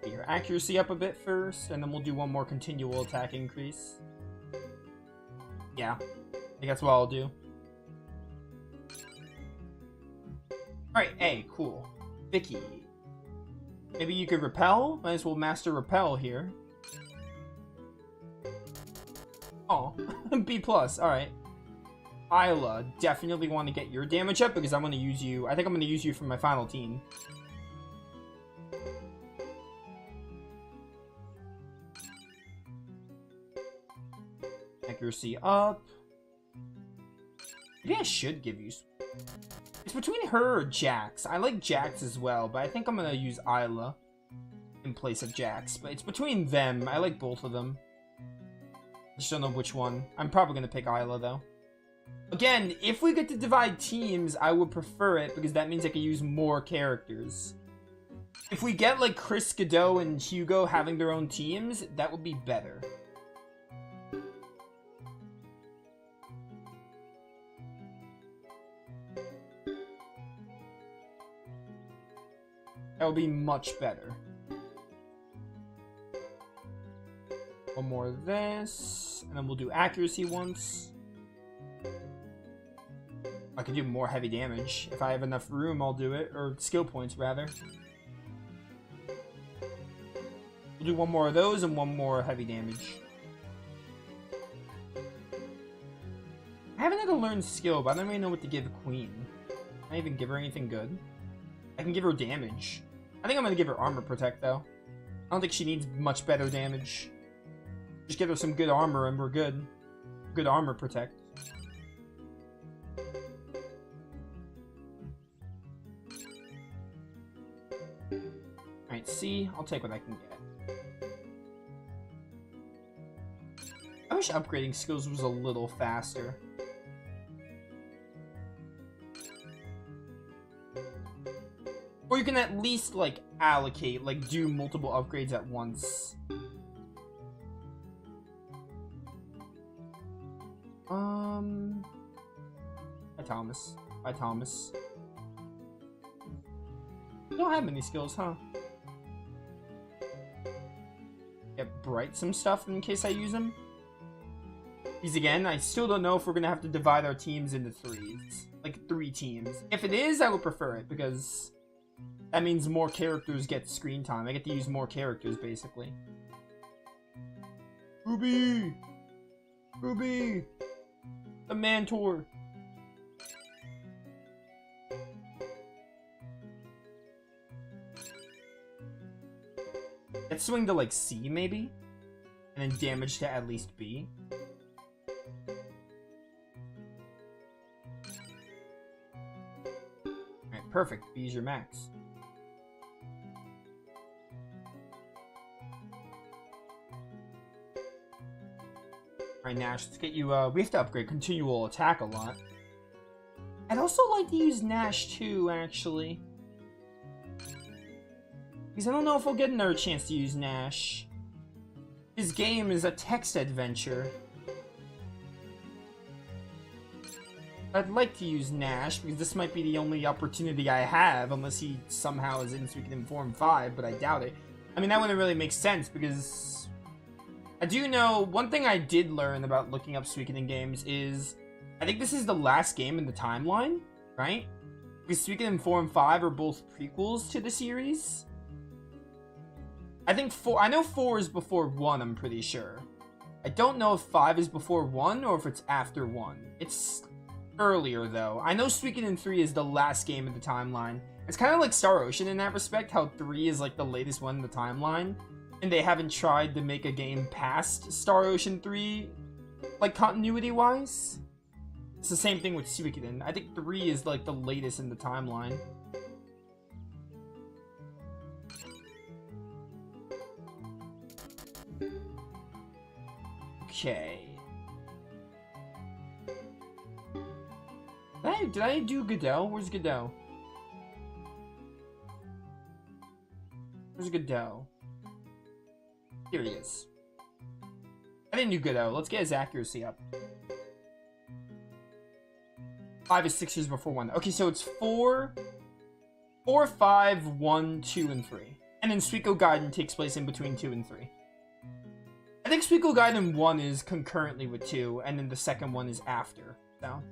Get your accuracy up a bit first, and then we'll do one more continual attack increase. Yeah, I think that's what I'll do. Alright, A, cool. Vicky. Maybe you could repel? Might as well master repel here. Oh, B+, alright. Isla, definitely want to get your damage up because I'm going to use you. I think I'm going to use you for my final team. Accuracy up. Maybe I should give you... It's between her or Jax. I like Jax as well, but I think I'm going to use Isla in place of Jax. But it's between them. I like both of them. I just don't know which one. I'm probably going to pick Isla, though. Again, if we get to divide teams, I would prefer it because that means I can use more characters. If we get, like, Chris, Godot, and Hugo having their own teams, that would be better. That would be much better. One more of this, and then we'll do accuracy once. I can do more heavy damage. If I have enough room, I'll do it. Or skill points, rather. We'll do one more of those and one more heavy damage. I haven't had a learned skill, but I don't really know what to give Queen. Can I even give her anything good? I can give her damage. I think I'm going to give her armor protect, though. I don't think she needs much better damage. Just give her some good armor and we're good. Good armor protect. Alright, C. I'll take what I can get. I wish upgrading skills was a little faster. Or you can at least, like, allocate, like, do multiple upgrades at once. Hi, Thomas. Hi, Thomas. You don't have many skills, huh? Get Bright some stuff in case I use them. These again, I still don't know if we're gonna have to divide our teams into threes. Like, 3 teams. If it is, I would prefer it, because that means more characters get screen time. I get to use more characters, basically. Ruby! Ruby! The Mantor! Let's swing to, like, C, maybe? And then damage to at least B. Alright, perfect. B is your max. Alright, Nash, let's get you, we have to upgrade continual attack a lot. I'd also like to use Nash, too, actually. Because I don't know if we'll get another chance to use Nash. His game is a text adventure. I'd like to use Nash, because this might be the only opportunity I have, unless he somehow is in Suikoden Form 5, but I doubt it. I mean, that wouldn't really make sense, because I do know, one thing I did learn about looking up Suikoden games is, I think this is the last game in the timeline, right? Because Suikoden Form 5 are both prequels to the series. I think I know 4 is before 1, I'm pretty sure. I don't know if 5 is before 1 or if it's after 1. It's earlier, though. I know Suikoden 3 is the last game of the timeline. It's kind of like Star Ocean in that respect, how 3 is like the latest one in the timeline. And they haven't tried to make a game past Star Ocean 3, like continuity-wise. It's the same thing with Suikoden. I think 3 is like the latest in the timeline. Okay. Did I do Godot? Where's Godot? Where's Godot? Here he is. I didn't do Godot. Let's get his accuracy up. 5 is 6 years before 1. Okay, so it's 4, 5, 1, 2, and 3. And then Suikoden takes place in between 2 and 3. I think Suikoden 1 is concurrently with 2, and then the second one is after. So,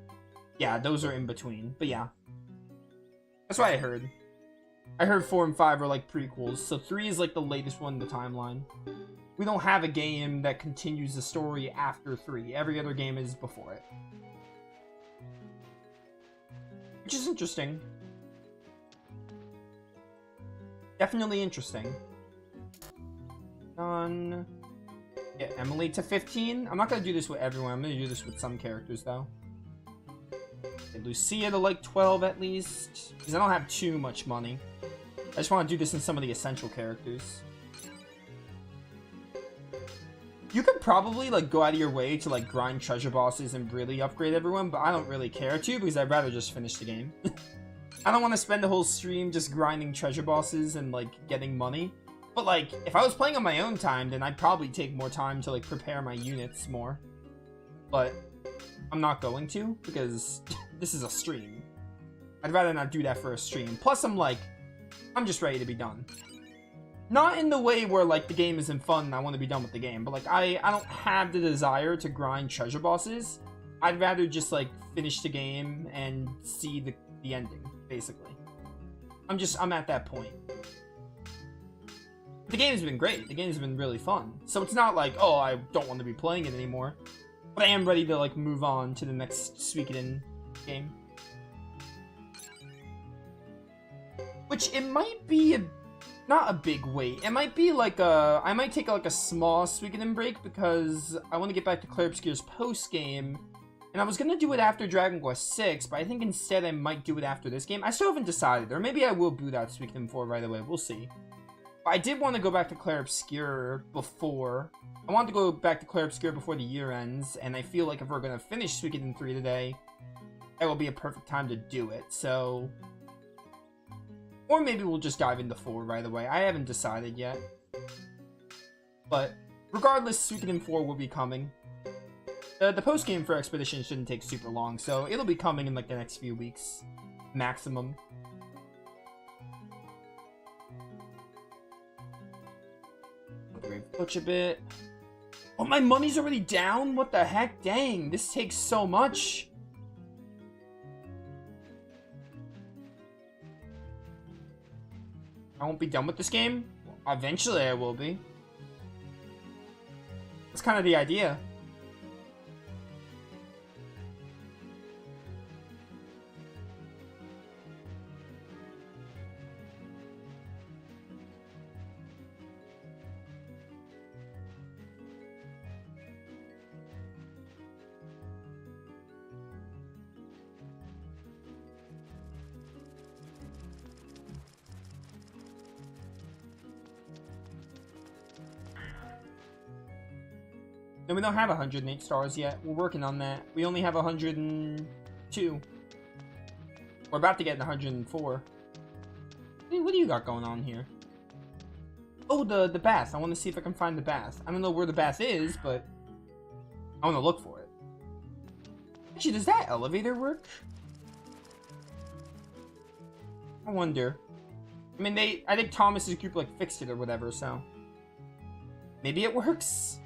yeah, those are in between. But yeah. That's what I heard. I heard 4 and 5 are like prequels, so 3 is like the latest one in the timeline. We don't have a game that continues the story after 3. Every other game is before it. Which is interesting. Definitely interesting. Done. Get Emily to 15. I'm not going to do this with everyone. I'm going to do this with some characters, though. Get Lucia to, like, 12 at least. Because I don't have too much money. I just want to do this in some of the essential characters. You could probably, like, go out of your way to, like, grind treasure bosses and really upgrade everyone, but I don't really care to because I'd rather just finish the game. I don't want to spend the whole stream just grinding treasure bosses and, like, getting money. But, like, if I was playing on my own time, then I'd probably take more time to, like, prepare my units more. But I'm not going to because this is a stream. I'd rather not do that for a stream. Plus, I'm just ready to be done. Not in the way where, like, the game isn't fun and I want to be done with the game, but, like, I don't have the desire to grind treasure bosses. I'd rather just, like, finish the game and see the ending, basically. I'm at that point. The game's been great. The game's been really fun. So it's not like, oh, I don't want to be playing it anymore. But I am ready to, like, move on to the next Suikoden game. Which, it might be not a big wait. It might be like I might take like a small Suikoden break because I want to get back to Clair Obscure's post-game. And I was going to do it after Dragon Quest VI, but I think instead I might do it after this game. I still haven't decided. Or maybe I will boot out Suikoden 4 right away. We'll see. But I did want to go back to Clair Obscure before. I wanted to go back to Clair Obscure before the year ends. And I feel like if we're going to finish Suikoden 3 today, that will be a perfect time to do it. So... Or maybe we'll just dive into 4 right away. I haven't decided yet. But regardless, Suikoden 4 will be coming. The post-game for Expedition shouldn't take super long, so it'll be coming in like the next few weeks. Maximum. Push a bit. Oh, my money's already down? What the heck? Dang, this takes so much. I won't be done with this game. Eventually I will be. That's kind of the idea. And we don't have 108 stars yet. We're working on that. We only have 102. We're about to get 104. Hey, what do you got going on here? Oh, the bath. I want to see if I can find the bath. I don't know where the bath is, but I want to look for it. Actually, does that elevator work? I wonder. I mean, I think Thomas's group, like, fixed it or whatever, so... Maybe it works?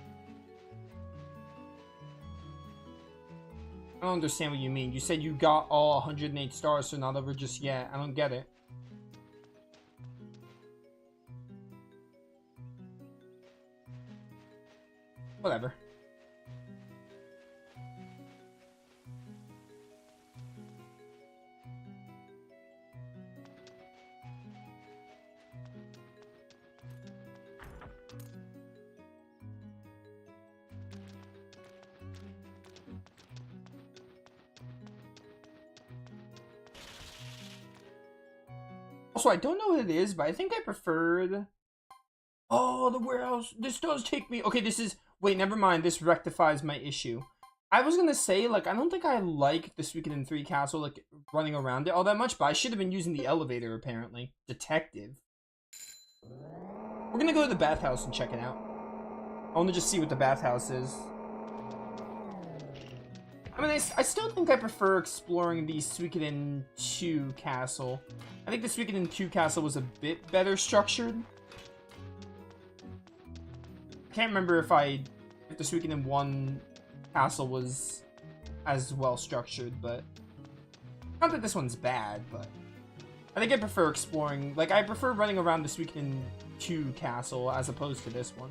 I don't understand what you mean. You said you got all 108 stars, so not over just yet. I don't get it. Whatever. Also, I don't know what it is, but I think I preferred... Oh, the warehouse. This does take me... Okay, this is... Wait, never mind. This rectifies my issue. I was gonna say, like, I don't think I like the Suikoden 3 castle, like, running around it all that much, but I should have been using the elevator, apparently. Detective. We're gonna go to the bathhouse and check it out. I want to just see what the bathhouse is. I mean, I still think I prefer exploring the Suikoden 2 castle. I think the Suikoden 2 castle was a bit better structured. I can't remember if the Suikoden 1 castle was as well structured, but... Not that this one's bad, but... I think I prefer exploring... Like, I prefer running around the Suikoden 2 castle as opposed to this one.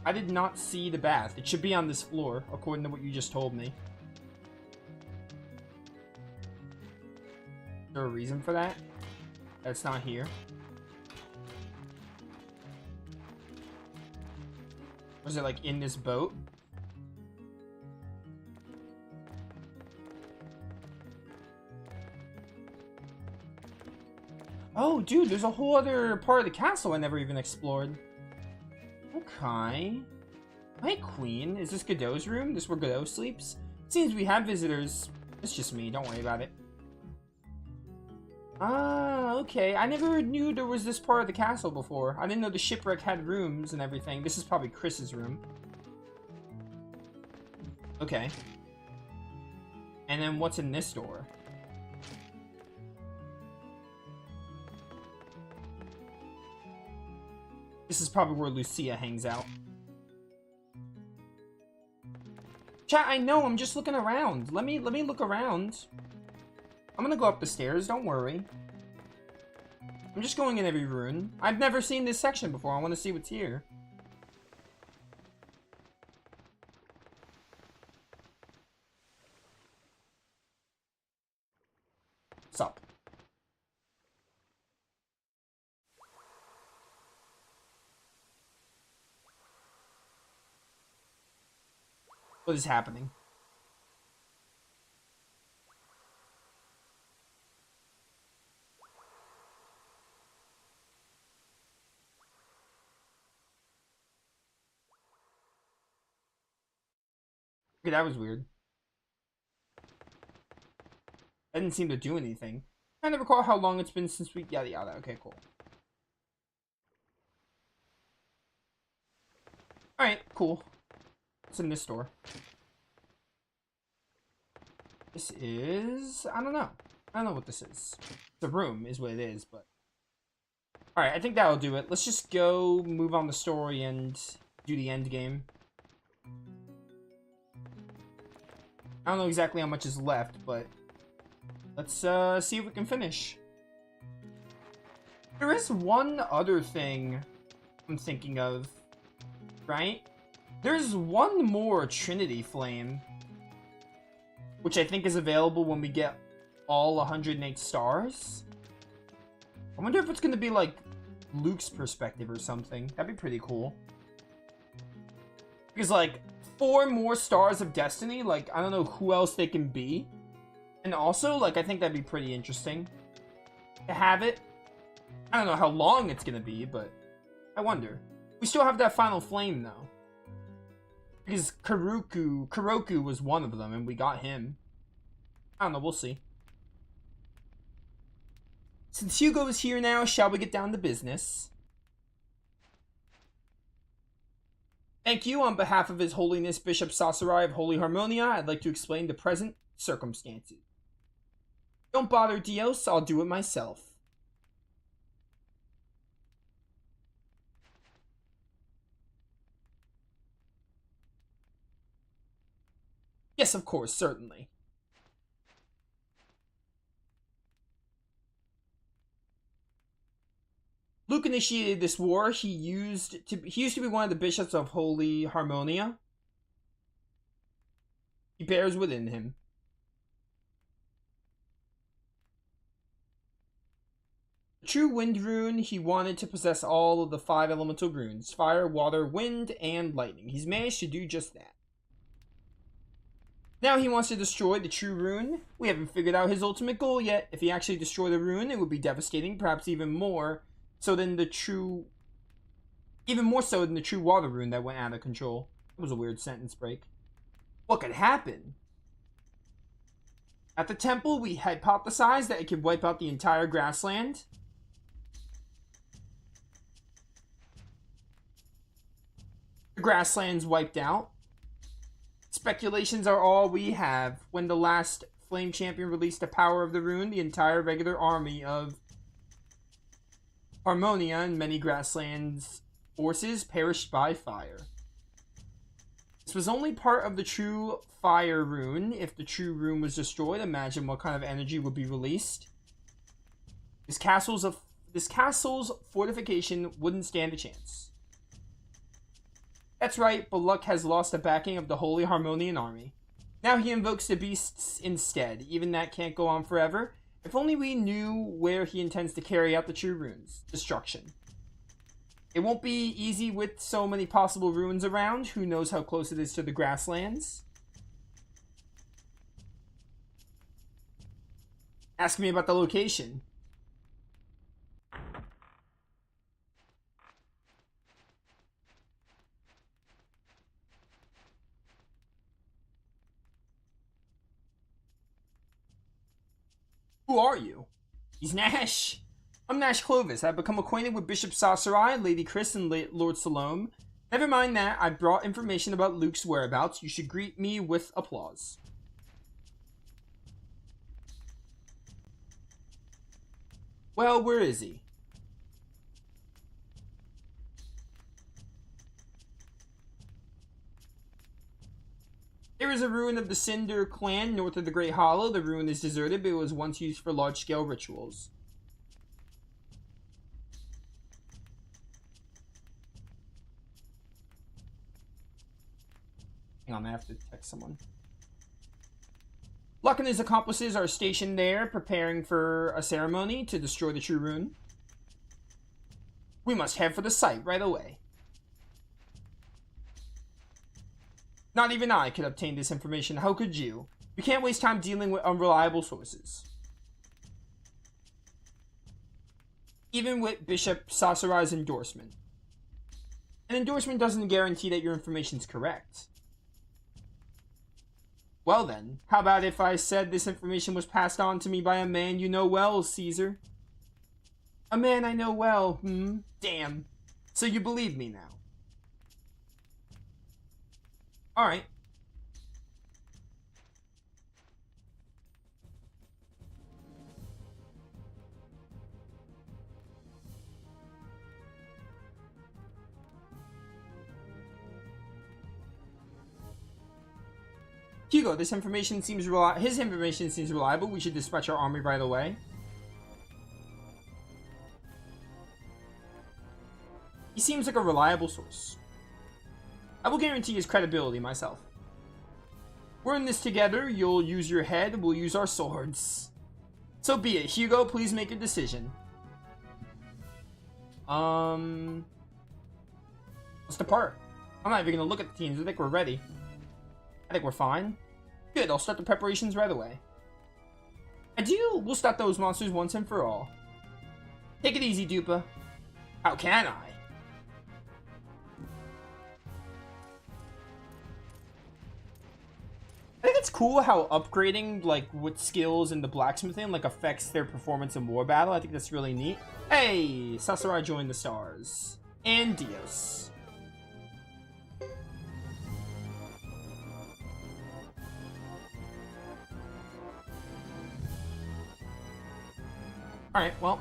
I did not see the bath. It should be on this floor, according to what you just told me. Is there a reason for that? That's not here. Was it like in this boat? Oh, dude, there's a whole other part of the castle I never even explored. Okay. Hi, Queen. Is this Godot's room? This is where Godot sleeps? Seems we have visitors. It's just me. Don't worry about it. Ah, okay. I never knew there was this part of the castle before. I didn't know the shipwreck had rooms and everything. This is probably Chris's room. Okay. And then what's in this door? This is probably where Lucia hangs out. Chat, I know, I'm just looking around. Let me look around. I'm gonna go up the stairs, don't worry. I'm just going in every room. I've never seen this section before. I want to see what's here. What's up? What is happening? Okay, that was weird. I didn't seem to do anything. I never recall how long it's been since we... Yada yada. Okay, cool. Alright, cool. What's in this door? This is... I don't know. I don't know what this is. The room is what it is, but... Alright, I think that'll do it. Let's just go move on the story and do the end game. I don't know exactly how much is left, but... Let's see if we can finish. There is one other thing I'm thinking of, right? There's one more Trinity Flame, which I think is available when we get all 108 stars. I wonder if it's going to be like Luke's perspective or something. That'd be pretty cool. Because like 4 more stars of destiny, like I don't know who else they can be. And also, like, I think that'd be pretty interesting to have it. I don't know how long it's gonna be, but I wonder. We still have that final flame, though. Because Kuroku was one of them, and we got him. I don't know, we'll see. Since Hugo is here now, shall we get down to business? Thank you. On behalf of His Holiness Bishop Sasarai of Holy Harmonia, I'd like to explain the present circumstances. Don't bother, Dios, I'll do it myself. Yes, of course, certainly. Luke initiated this war. He used to be one of the bishops of Holy Harmonia. He bears within him. True wind rune, he wanted to possess all of the 5 elemental runes: fire, water, wind, and lightning. He's managed to do just that. Now he wants to destroy the true rune. We haven't figured out his ultimate goal yet. If he actually destroyed the rune, it would be devastating, perhaps even more so than the true... Even more so than the true water rune that went out of control. That was a weird sentence break. What could happen? At the temple, we hypothesized that it could wipe out the entire grassland. The grassland's wiped out. Speculations are all we have. When the last Flame Champion released the power of the rune, the entire regular army of Harmonia and many grasslands forces perished by fire. This was only part of the true fire rune. If the true rune was destroyed, imagine what kind of energy would be released. This castle's fortification wouldn't stand a chance. That's right, Baluk has lost the backing of the Holy Harmonian army. Now he invokes the beasts instead. Even that can't go on forever. If only we knew where he intends to carry out the true runes. Destruction. It won't be easy with so many possible ruins around. Who knows how close it is to the grasslands? Ask me about the location. Who are you? He's Nash. I'm Nash Clovis. I've become acquainted with Bishop Sasserai, Lady Chris, and Lord Salome. Never mind that. I brought information about Luke's whereabouts. You should greet me with applause. Well, where is he? There is a ruin of the Cinder clan north of the Great Hollow. The ruin is deserted, but it was once used for large-scale rituals. Hang on, I have to text someone. Luck and his accomplices are stationed there, preparing for a ceremony to destroy the true rune. We must head for the site right away. Not even I could obtain this information. How could you? We can't waste time dealing with unreliable sources. Even with Bishop Sasserai's endorsement. An endorsement doesn't guarantee that your information's correct. Well then, how about if I said this information was passed on to me by a man you know well, Caesar? A man I know well, Damn. So you believe me now? Alright. Hugo, this information seems his information seems reliable. We should dispatch our army right away. He seems like a reliable source. I will guarantee his credibility myself. We're in this together. You'll use your head. We'll use our swords. So be it. Hugo, please make a decision. Let's depart. I'm not even gonna look at the teams. I think we're ready. I think we're fine. Good, I'll start the preparations right away. Ideal, we'll stop those monsters once and for all. Take it easy, Dupa. How can I? I think it's cool how upgrading, like, with skills in the blacksmithing, like, affects their performance in war battle. I think that's really neat. Hey, Sasserai joined the stars. And Dios. Alright, well.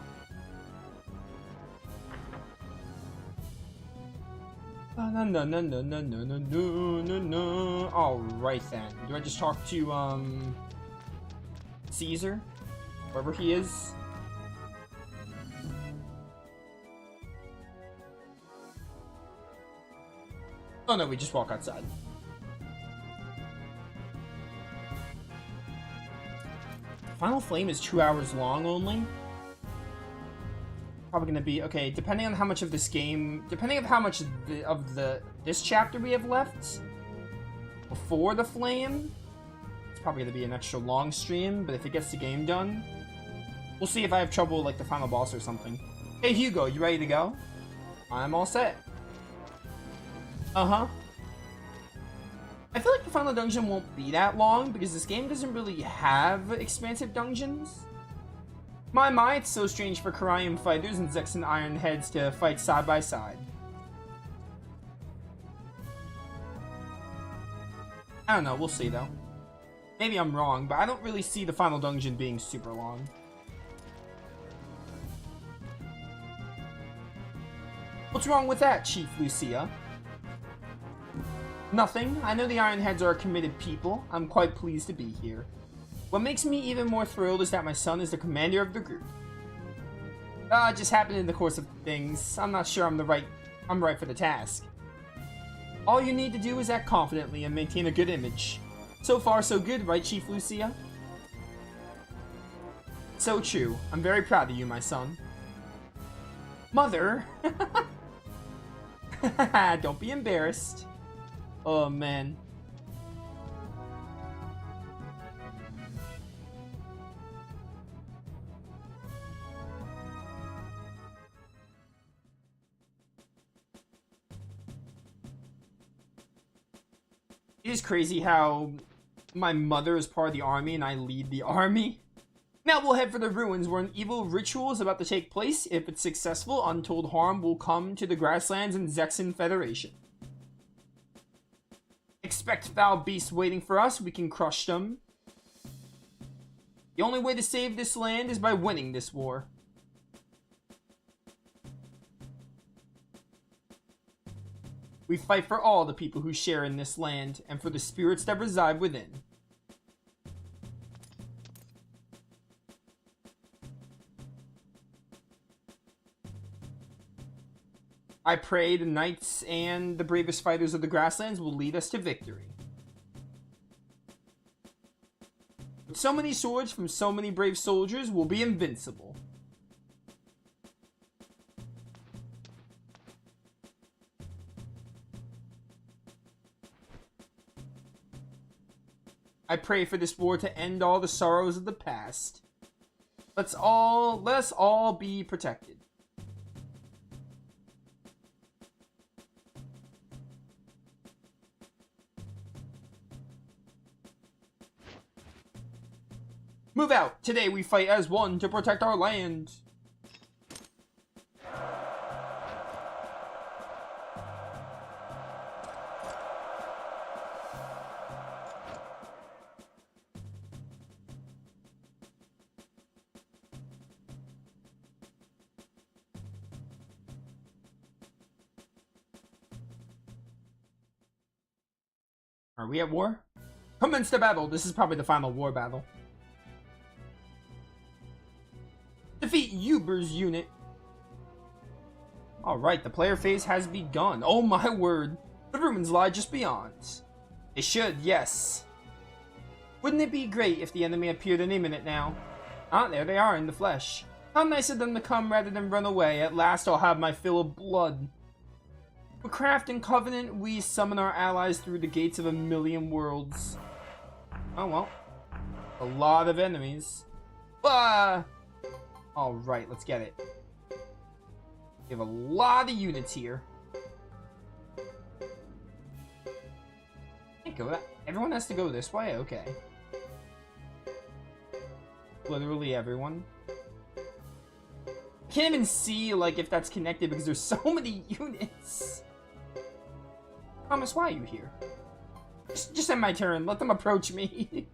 No. Alright then. Do I just talk to, Caesar? Wherever he is? Oh no, we just walk outside. Final Flame is 2 hours long only? Probably gonna be okay. Depending on how much of this game, depending on how much of this chapter we have left before the flame, probably going to be an extra long stream, but if it gets the game done, we'll see if I have trouble with, like, the final boss or something. Hey, Hugo, you ready to go? I'm all set. Uh-huh. I feel like the final dungeon won't be that long, because this game doesn't really have expansive dungeons. My, it's so strange for Karium fighters and Zexan Iron Heads to fight side by side. I don't know, we'll see though. Maybe I'm wrong, but I don't really see the final dungeon being super long. What's wrong with that, Chief Lucia? Nothing. I know the Ironheads are a committed people. I'm quite pleased to be here. What makes me even more thrilled is that my son is the commander of the group. It just happened in the course of things. I'm not sure I'm right for the task. All you need to do is act confidently and maintain a good image. So far, so good, right, Chief Lucia? So true. I'm very proud of you, my son. Mother! Don't be embarrassed. Oh, man. It is crazy how my mother is part of the army and I lead the army. Now we'll head for the ruins where an evil ritual is about to take place. If it's successful, untold harm will come to the grasslands and Zexan Federation. Expect foul beasts waiting for us. We can crush them. The only way to save this land is by winning this war. We fight for all the people who share in this land, and for the spirits that reside within. I pray the knights and the bravest fighters of the grasslands will lead us to victory. With so many swords from so many brave soldiers, we'll be invincible. I pray for this war to end all the sorrows of the past. Let us all be protected. Move out! Today we fight as one to protect our land. Are we at war? Commence the battle! This is probably the final war battle. Defeat Uber's unit. Alright, the player phase has begun. Oh my word. The ruins lie just beyond. They should, yes. Wouldn't it be great if the enemy appeared any minute now? Ah, there they are in the flesh. How nice of them to come rather than run away. At last I'll have my fill of blood. For Craft and Covenant, we summon our allies through the gates of a million worlds. Oh well. A lot of enemies. Ah! Alright, let's get it. We have a lot of units here. Can't go that. Everyone has to go this way? Okay. Literally everyone. I can't even see, like, if that's connected because there's so many units. Thomas, why are you here? Just end my turn. Let them approach me.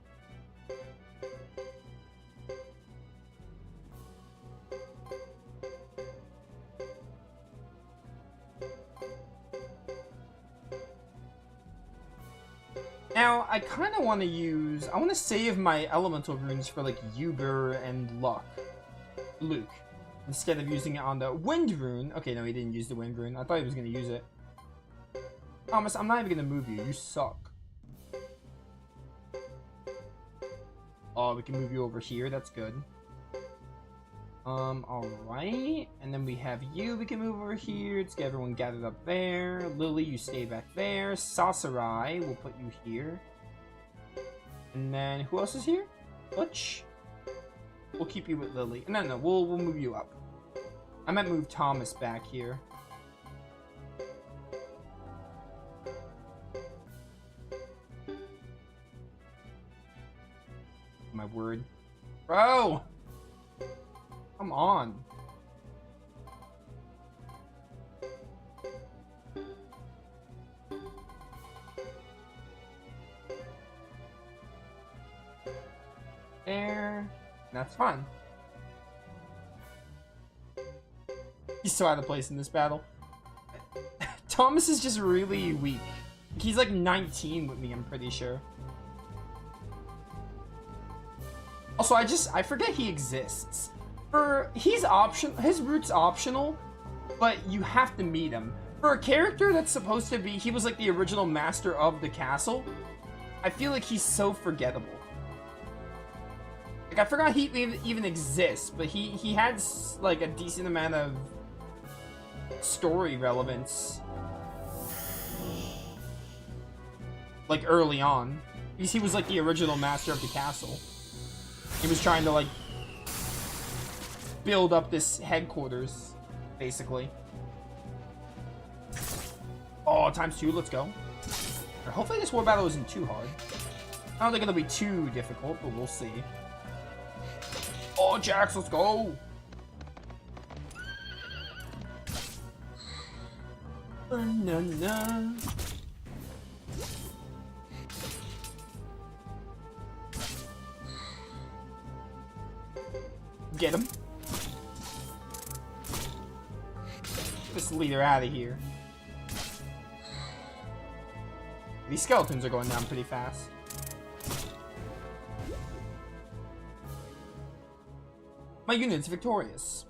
Now, I kind of want to use... I want to save my elemental runes for, like, Uber and Luke. Instead of using it on the wind rune. Okay, no, he didn't use the wind rune. I thought he was going to use it. Thomas, I'm not even going to move you. You suck. Oh, we can move you over here. That's good. Alright. And then we have you. We can move over here. Let's get everyone gathered up there. Lily, you stay back there. Sasarai, we'll put you here. And then who else is here? Butch. We'll keep you with Lily. No, we'll move you up. I might move Thomas back here. My word. Bro! Come on. There. That's fine. He's so out of place in this battle. Thomas is just really weak. He's like 19 with me, I'm pretty sure. Also, I forget he exists. He's optional, his route's optional, but you have to meet him. For a character that's supposed to be, he was like the original master of the castle, I feel like he's so forgettable. Like, I forgot he even exists, but he had like a decent amount of story relevance. Like early on. Because he was like the original master of the castle. He was trying to like build up this headquarters, basically. Oh, ×2, let's go. Hopefully this war battle isn't too hard. I don't think it'll be too difficult, but we'll see. Oh, Jax, let's go! Banana. Get him. Get this leader out of here. These skeletons are going down pretty fast. My unit's victorious.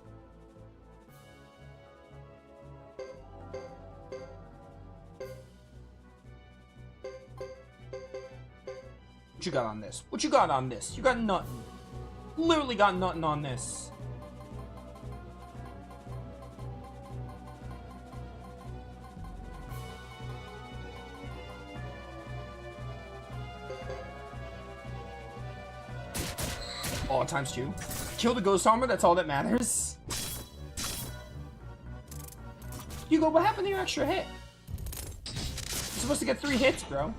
What you got on this? What you got on this? You got nothing. Literally got nothing on this. Oh, ×2. Kill the ghost armor, that's all that matters. Hugo, what happened to your extra hit? You're supposed to get 3 hits, bro.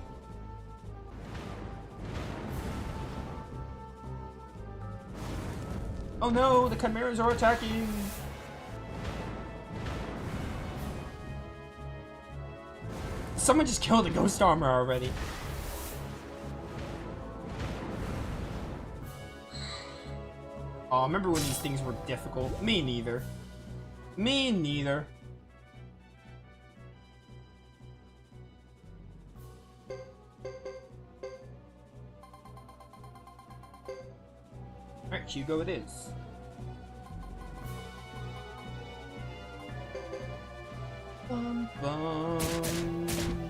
Oh no, the chimeras are attacking. Someone just killed the ghost armor already. Oh, remember when these things were difficult? Me neither. Me neither. Alright, Hugo it is. Bum, bum.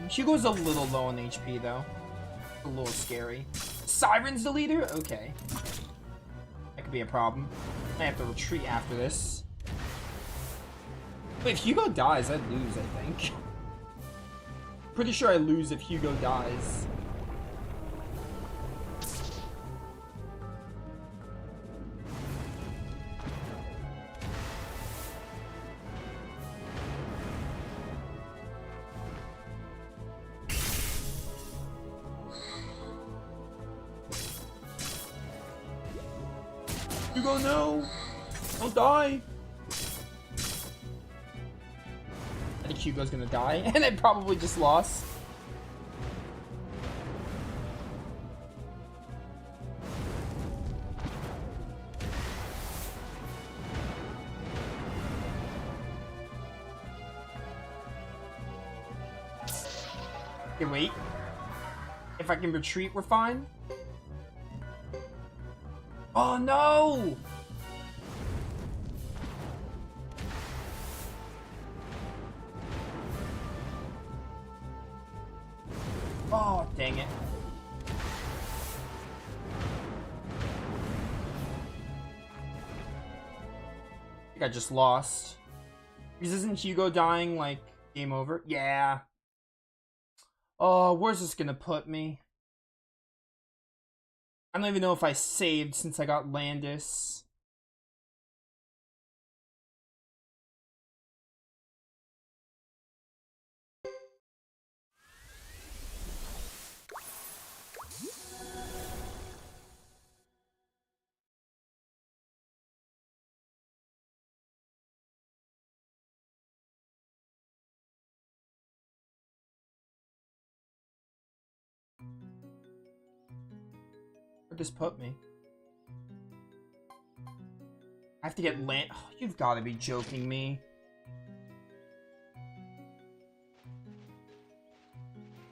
Hugo's a little low on HP though. A little scary. Siren's the leader? Okay. That could be a problem. I have to retreat after this. Wait, if Hugo dies, I lose, I think. Pretty sure I lose if Hugo dies. Hugo, no! Don't die! I think Hugo's gonna die, and I probably just lost. Okay, wait. If I can retreat, we're fine. Oh no! Oh, dang it. I think I just lost. Because isn't Hugo dying like game over? Yeah. Oh, where's this gonna put me? I don't even know if I saved since I got Landis. Where'd this put me? I have to get land. Oh, you've got to be joking me.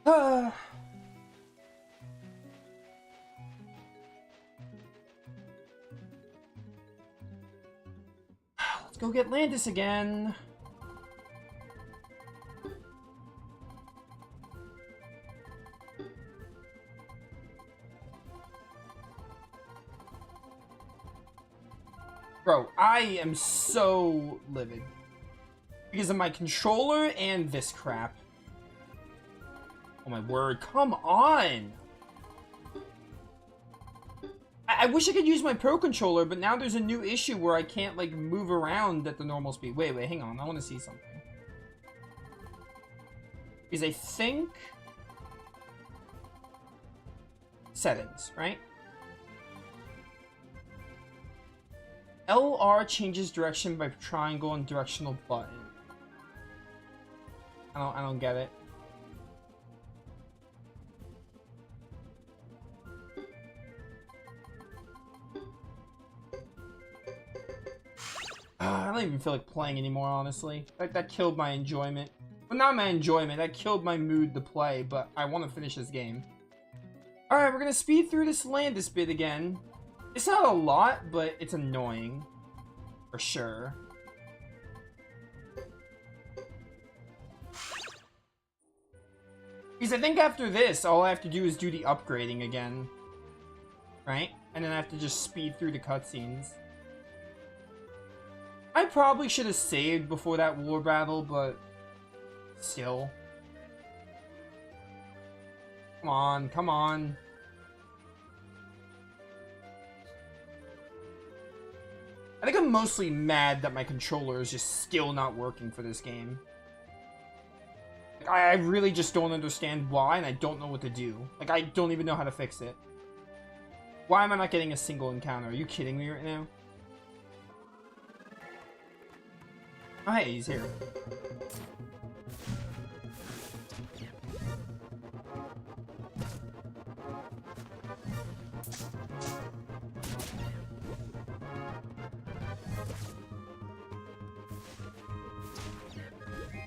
Let's go get Landis again. Bro, I am so livid. Because of my controller and this crap. Oh my word, come on! I wish I could use my Pro Controller, but now there's a new issue where I can't, like, move around at the normal speed. Wait, hang on, I want to see something. Because I think... Settings, right? LR changes direction by triangle and directional button. I don't get it. I don't even feel like playing anymore, honestly. That killed my enjoyment. Well, not my enjoyment, that killed my mood to play, but I want to finish this game. Alright, we're gonna speed through this Landis bit again. It's not a lot, but it's annoying. For sure. Because I think after this, all I have to do is do the upgrading again. Right? And then I have to just speed through the cutscenes. I probably should have saved before that war battle, but... still. Come on, come on. I think I'm mostly mad that my controller is just still not working for this game. Like, I really just don't understand why, and I don't know what to do. Like, I don't even know how to fix it. Why am I not getting a single encounter? Are you kidding me right now? Oh, hey, he's here.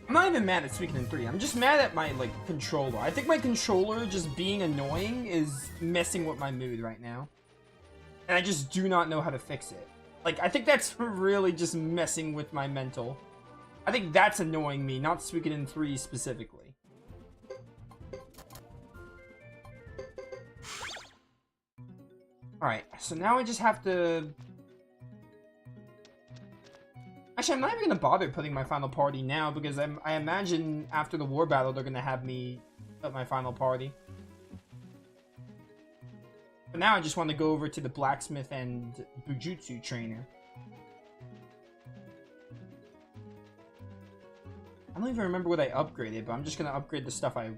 I'm not even mad at Suikoden 3. I'm just mad at my, like, controller. I think my controller just being annoying is messing with my mood right now. And I just do not know how to fix it. Like, I think that's really just messing with my mental. I think that's annoying me, not Suikoden 3 specifically. Alright, so now I just have to... Actually, I'm not even going to bother putting my final party now, because I imagine after the war battle, they're going to have me put my final party. But now I just want to go over to the blacksmith and Bujutsu trainer. I don't even remember what I upgraded, but I'm just going to upgrade the stuff I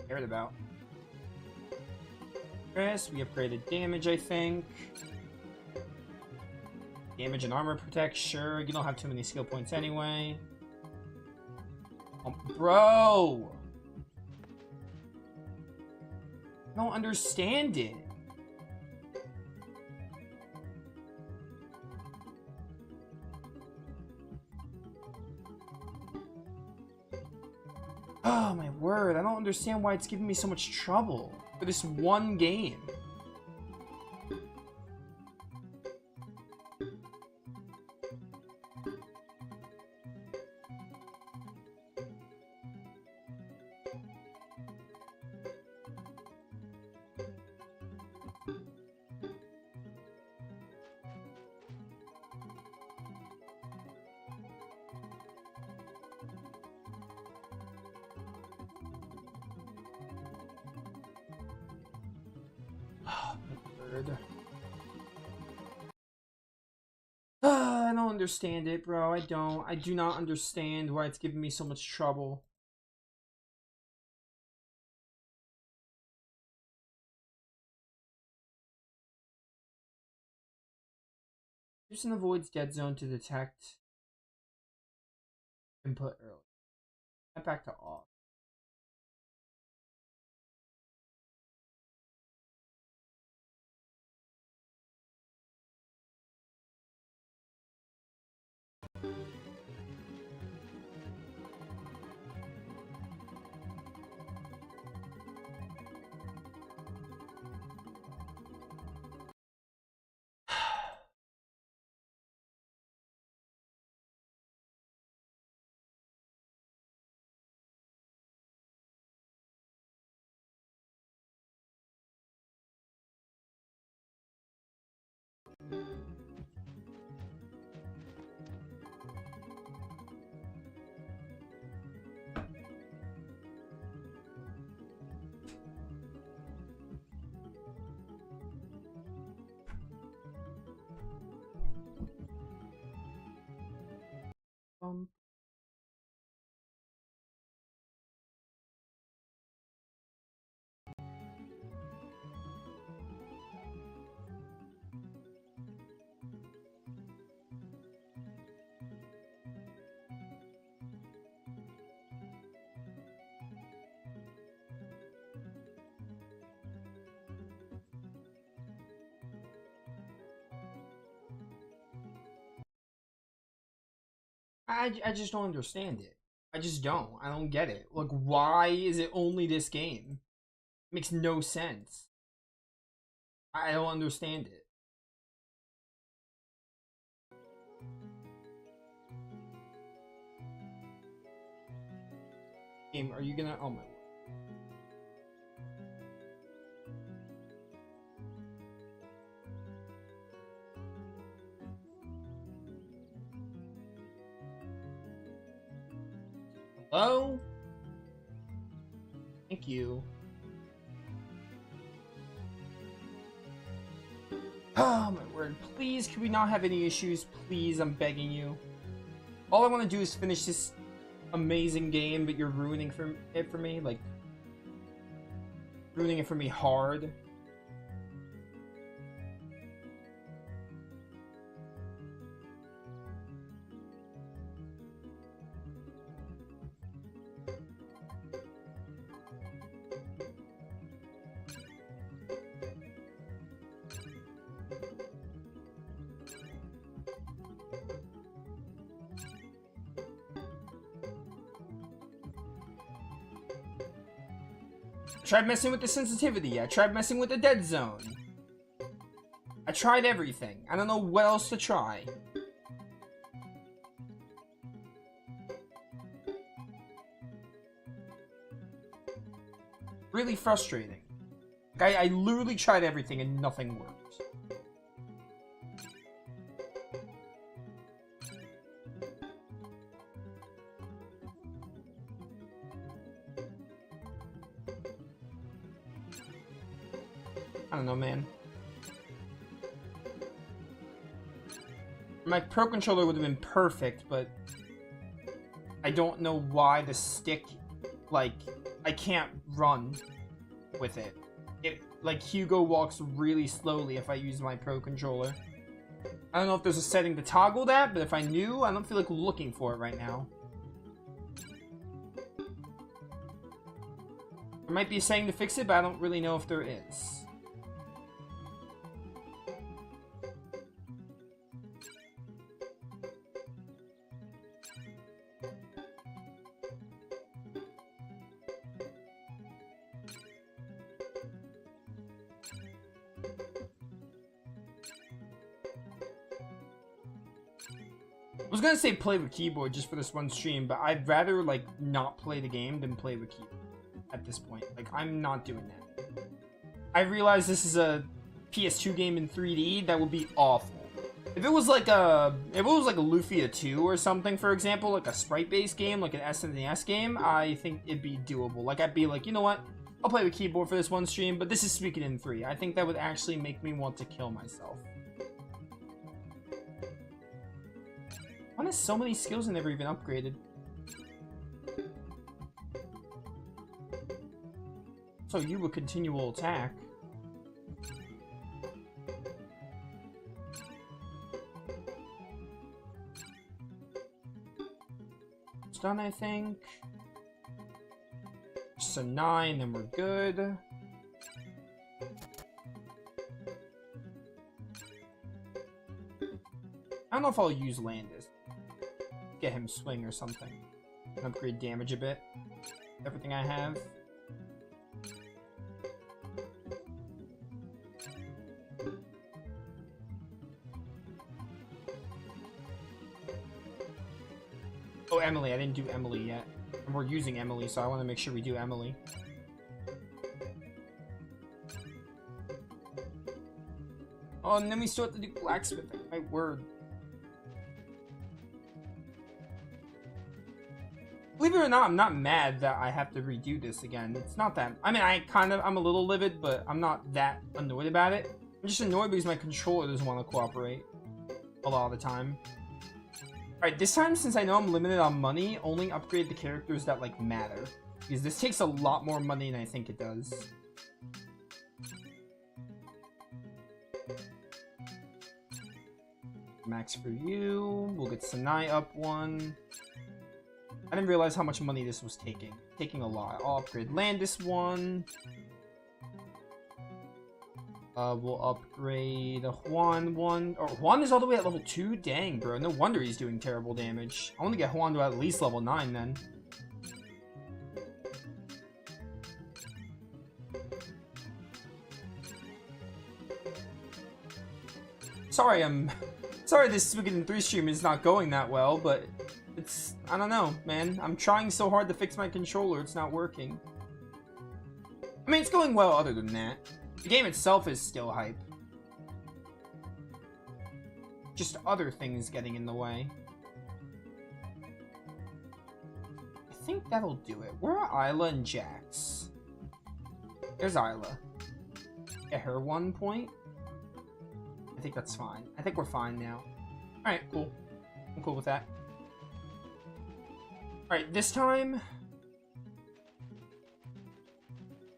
cared about. Yes, we upgraded damage, I think. Damage and armor protect, sure. You don't have too many skill points anyway. Oh, bro! I don't understand it. Oh my word, I don't understand why it's giving me so much trouble for this one game. word. I don't understand it, bro. I don't. I do not understand why it's giving me so much trouble. Gibson avoids dead zone to detect input early. Get back to off. Um. I just don't understand it. I just don't. I don't get it. Like, why is it only this game? It makes no sense. I don't understand it. Game, are you gonna? Oh my. Hello? Thank you. Oh my word. Please, can we not have any issues? Please, I'm begging you. All I want to do is finish this amazing game, but you're ruining it for me. Like, ruining it for me hard. Tried messing with the sensitivity. I tried messing with the dead zone. I tried everything. I don't know what else to try. Really frustrating. I literally tried everything and nothing worked. I don't know, man. My Pro Controller would have been perfect, but I don't know why the stick, like, I can't run with it. Like, Hugo walks really slowly if I use my Pro Controller. I don't know if there's a setting to toggle that, but if I knew, I don't feel like looking for it right now. There might be a setting to fix it, but I don't really know if there is. I was gonna say play with keyboard just for this one stream, but I'd rather, like, not play the game than play with keyboard at this point. Like, I'm not doing that. I realize this is a PS2 game in 3D, that would be awful. If it was like a Lufia 2 or something, for example, like a sprite-based game, like an SNES game, I think it'd be doable. Like, I'd be like, you know what? I'll play with keyboard for this one stream, but this is Suikoden 3. I think that would actually make me want to kill myself. One has so many skills I never even upgraded. So you would continual attack. It's done, I think. Just a 9, then we're good. I don't know if I'll use Landis. Get him swing or something. And upgrade damage a bit. Everything I have. Oh, Emily. I didn't do Emily yet. And we're using Emily, so I want to make sure we do Emily. Oh, and then we still have to do blacksmithing. My word. Believe it or not, I'm not mad that I have to redo this again. It's not that... I mean, I'm a little livid, but I'm not that annoyed about it. I'm just annoyed because my controller doesn't want to cooperate a lot of the time. Alright, this time, since I know I'm limited on money, only upgrade the characters that, like, matter. Because this takes a lot more money than I think it does. Max for you. We'll get Sanai up one. I didn't realize how much money this was taking. Taking a lot. I'll upgrade Landis one. We'll upgrade Juan one. Oh, Juan is all the way at level 2? Dang, bro. No wonder he's doing terrible damage. I want to get Juan to at least level 9 then. Sorry, sorry this Suikoden 3 stream is not going that well, but it's... I don't know, man. I'm trying so hard to fix my controller, it's not working. I mean, it's going well other than that. The game itself is still hype. Just other things getting in the way. I think that'll do it. Where are Isla and Jax? There's Isla. Get her 1 point. I think that's fine. I think we're fine now. Alright, cool. I'm cool with that. Alright, this time...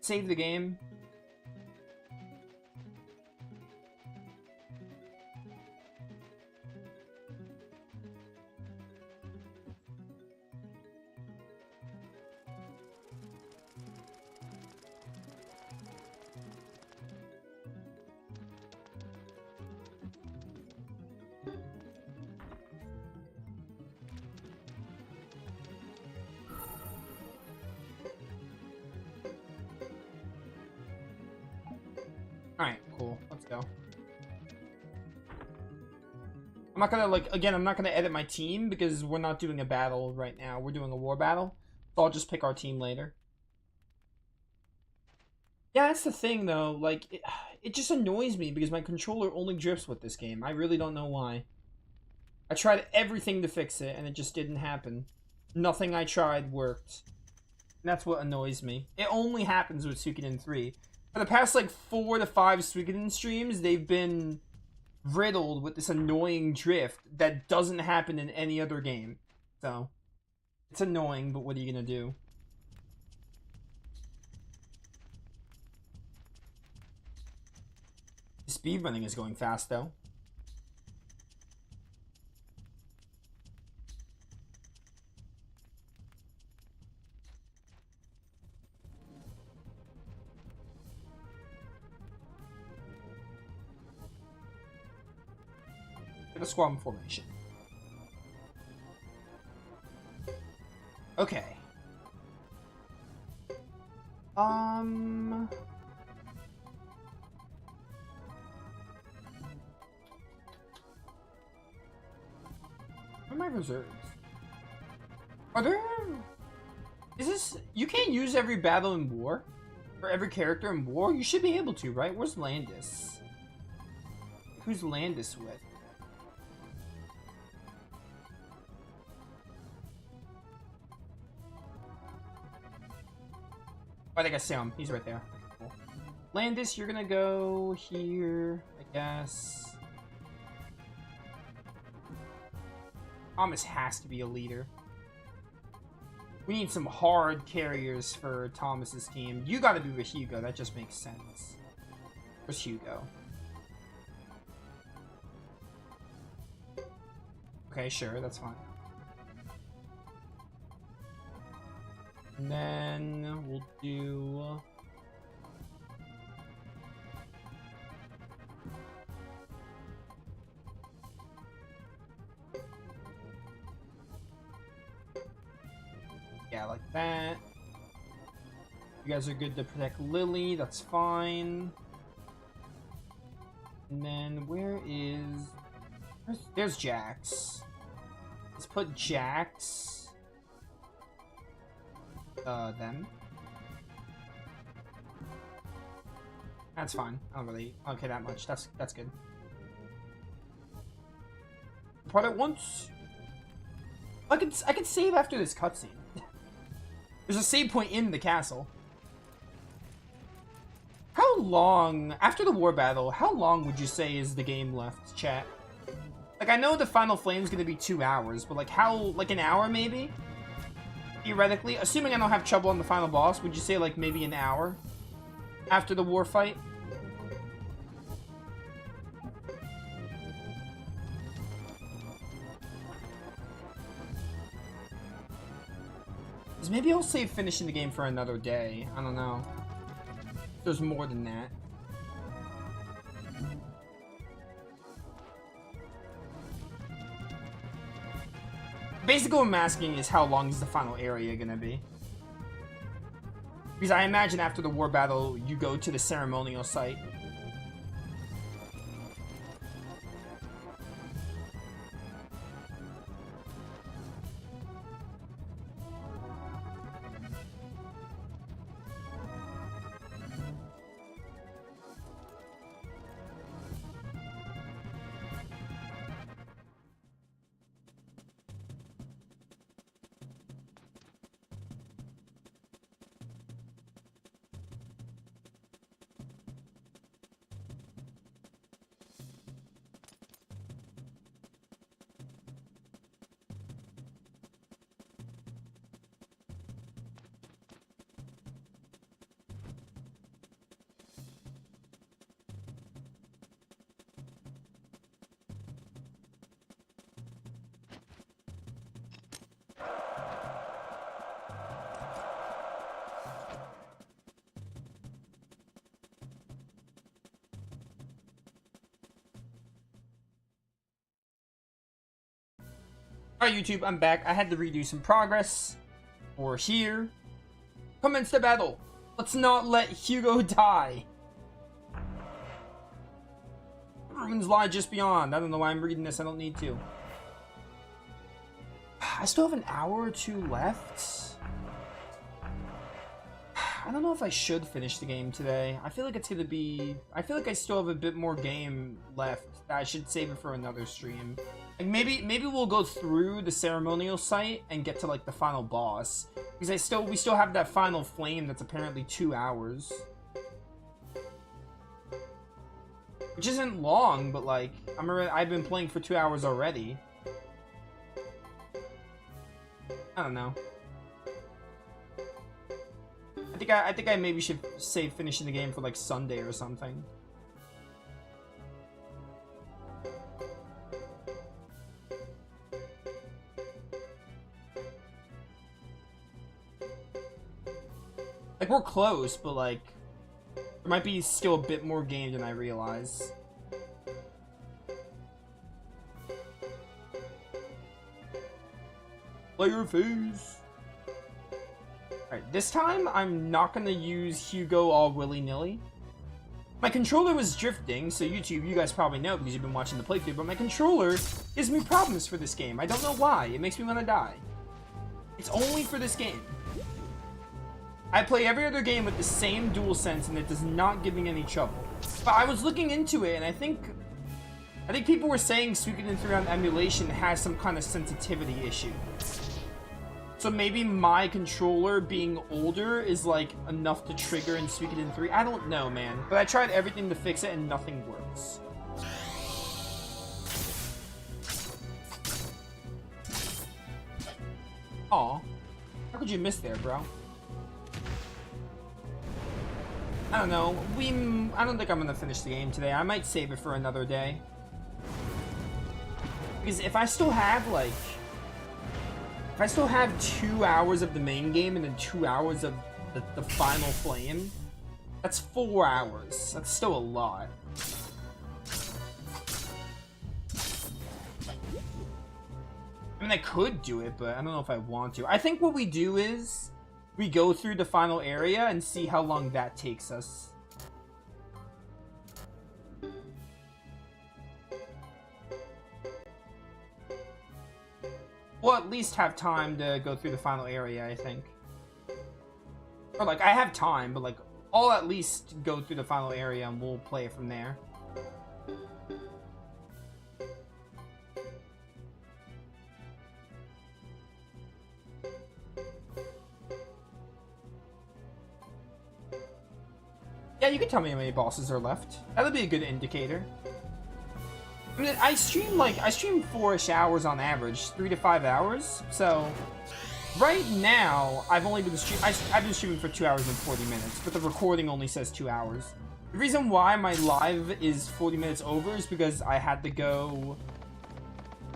Save the game. Alright, cool. Let's go. I'm not gonna, like, again, I'm not gonna edit my team because we're not doing a battle right now. We're doing a war battle. So I'll just pick our team later. Yeah, that's the thing, though. Like, it just annoys me because my controller only drifts with this game. I really don't know why. I tried everything to fix it, and it just didn't happen. Nothing I tried worked. And that's what annoys me. It only happens with Suikoden 3. For the past, like, 4 to 5 Suikoden streams, they've been riddled with this annoying drift that doesn't happen in any other game. So, it's annoying, but what are you gonna do? Speedrunning is going fast, though. Get a squad formation. Okay. Where are my reserves? Are there... Is this... You can't use every battle in war? For every character in war? You should be able to, right? Where's Landis? Who's Landis with? I think I see him. He's right there. Cool. Landis, you're gonna go here, I guess. Thomas has to be a leader. We need some hard carriers for Thomas's team. You gotta be with Hugo. That just makes sense. Where's Hugo? Okay, sure. That's fine. And then we'll do... yeah, like that. You guys are good to protect Lily. That's fine. And then where is... there's Jax. Let's put Jax... them. That's fine. I don't really care that much. That's good. Part at once. I could save after this cutscene. There's a save point in the castle. How long after the war battle? How long would you say is the game left, chat? Like, I know the final flame is gonna be 2 hours, but like how? Like an hour maybe? Theoretically, assuming I don't have trouble on the final boss, would you say like maybe an hour after the war fight? Because maybe I'll save finishing the game for another day. I don't know. There's more than that. Basically what I'm asking is how long is the final area gonna be? Because I imagine after the war battle, you go to the ceremonial site. Alright, YouTube, I'm back. I had to redo some progress. We're here. Commence the battle. Let's not let Hugo die. Ruins lie just beyond. I don't know why I'm reading this. I don't need to. I still have an hour or two left. I don't know if I should finish the game today. I feel like it's gonna be... I feel like I still have a bit more game left. I should save it for another stream. Like maybe we'll go through the ceremonial site and get to like the final boss. Because we still have that final flame that's apparently 2 hours. Which isn't long, but like I've been playing for 2 hours already. I don't know. I think I maybe should save finishing the game for like Sunday or something. Like, we're close, but like there might be still a bit more game than I realize. Player phase. Alright, this time I'm not gonna use Hugo all willy-nilly. My controller was drifting, so YouTube, you guys probably know because you've been watching the playthrough, but my controller gives me problems for this game. I don't know why. It makes me want to die. It's only for this game. I play every other game with the same DualSense and it does not give me any trouble. But I was looking into it and I think people were saying Suikoden 3 on emulation has some kind of sensitivity issue. So maybe my controller being older is like enough to trigger in Suikoden 3. I don't know, man. But I tried everything to fix it and nothing works. Aw. How could you miss there, bro? I don't know. I don't think I'm gonna finish the game today. I might save it for another day. Because if I still have, like... If I still have 2 hours of the main game and then 2 hours of the final flame, that's 4 hours. That's still a lot. I mean, I could do it, but I don't know if I want to. I think what we do is we go through the final area and see how long that takes us. We'll at least have time to go through the final area, I think. Or, like, I have time, but, like, I'll at least go through the final area and we'll play it from there. Yeah, you can tell me how many bosses are left. That'll be a good indicator. I mean, I stream 4-ish hours on average, 3 to 5 hours. So, right now, I've only been I've been streaming for 2 hours and 40 minutes, but the recording only says 2 hours. The reason why my live is 40 minutes over is because I had to go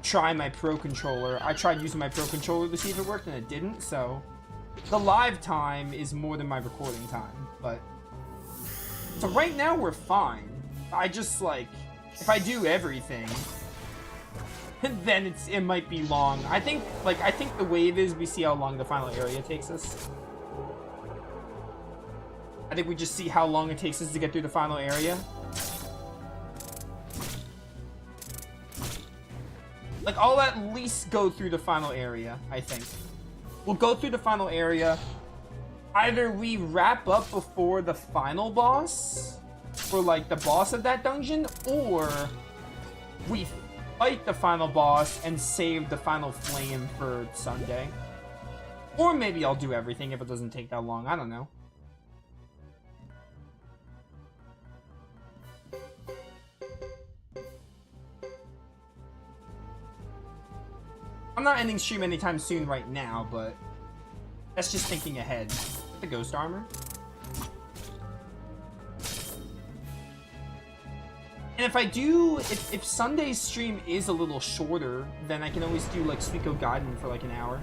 try my Pro Controller. I tried using my Pro Controller to see if it worked, and it didn't, so the live time is more than my recording time, but... So right now, we're fine. I just, like... If I do everything, then it might be long. I think the wave is we see how long the final area takes us. I think we just see how long it takes us to get through the final area. Like, I'll at least go through the final area, I think. We'll go through the final area. Either we wrap up before the final boss, for like the boss of that dungeon, or we fight the final boss and save the final flame for Sunday. Or maybe I'll do everything if it doesn't take that long. I don't know. I'm not ending stream anytime soon right now, but that's just thinking ahead. The ghost armor. And if I do, if Sunday's stream is a little shorter, then I can always do, like, Suikoden for, like, an hour.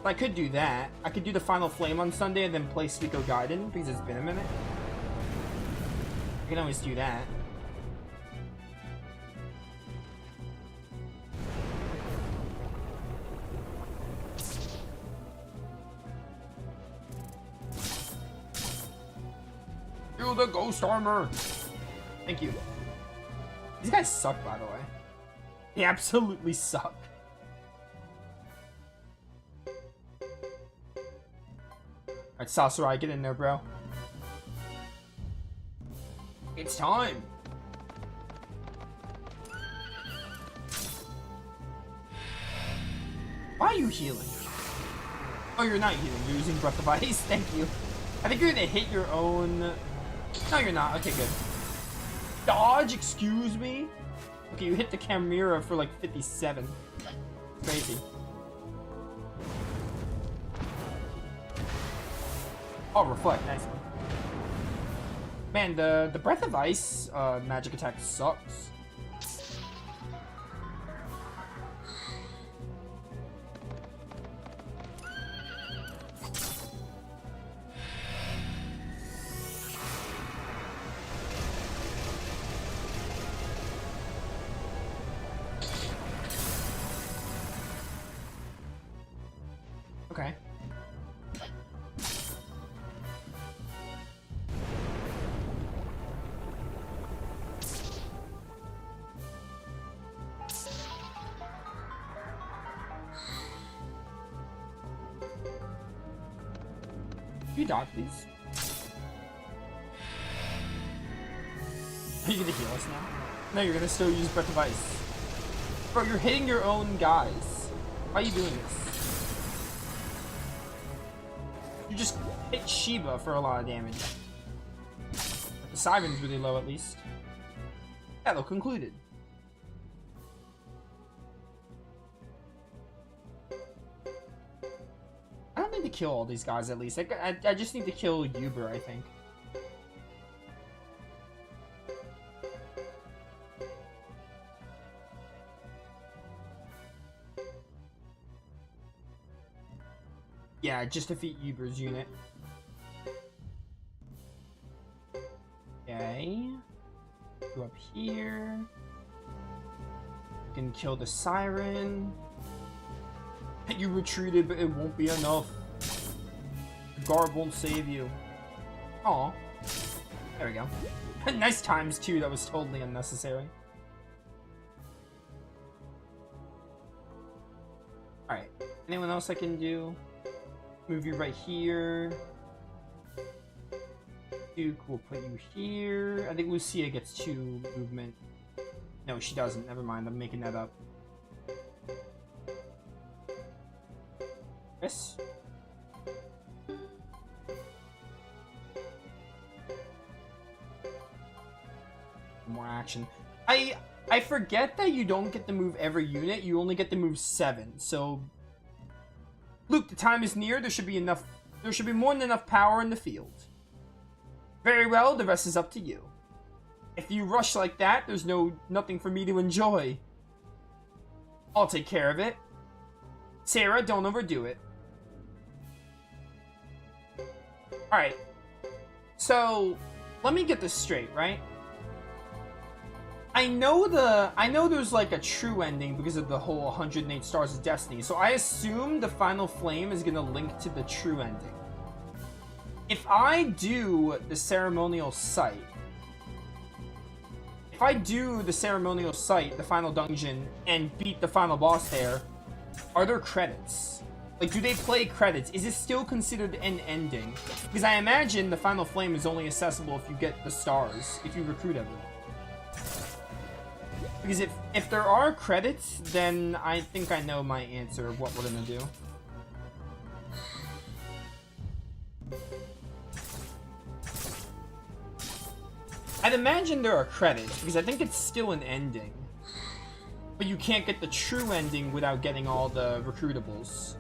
I could do that. I could do the final flame on Sunday and then play Suikoden, because it's been a minute. I can always do that. The ghost armor. Thank you. These guys suck, by the way. They absolutely suck. Alright, Sasurai, get in there, bro. It's time. Why are you healing? Oh, you're not healing. You're using Breath of Ice. Thank you. I think you're gonna hit your own... No, you're not. Okay, good. Dodge? Excuse me? Okay, you hit the Chimera for like 57. Crazy. Oh, reflect. Nice one. Man, the Breath of Ice magic attack sucks. Okay. You dodge these. Are you gonna heal us now? No, you're gonna still use Breath of Ice. Bro, you're hitting your own guys. Why are you doing this? You just hit Shiba for a lot of damage. The Siren's really low, at least. Battle concluded. I don't need to kill all these guys, at least. I just need to kill Uber, I think. Yeah, just defeat Uber's unit. Okay. Go up here. You can kill the Siren. You retreated, but it won't be enough. The guard won't save you. Aw. There we go. Nice times, too. That was totally unnecessary. Alright. Anyone else I can do? Move you right here. Duke, we'll put you here. I think Lucia gets 2 movement. No, she doesn't. Never mind. I'm making that up. Yes. More action. I forget that you don't get to move every unit. You only get to move 7. So, Luke, the time is near. There should be enough. There should be more than enough power in the field. Very well. The rest is up to you. If you rush like that, there's nothing for me to enjoy. I'll take care of it. Sarah, don't overdo it. Alright. So, let me get this straight, right? I know there's like a true ending because of the whole 108 Stars of Destiny, so I assume the final flame is gonna link to the true ending. If I do the ceremonial site, the final dungeon, and beat the final boss there, are there credits? Like, do they play credits? Is it still considered an ending? Because I imagine the final flame is only accessible if you get the stars, if you recruit everyone. Because if there are credits, then I think I know my answer of what we're gonna do. I'd imagine there are credits, because I think it's still an ending. But you can't get the true ending without getting all the recruitables.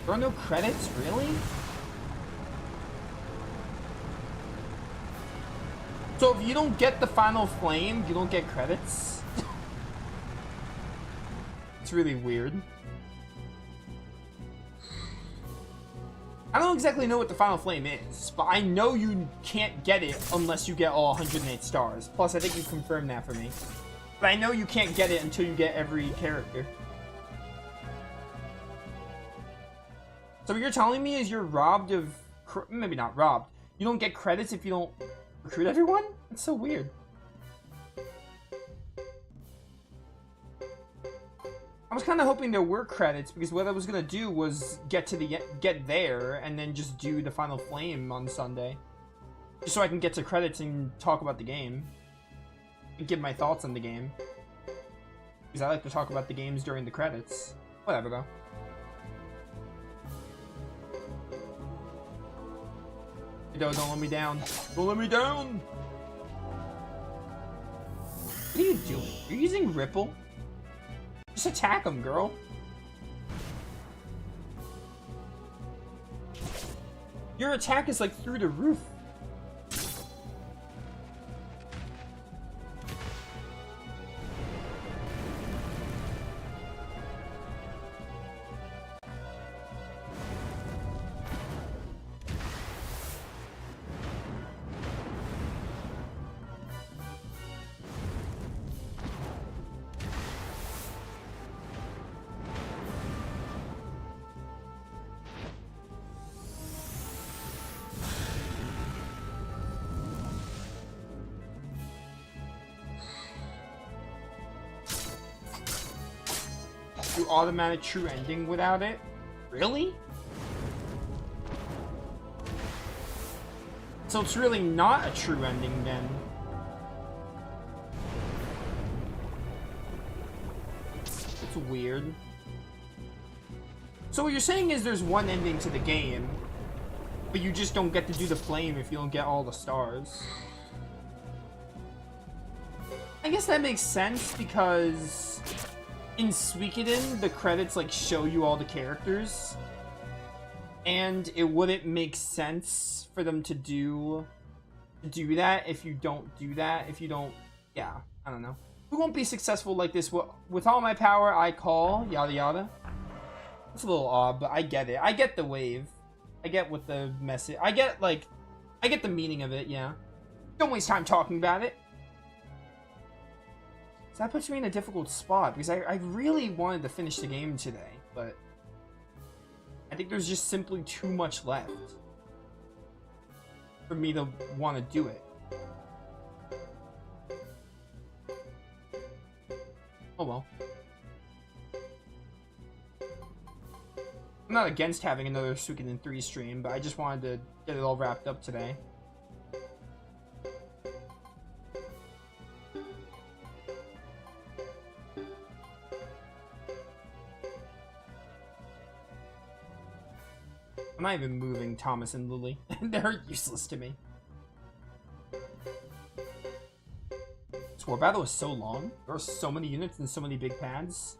There are no credits? Really? So if you don't get the final flame, you don't get credits? It's really weird. I don't exactly know what the final flame is, but I know you can't get it unless you get all 108 stars. Plus, I think you confirmed that for me. But I know you can't get it until you get every character. So what you're telling me is you're robbed of... Maybe not robbed. You don't get credits if you don't recruit everyone? That's so weird. I was kind of hoping there were credits, because what I was gonna do was get there and then just do the final flame on Sunday, just so I can get to credits and talk about the game and give my thoughts on the game, because I like to talk about the games during the credits. Whatever though. Don't let me down. Don't let me down. What are you doing? You're using Ripple? Just attack him, girl. Your attack is like through the roof. Do automatic true ending without it? Really? So it's really not a true ending then. It's weird. So what you're saying is there's one ending to the game, but you just don't get to do the flame if you don't get all the stars. I guess that makes sense because in Suikoden, the credits like show you all the characters. And it wouldn't make sense for them to do that if you don't do that. If you don't, yeah, I don't know. We won't be successful like this. With all my power, I call, yada yada. It's a little odd, but I get it. I get the wave. I get what the message. I get the meaning of it. Yeah. Don't waste time talking about it. So that puts me in a difficult spot because I really wanted to finish the game today, but I think there's just simply too much left for me to want to do it. Oh well. I'm not against having another Suikoden 3 stream, but I just wanted to get it all wrapped up today. I'm not even moving Thomas and Lily. They're useless to me. This war battle was so long. There were so many units and so many big pads.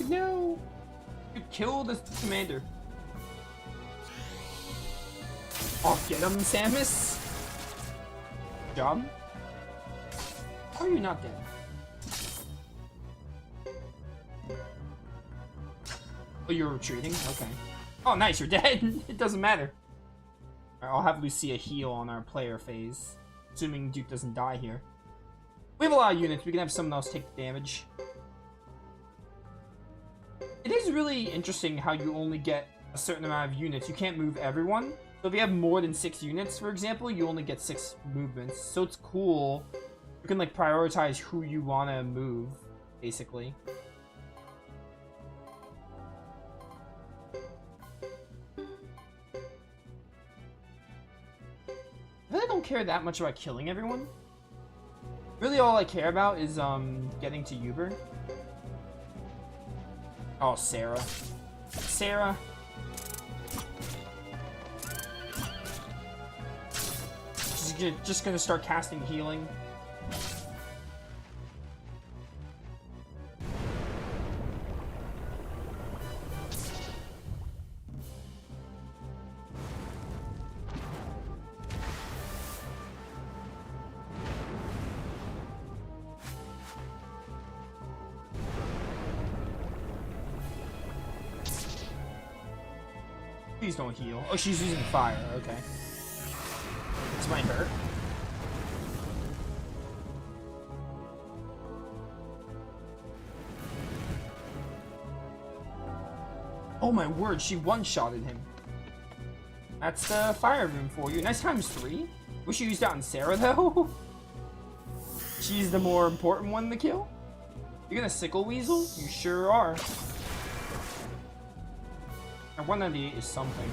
No! You killed the commander. Oh, get him, Samus! Good job. How are you not dead? Oh, you're retreating? Okay. Oh, nice, you're dead. It doesn't matter. Alright, I'll have Lucia heal on our player phase. Assuming Duke doesn't die here. We have a lot of units. We can have someone else take the damage. It is really interesting how you only get a certain amount of units. You can't move everyone. So if you have more than 6 units, for example, you only get 6 movements. So it's cool. You can like prioritize who you want to move, basically. I really don't care that much about killing everyone. Really all I care about is getting to Uber. Oh, Sarah. Sarah. She's just gonna start casting healing. Please don't heal. Oh, she's using fire. Okay. This might hurt. Oh my word, she one-shotted him. That's the fire room for you. Nice ×3. Wish you used that on Sarah, though. She's the more important one to kill. You're gonna sickle weasel? You sure are. A 198 is something.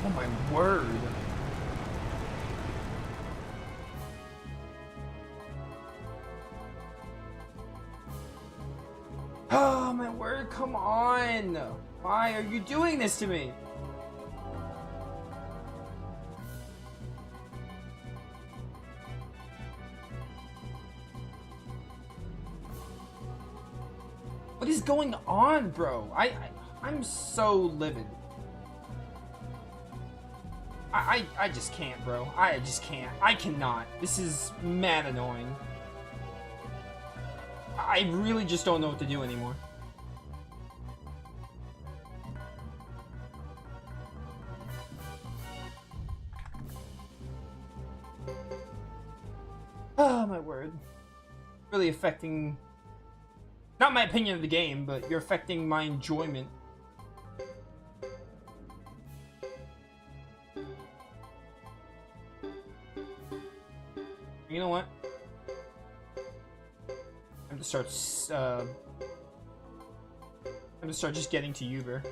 Oh my word. Oh my word, come on! Why are you doing this to me? What is going on, bro? I'm so livid. I just can't, bro. I just can't. I cannot. This is mad annoying. I really just don't know what to do anymore. Oh, my word. Really affecting... Not my opinion of the game, but you're affecting my enjoyment. You know what? I'm gonna start just getting to Uber.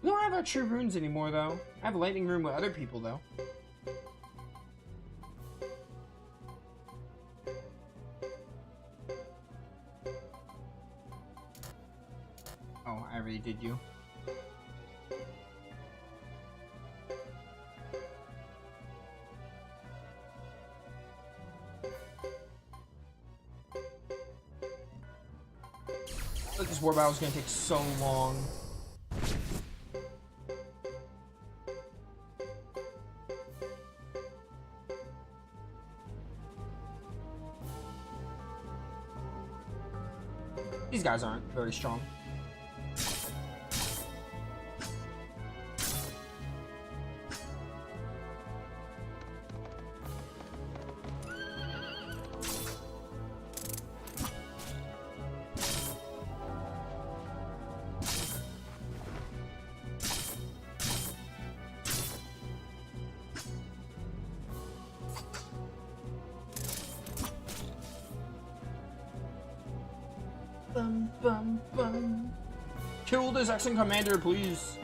We don't have our true runes anymore, though. I have a lightning rune with other people, though. Oh, I already did you. Like this war battle is gonna take so long. These guys aren't very strong. Bum, bum, bum. Kill this excellent commander, please.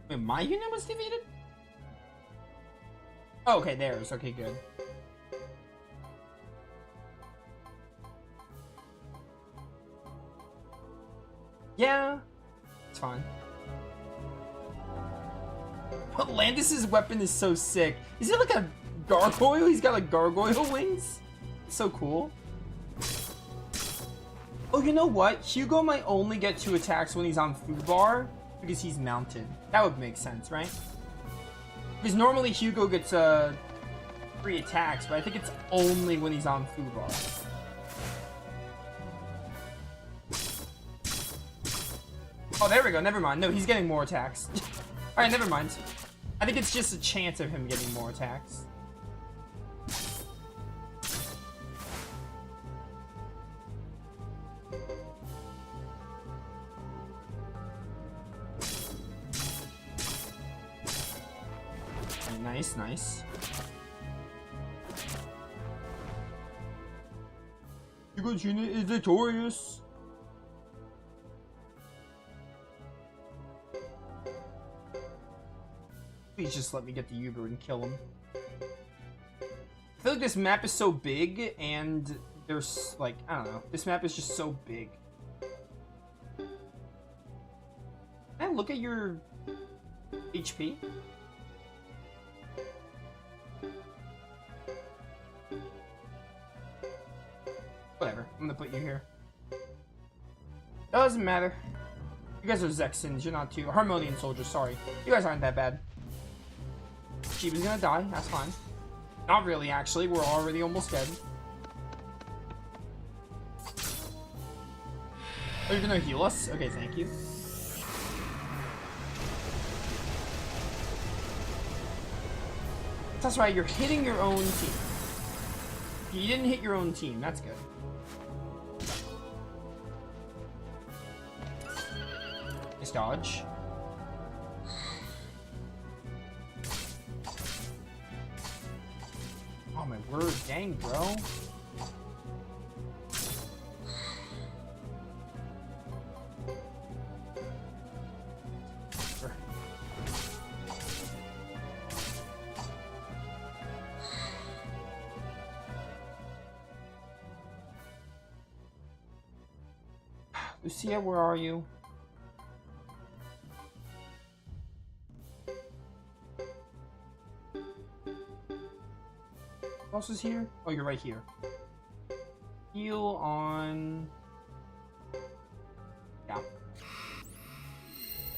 Wait, my unit was defeated? Oh, okay, theirs. Okay, good. Yeah, it's fine. But Landis's weapon is so sick. Is it like a gargoyle? He's got like gargoyle wings? It's so cool. Oh, you know what? Hugo might only get 2 attacks when he's on Fubar because he's mounted. That would make sense, right? Because normally Hugo gets 3 attacks, but I think it's only when he's on Fubar. Oh, there we go. Never mind. No, he's getting more attacks. Alright, never mind. I think it's just a chance of him getting more attacks. Nice, nice. Hugo's unit is victorious. Please just let me get the Uber and kill him. I feel like this map is so big and there's like, I don't know. This map is just so big. Can I look at your HP? Whatever, I'm gonna put you here. Doesn't matter. You guys are Zexans, you're not too. Harmonian soldiers, sorry. You guys aren't that bad. Shiba's gonna die, that's fine. Not really, actually, we're already almost dead. Oh, you're gonna heal us? Okay, thank you. That's right, you're hitting your own team. You didn't hit your own team, that's good. Nice dodge. Oh my word, dang, bro. Lucia, where are you? Who else is here? Oh, you're right here. Heal on... Yeah.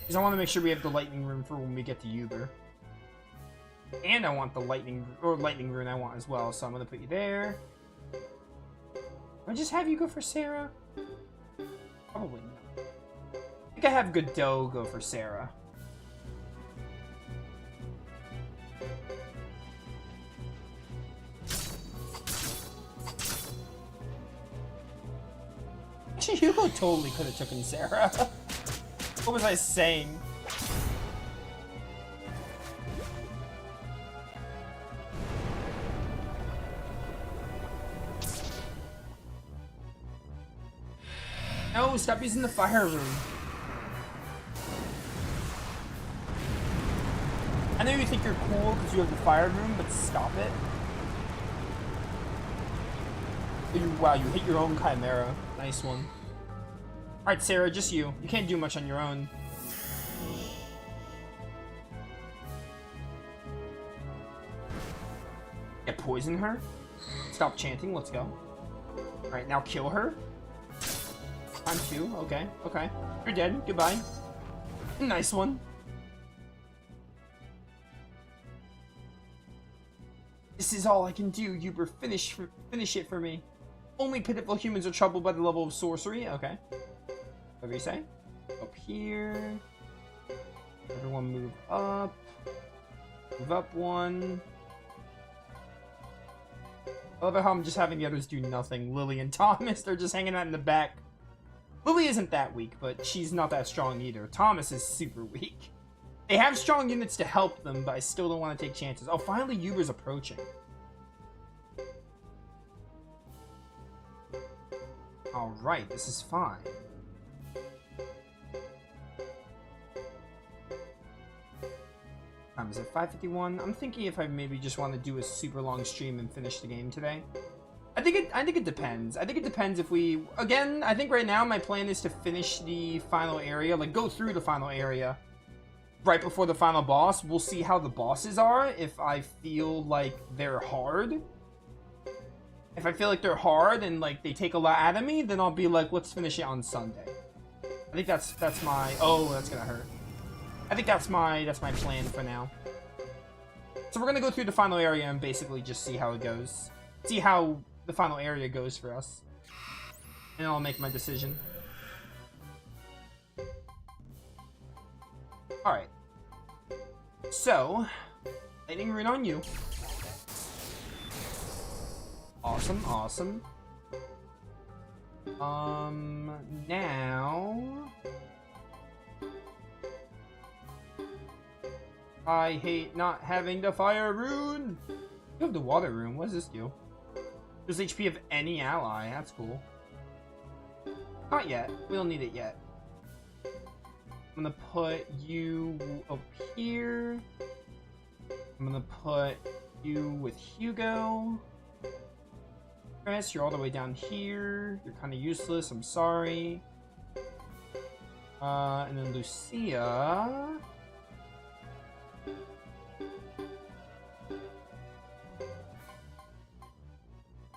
Because I want to make sure we have the lightning rune for when we get to Uber. And I want the lightning rune I want as well, so I'm going to put you there. I just have you go for Sarah? Probably not. I think I have Godot go for Sarah. Actually, Hugo totally could have taken Sarah. What was I saying? No, stop using the fire room. I know you think you're cool because you have the fire room, but stop it. Wow, you hit your own Chimera. Nice one. Alright, Sarah, just you. You can't do much on your own. Yeah, poison her? Stop chanting, let's go. Alright, now kill her. Time 2, okay, okay. You're dead, goodbye. Nice one. This is all I can do, Uber. Finish it for me. Only pitiful humans are troubled by the level of sorcery. Okay. Whatever you say. Up here. Everyone move up. Move up one. I love how I'm just having the others do nothing. Lily and Thomas, they're just hanging out in the back. Lily isn't that weak, but she's not that strong either. Thomas is super weak. They have strong units to help them, but I still don't want to take chances. Oh, finally Uber's approaching. Alright, this is fine. Time is at 5:51. I'm thinking if I maybe just want to do a super long stream and finish the game today. I think it depends. I think it depends if we... Again, I think right now my plan is to finish the final area, like go through the final area right before the final boss. We'll see how the bosses are, if I feel like they're hard. If I feel like they're hard and like they take a lot out of me, then I'll be like, let's finish it on Sunday. I think that's my... Oh, that's gonna hurt. I think that's my plan for now. So we're gonna go through the final area and basically just see how it goes. See how the final area goes for us. And I'll make my decision. Alright. So, lightning rune on you. Awesome, awesome. Now... I hate not having the fire rune! You have the water rune, what does this do? There's HP of any ally, that's cool. Not yet, we don't need it yet. I'm gonna put you up here. I'm gonna put you with Hugo. Chris, you're all the way down here. You're kind of useless, I'm sorry. And then Lucia.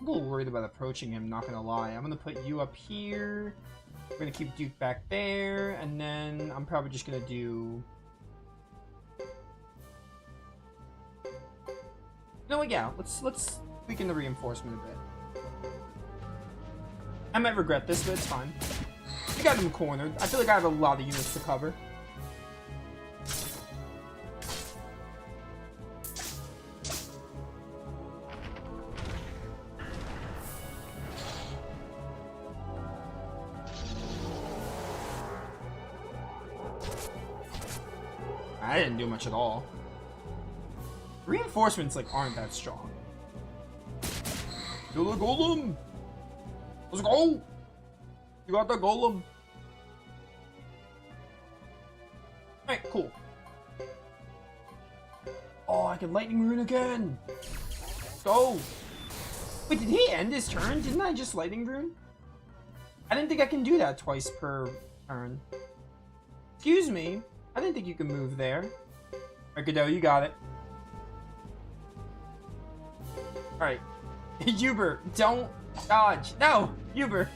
I'm a little worried about approaching him, not gonna lie. I'm gonna put you up here. We're gonna keep Duke back there, and then I'm probably just gonna do... No, yeah, let's weaken the reinforcement a bit. I might regret this, but it's fine. I got him cornered. I feel like I have a lot of units to cover. I didn't do much at all. Reinforcements like aren't that strong. Kill the golem! Let's go! You got the golem! Alright, cool. Oh, I can lightning rune again! Let's go! Wait, did he end his turn? Didn't I just lightning rune? I didn't think I can do that twice per turn. Excuse me. I didn't think you could move there. Alright, Godot, you got it. Alright. Uber, don't dodge. No! Uber.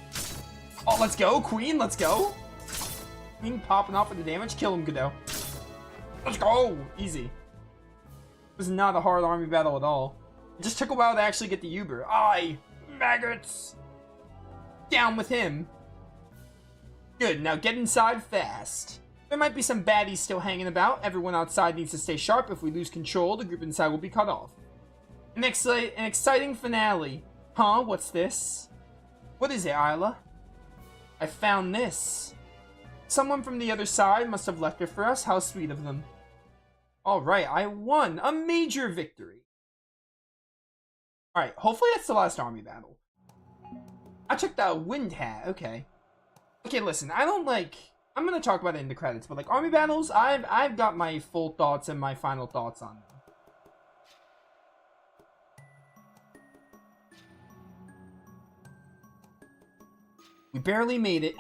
Oh, let's go. Queen, let's go. Queen popping off with the damage. Kill him, Godot. Let's go! Easy. It was not a hard army battle at all. It just took a while to actually get the Uber. Aye! Maggots! Down with him. Good, now get inside fast. There might be some baddies still hanging about. Everyone outside needs to stay sharp. If we lose control, the group inside will be cut off. An exciting finale. Huh? What's this? What is it, Isla? I found this. Someone from the other side must have left it for us. How sweet of them. Alright, I won. A major victory. Alright, hopefully that's the last army battle. I took the wind hat. Okay. Okay, listen, I don't like... I'm gonna talk about it in the credits, but like army battles, I've got my full thoughts and my final thoughts on them. We barely made it.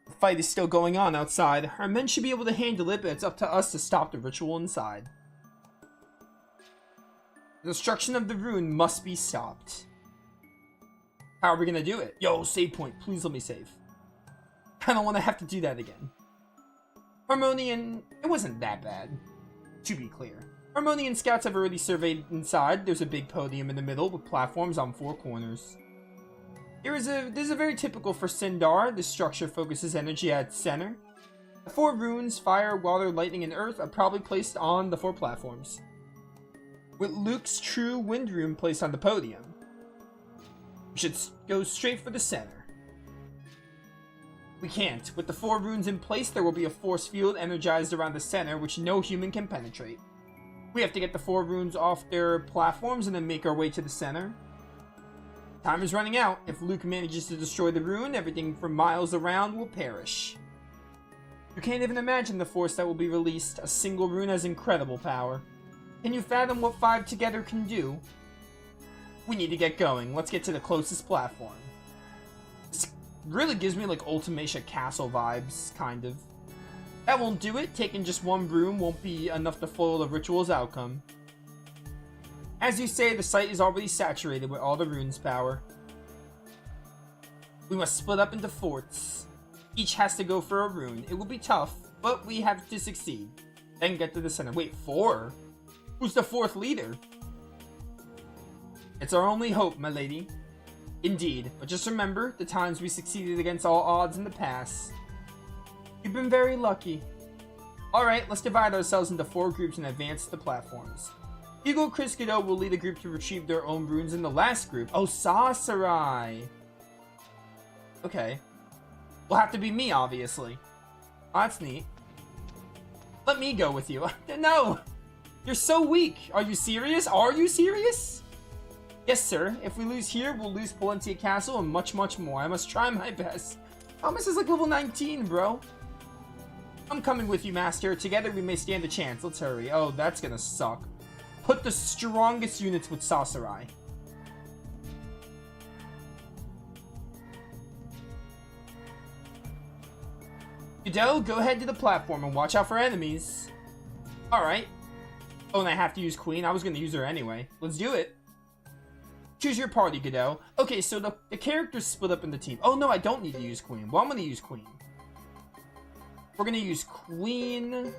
The fight is still going on outside. Our men should be able to handle it, but it's up to us to stop the ritual inside. The destruction of the rune must be stopped. How are we gonna do it? Yo, save point. Please let me save. I don't want to have to do that again. Harmonian... It wasn't that bad, to be clear. Harmonian scouts have already surveyed inside. There's a big podium in the middle with platforms on 4 corners. This is a very typical for Sindar. This structure focuses energy at its center. The 4 runes, fire, water, lightning, and earth, are probably placed on the 4 platforms, with Luke's true wind rune placed on the podium. We should go straight for the center. We can't. With the 4 runes in place, there will be a force field energized around the center, which no human can penetrate. We have to get the 4 runes off their platforms and then make our way to the center. Time is running out. If Luke manages to destroy the rune, everything for miles around will perish. You can't even imagine the force that will be released. A single rune has incredible power. Can you fathom what 5 together can do? We need to get going. Let's get to the closest platform. This really gives me like Ultimacia Castle vibes, kind of. That won't do it. Taking just 1 rune won't be enough to foil the ritual's outcome. As you say, the site is already saturated with all the rune's power. We must split up into forts. Each has to go for a rune. It will be tough, but we have to succeed. Then get to the center. Wait, 4? Who's the 4th leader? It's our only hope, my lady. Indeed, but just remember the times we succeeded against all odds in the past. You've been very lucky. Alright, let's divide ourselves into 4 groups and advance the platforms. Hugo Chris Godot will lead a group to retrieve their own runes in the last group. Oh, Sasarai! Okay. Will have to be me, obviously. Oh, that's neat. Let me go with you. No! You're so weak! Are you serious? Are you serious? Yes, sir. If we lose here, we'll lose Palencia Castle and much, much more. I must try my best. Thomas is like level 19, bro. I'm coming with you, Master. Together we may stand a chance. Let's hurry. Oh, that's gonna suck. Put the strongest units with Sasarai. Godot, go ahead to the platform and watch out for enemies. Alright. Oh, and I have to use Queen? I was going to use her anyway. Let's do it. Choose your party, Godot. Okay, so the characters split up in the team. Oh, no, I don't need to use Queen. Well, I'm going to use Queen. We're going to use Queen.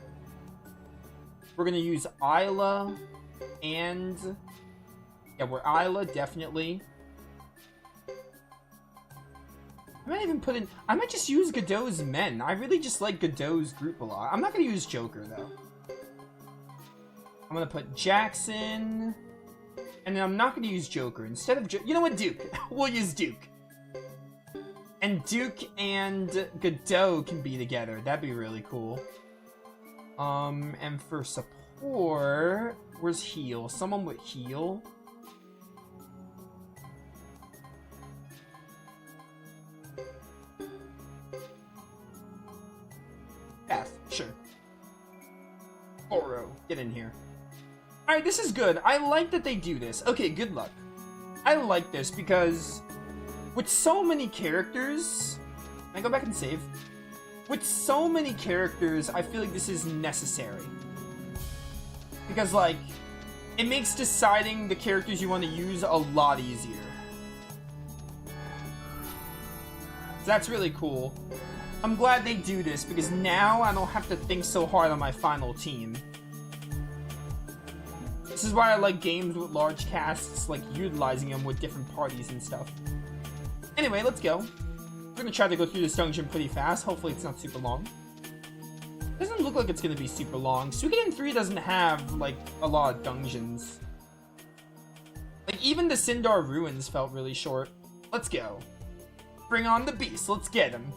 We're going to use Isla. And... yeah, we're Isla, definitely. I might even put in... I might just use Godot's men. I really just like Godot's group a lot. I'm not going to use Joker, though. I'm going to put Jackson. And then I'm not going to use Joker. Instead of you know what, Duke? We'll use Duke. And Duke and Godot can be together. That'd be really cool. And for support... where's heal? Someone with heal? Path, sure. Oro, get in here. Alright, this is good. I like that they do this. Okay, good luck. I like this because With so many characters... Can I go back and save? With so many characters, I feel like this is necessary. Because, like, it makes deciding the characters you want to use a lot easier. So that's really cool. I'm glad they do this, because now I don't have to think so hard on my final team. This is why I like games with large casts, like utilizing them with different parties and stuff. Anyway, let's go. We're gonna try to go through this dungeon pretty fast. Hopefully it's not super long. Doesn't look like it's gonna be super long. Suikoden 3 doesn't have, like, a lot of dungeons. Like, even the Sindar Ruins felt really short. Let's go. Bring on the beast. Let's get him.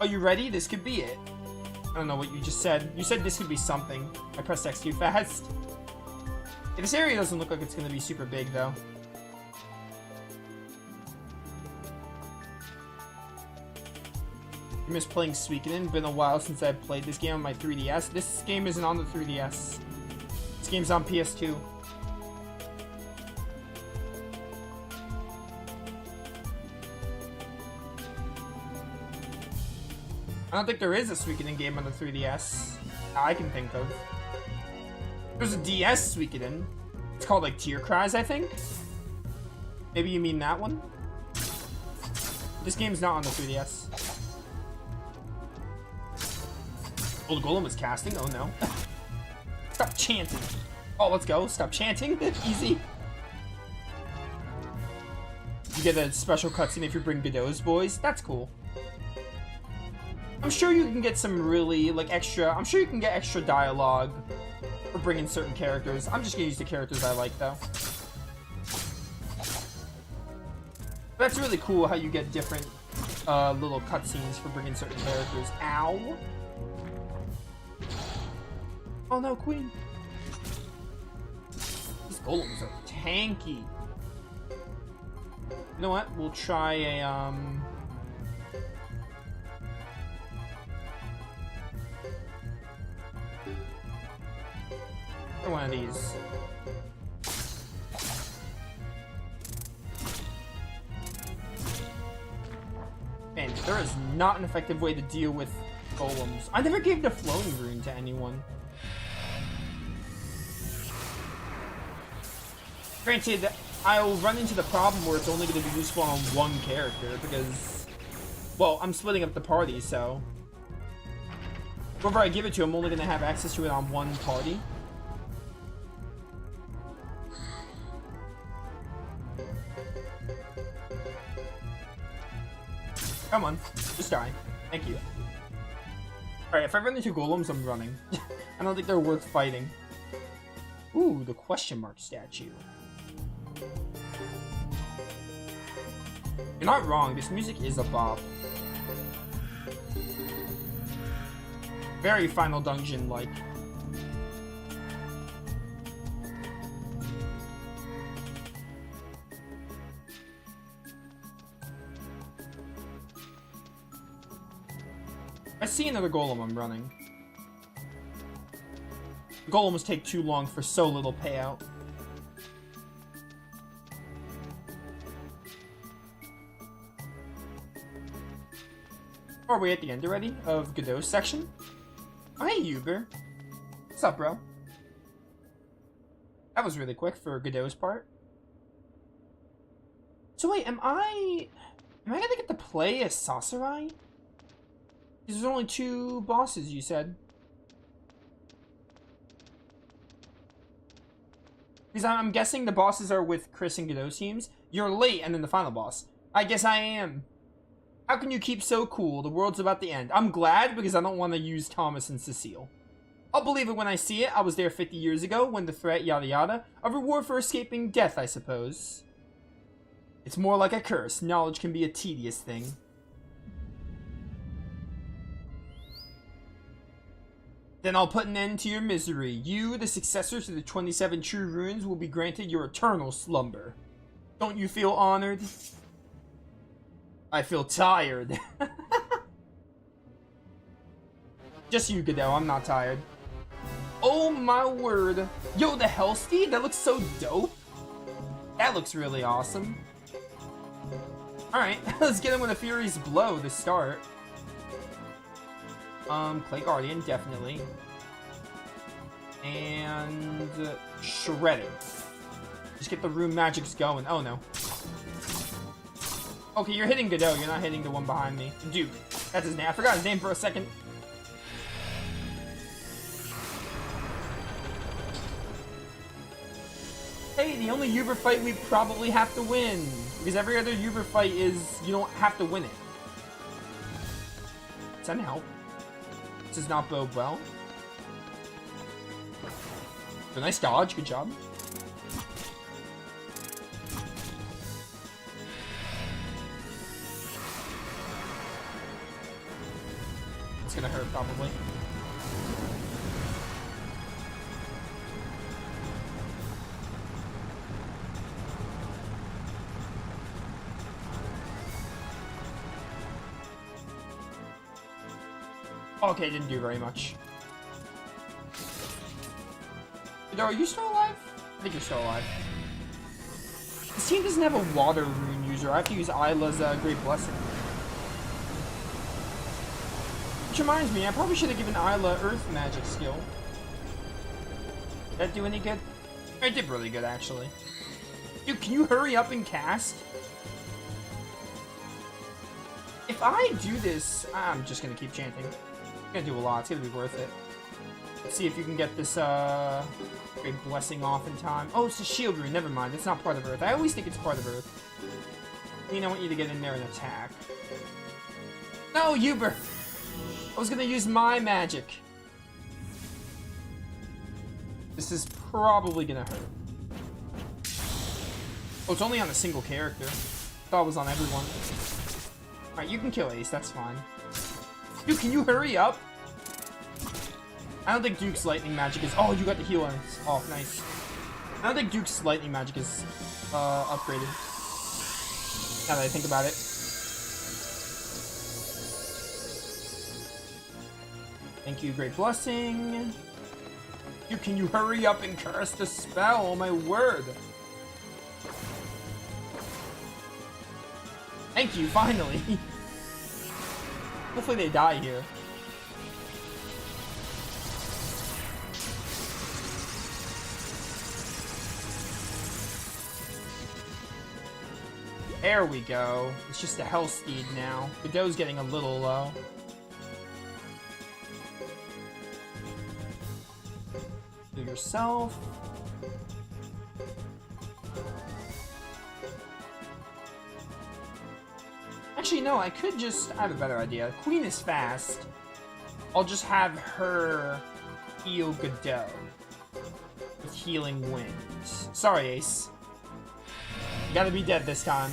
Are you ready? This could be it. I don't know what you just said. You said this could be something. I pressed X too fast. Yeah, this area doesn't look like it's gonna be super big, though. I miss playing Suikoden. Been a while since I've played this game on my 3DS. This game isn't on the 3DS. This game's on PS2. I don't think there is a Suikoden game on the 3DS that I can think of. There's a DS Suikoden. It's called, like, Tear Cries, I think? Maybe you mean that one? This game's not on the 3DS. Oh, the Golem is casting? Oh, no. Stop chanting. Oh, let's go. Stop chanting. Easy. You get a special cutscene if you bring Godot's voice. That's cool. I'm sure you can get some really, like, extra... I'm sure you can get extra dialogue for bringing certain characters. I'm just gonna use the characters I like, though. That's really cool how you get different little cutscenes for bringing certain characters. Ow! Oh no, Queen! These golems are tanky. You know what? We'll try a, one of these. Man, there is not an effective way to deal with golems. I never gave the floating rune to anyone. Granted, I'll run into the problem where it's only going to be useful on one character because, well, I'm splitting up the party, so whoever I give it to, I'm only going to have access to it on one party. Come on, just die. Thank you. Alright, if I run into golems, I'm running. I don't think they're worth fighting. Ooh, the question mark statue. You're not wrong, this music is a bop. Very Final Dungeon-like. I see another golem, I'm running. Golems take too long for so little payout. Are we at the end already of Godot's section? Oh, hey, Uber. What's up, bro? That was really quick for Godot's part. So wait, am I gonna get to play as Sasarai? There's only 2 bosses, you said. Because I'm guessing the bosses are with Chris and Godot's teams. You're late, and then the final boss. I guess I am. How can you keep so cool? The world's about to end. I'm glad because I don't want to use Thomas and Cecile. I'll believe it when I see it. I was there 50 years ago when the threat, yada yada. A reward for escaping death, I suppose. It's more like a curse. Knowledge can be a tedious thing. Then I'll put an end to your misery. You, the successor to the 27 true runes, will be granted your eternal slumber. Don't you feel honored? I feel tired. Just you, Godot. I'm not tired. Oh my word. Yo, the Hellsteed? That looks so dope. That looks really awesome. Alright, let's get him with a Furious Blow to start. Clay Guardian, definitely. And Shredding. Just get the Rune Magics going. Oh no. Okay, you're hitting Godot, you're not hitting the one behind me. Duke. That's his name. I forgot his name for a second. Hey, the only Uber fight we probably have to win. Because every other Uber fight is, you don't have to win it. Send help. This does not bode well. A nice dodge, good job. It's gonna hurt, probably. Okay, didn't do very much. Godot, are you still alive? I think you're still alive. This team doesn't have a water rune user. I have to use Isla's Great Blessing. Which reminds me, I probably should have given Isla Earth Magic skill. Did that do any good? It did really good, actually. Dude, can you hurry up and cast? If I do this, I'm just gonna keep chanting. I'm gonna do a lot. It's gonna be worth it. Let's see if you can get this Great Blessing off in time. Oh, it's a shield rune. Never mind. It's not part of Earth. I always think it's part of Earth. I mean, I want you to get in there and attack. No, Uber! I was gonna use my magic. This is probably gonna hurt. Oh, it's only on a single character. Thought it was on everyone. Alright, you can kill Ace. That's fine. Dude, can you hurry up? I don't think Duke's lightning magic is... Oh, you got the heal off. Nice. I don't think Duke's lightning magic is upgraded. Now that I think about it. Thank you, Great Blessing. Dude, can you hurry up and cast a spell? Oh my word. Thank you, finally. Hopefully they die here. There we go. It's just a Hellsteed now. Godot's getting a little low. Do yourself. Actually, no, I could just... I have a better idea. Queen is fast. I'll just have her heal Godot with Healing Winds. Sorry, Ace. You gotta be dead this time.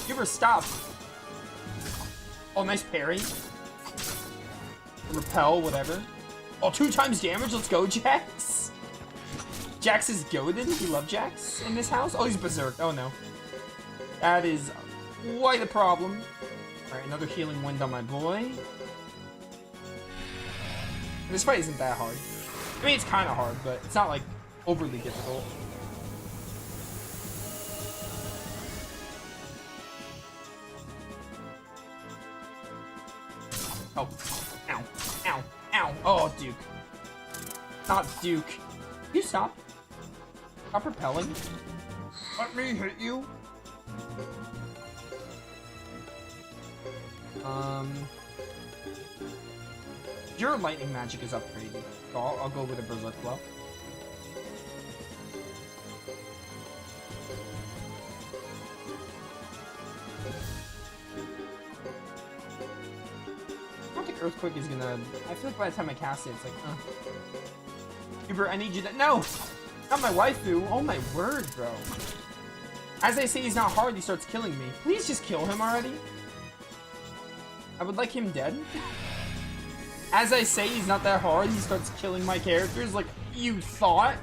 Uber, stop. Oh, nice parry. Repel, whatever. Oh, 2 times damage. Let's go, Jax. Jax is goated. We love Jax in this house. Oh, he's berserk. Oh, no. That is quite a problem. Alright, another healing wind on my boy. This fight isn't that hard. I mean, it's kind of hard, but it's not, like, overly difficult. Oh. Ow. Ow. Ow. Oh, Duke. Not Duke. You stop. Stop repelling. Let me hit you. Your lightning magic is upgraded. So I'll go with a Berserk Blow. I don't think Earthquake is gonna... I feel like by the time I cast it, it's like, Uber, I need you to... No! Not my waifu! Oh my word, bro. As I say he's not hard, he starts killing me. Please just kill him already. I would like him dead. As I say he's not that hard, he starts killing my characters. Like, you thought?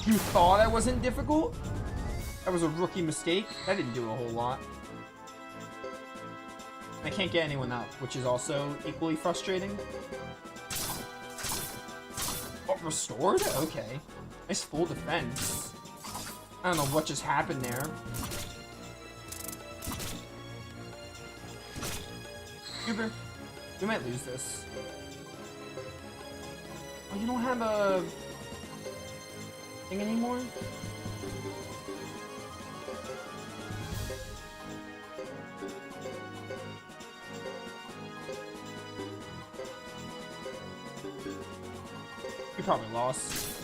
You thought I wasn't difficult? That was a rookie mistake. That didn't do a whole lot. I can't get anyone up, which is also equally frustrating. Oh, restored? Okay. Nice full defense. I don't know what just happened there. Uber, we might lose this. Oh, you don't have a thing anymore? We probably lost.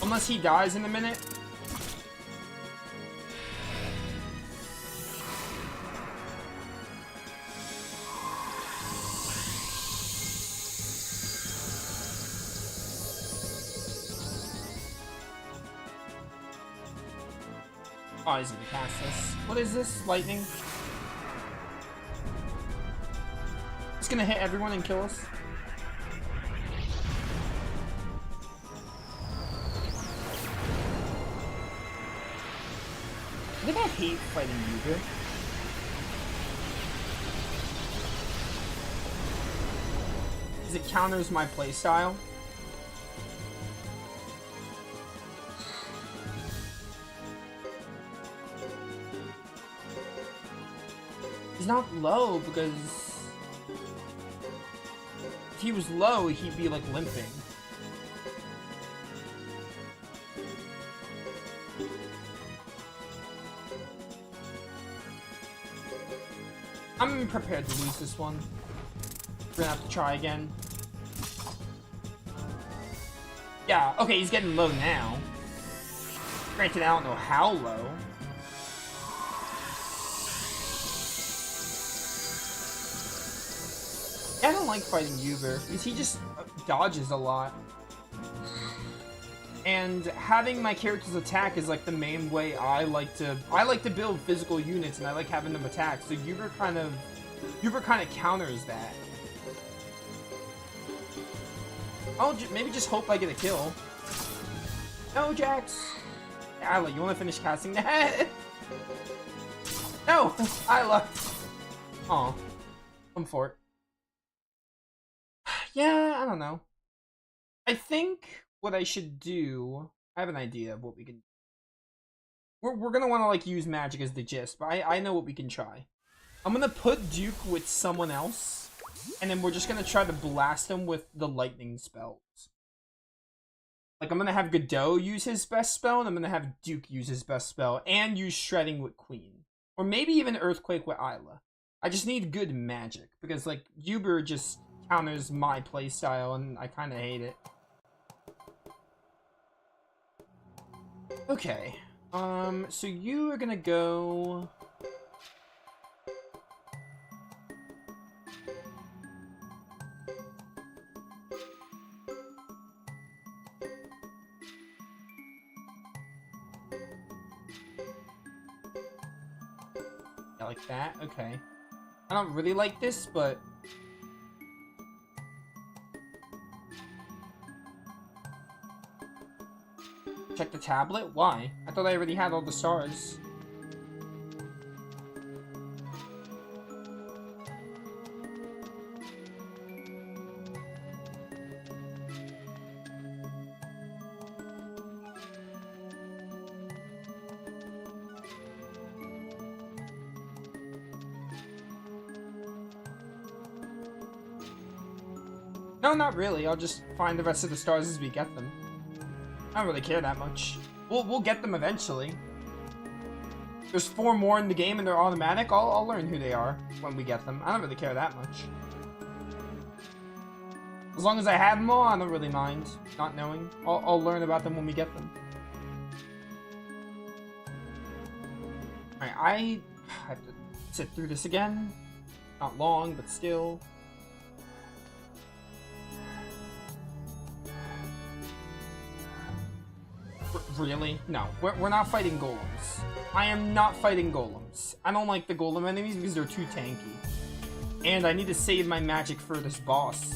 Unless he dies in a minute. Oh, he's gonna cast this. What is this? Lightning? It's gonna hit everyone and kill us. I think I hate fighting Yuga. Because it counters my playstyle. He's not low because if he was low, he'd be like limping. I'm prepared to lose this one. We're gonna have to try again. Yeah, okay, he's getting low now. Granted, I don't know how low. I don't like fighting Uber because he just dodges a lot. And having my character's attack is like the main way I like to build physical units, and I like having them attack. So Uber kind of counters that. I'll maybe just hope I get a kill. No, Jax. Isla, you want to finish casting that? No, Isla. Aw, I'm for it. Yeah, I don't know. I think what I should do, I have an idea of what we can do. We're gonna want to like use magic as the gist, but I know what we can try. I'm gonna put Duke with someone else, and then we're just gonna try to blast him with the lightning spells. Like, I'm gonna have Godot use his best spell, and I'm gonna have Duke use his best spell, and use Shredding with Queen. Or maybe even Earthquake with Isla. I just need good magic, because like, Uber just counters my playstyle, and I kinda hate it. Okay, so you are gonna go... Yeah, like that? Okay. I don't really like this, but... Check the tablet? Why? I thought I already had all the stars. No, not really. I'll just find the rest of the stars as we get them. I don't really care that much. We'll get them eventually. There's 4 more in the game and they're automatic. I'll learn who they are when we get them. I don't really care that much. As long as I have them all, I don't really mind not knowing. I'll learn about them when we get them. Alright, I have to sit through this again. Not long, but still. Really? No, we're not fighting golems. I am not fighting golems. I don't like the golem enemies because they're too tanky. And I need to save my magic for this boss.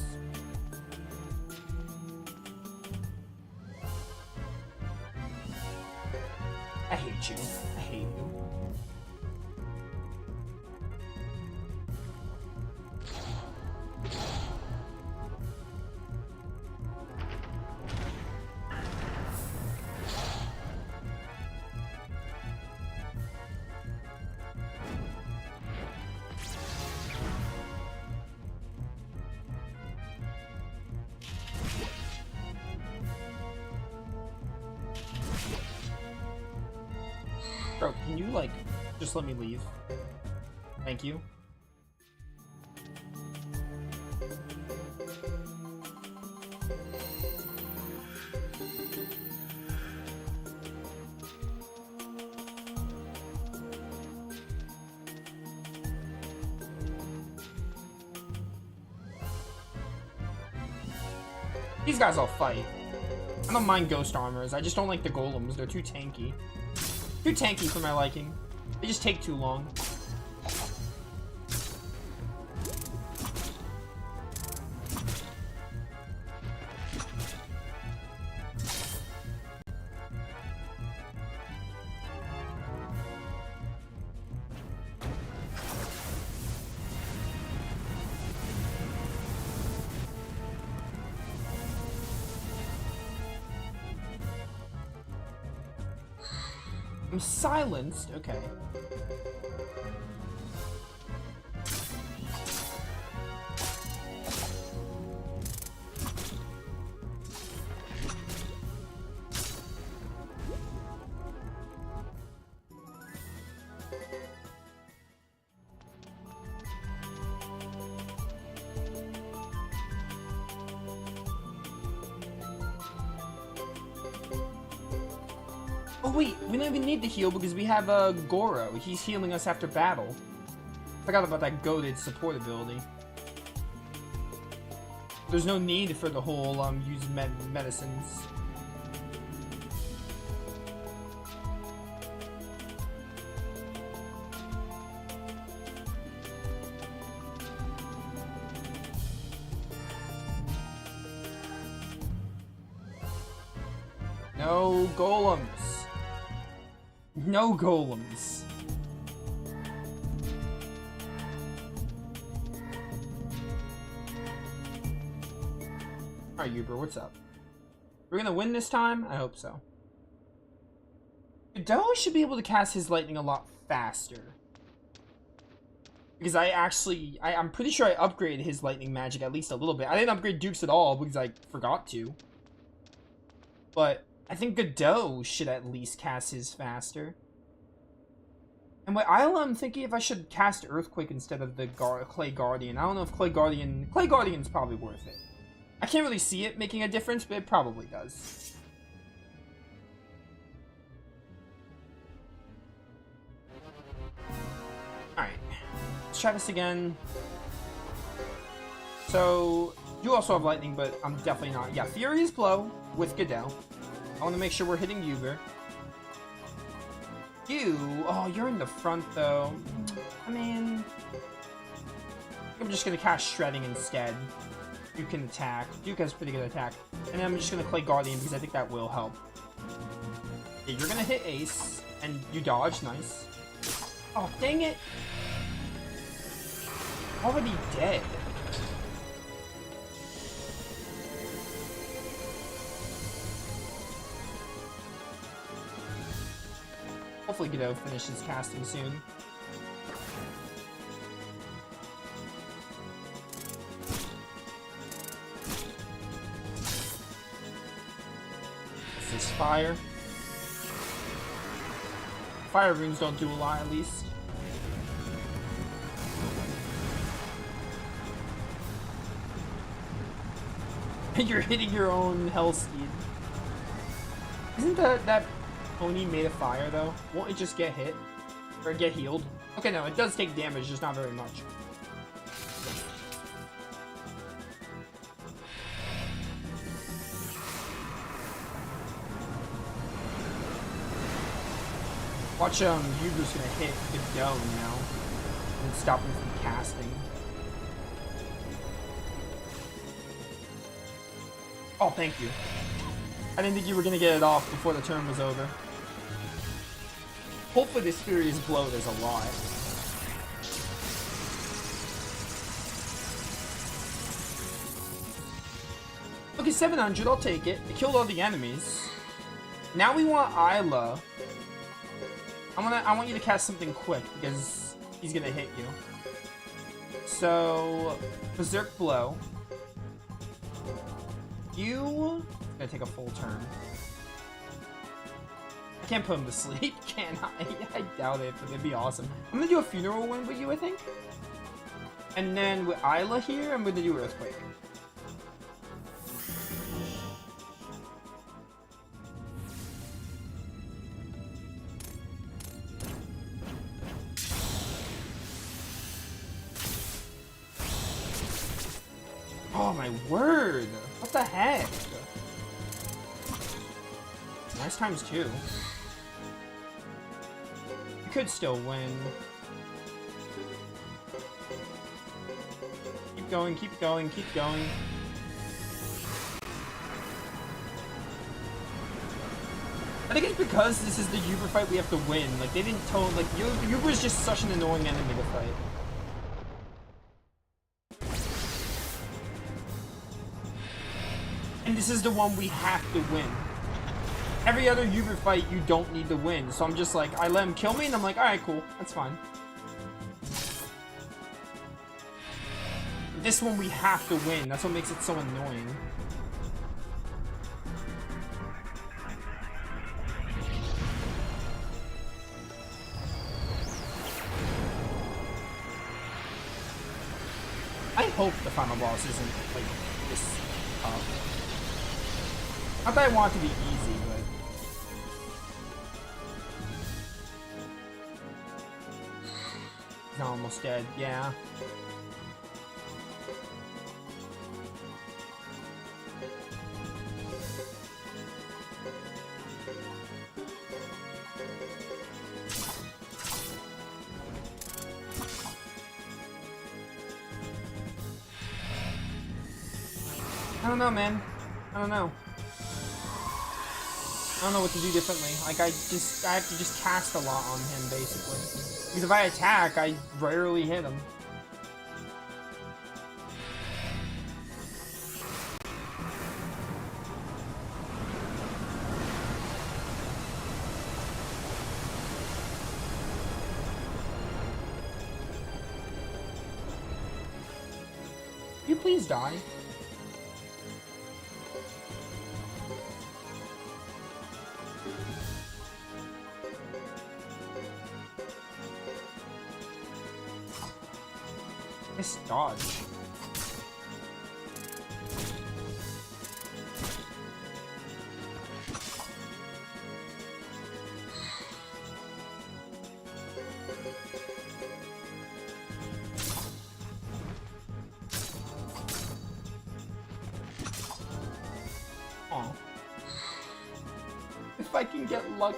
I hate you. I hate you. Bro, can you, like, just let me leave? Thank you. These guys all fight. I don't mind ghost armors, I just don't like the golems. They're too tanky. Too tanky for my liking. They just take too long. I'm silenced? Okay. Oh wait, we don't even need to heal because we have Goro. He's healing us after battle. Forgot about that goated support ability. There's no need for the whole use medicines. No golems. No golems. Alright, Uber, what's up? We're gonna win this time? I hope so. Doe should be able to cast his lightning a lot faster. Because I'm pretty sure I upgraded his lightning magic at least a little bit. I didn't upgrade Duke's at all because I forgot to. But I think Godot should at least cast his faster. And what I'm thinking if I should cast Earthquake instead of the Clay Guardian. I don't know if Clay Guardian's probably worth it. I can't really see it making a difference, but it probably does. Alright. Let's try this again. So, you also have lightning, but I'm definitely not. Yeah, Furious Blow with Godot. I want to make sure we're hitting Uber. Oh, you're in the front, though. I mean, I'm just going to cast Shredding instead. You can attack. Duke has pretty good attack. And then I'm just going to Clay Guardian because I think that will help. Yeah, you're going to hit Ace, and you dodge. Nice. Oh, dang it. Already dead. Hopefully Godot finishes casting soon. This is fire. Fire runes don't do a lot, at least. You're hitting your own Hellsteed. Isn't that pony made of fire, though? Won't it just get hit? Or get healed? Okay, no, it does take damage, just not very much. Watch, Yugo's gonna hit the dome now. And stop him from casting. Oh, thank you. I didn't think you were gonna get it off before the turn was over. Hopefully this Furious Blow does a lot. Okay, 700, I'll take it. It killed all the enemies. Now we want Isla. I want you to cast something quick because he's gonna hit you. So, Berserk Blow. You gonna take a full turn. Can't put him to sleep, can I? I doubt it, but it'd be awesome. I'm gonna do a funeral wind with you, I think. And then with Isla here, I'm gonna do Earthquake. Oh my word! What the heck? Nice times 2. You could still win. Keep going, keep going, keep going. I think it's because this is the Uber fight we have to win. Like, they didn't tell, like, Uber is just such an annoying enemy to fight. And this is the one we have to win. Every other Uber fight, you don't need to win. So I'm just like, I let him kill me, and I'm like, alright, cool. That's fine. This one we have to win. That's what makes it so annoying. I hope the final boss isn't, like, this tough. Not that I want it to be easy, but... He's not almost dead, yeah. I don't know, man. I don't know. I don't know what to do differently. Like, I have to just cast a lot on him, basically. Because if I attack, I rarely hit him. Will you please die? Nice dodge. Aw. If I can get lucky.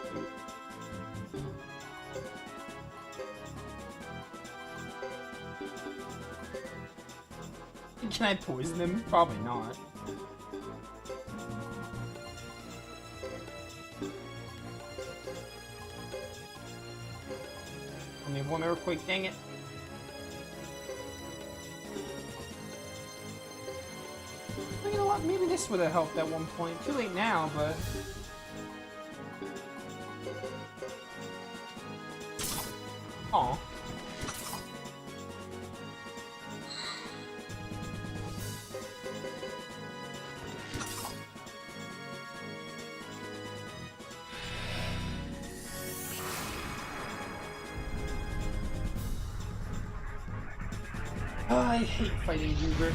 Can I poison him? Probably not. Only one earthquake, dang it. You know what? Maybe this would have helped at one point. Too late now, but... Aw. I hate fighting Uber.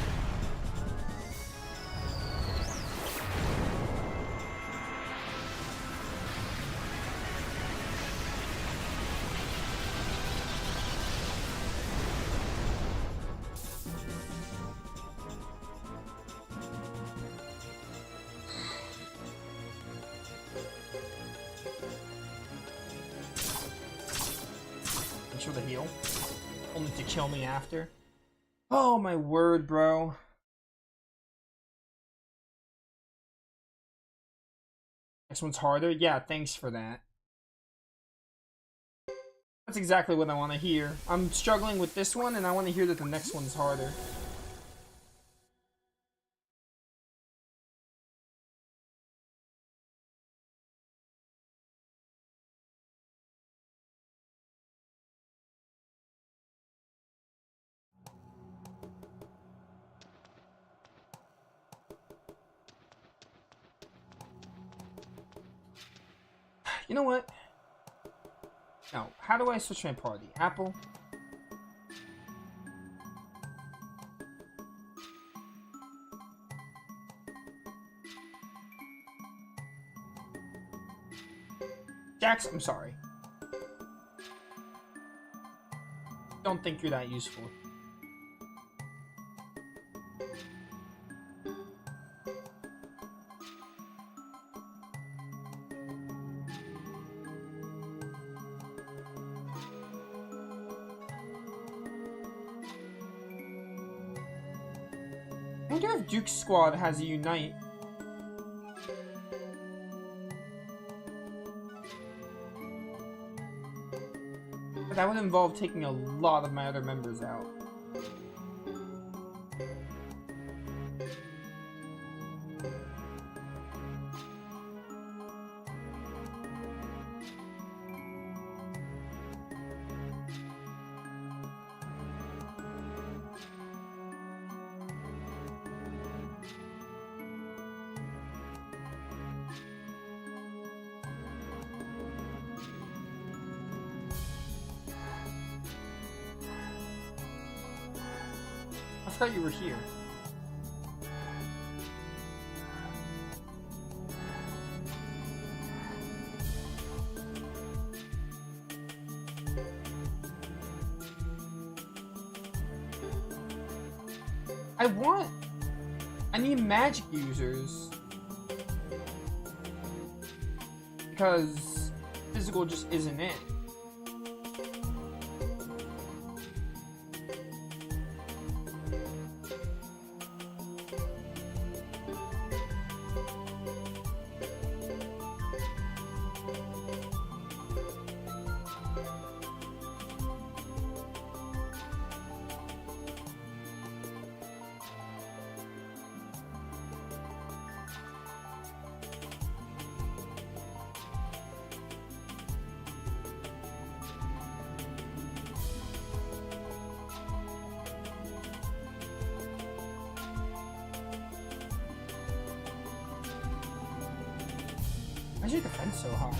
Thanks for the heal. Only to kill me after. Oh my word, bro. Next one's harder? Yeah, thanks for that. That's exactly what I want to hear. I'm struggling with this one, and I want to hear that the next one's harder. You know what? No, how do I switch my party? Apple? Jax, I'm sorry. Don't think you're that useful. I wonder if Duke's squad has a unite. But that would involve taking a lot of my other members out. I forgot you were here. I need magic users. Because physical just isn't it. Why is your defense so high?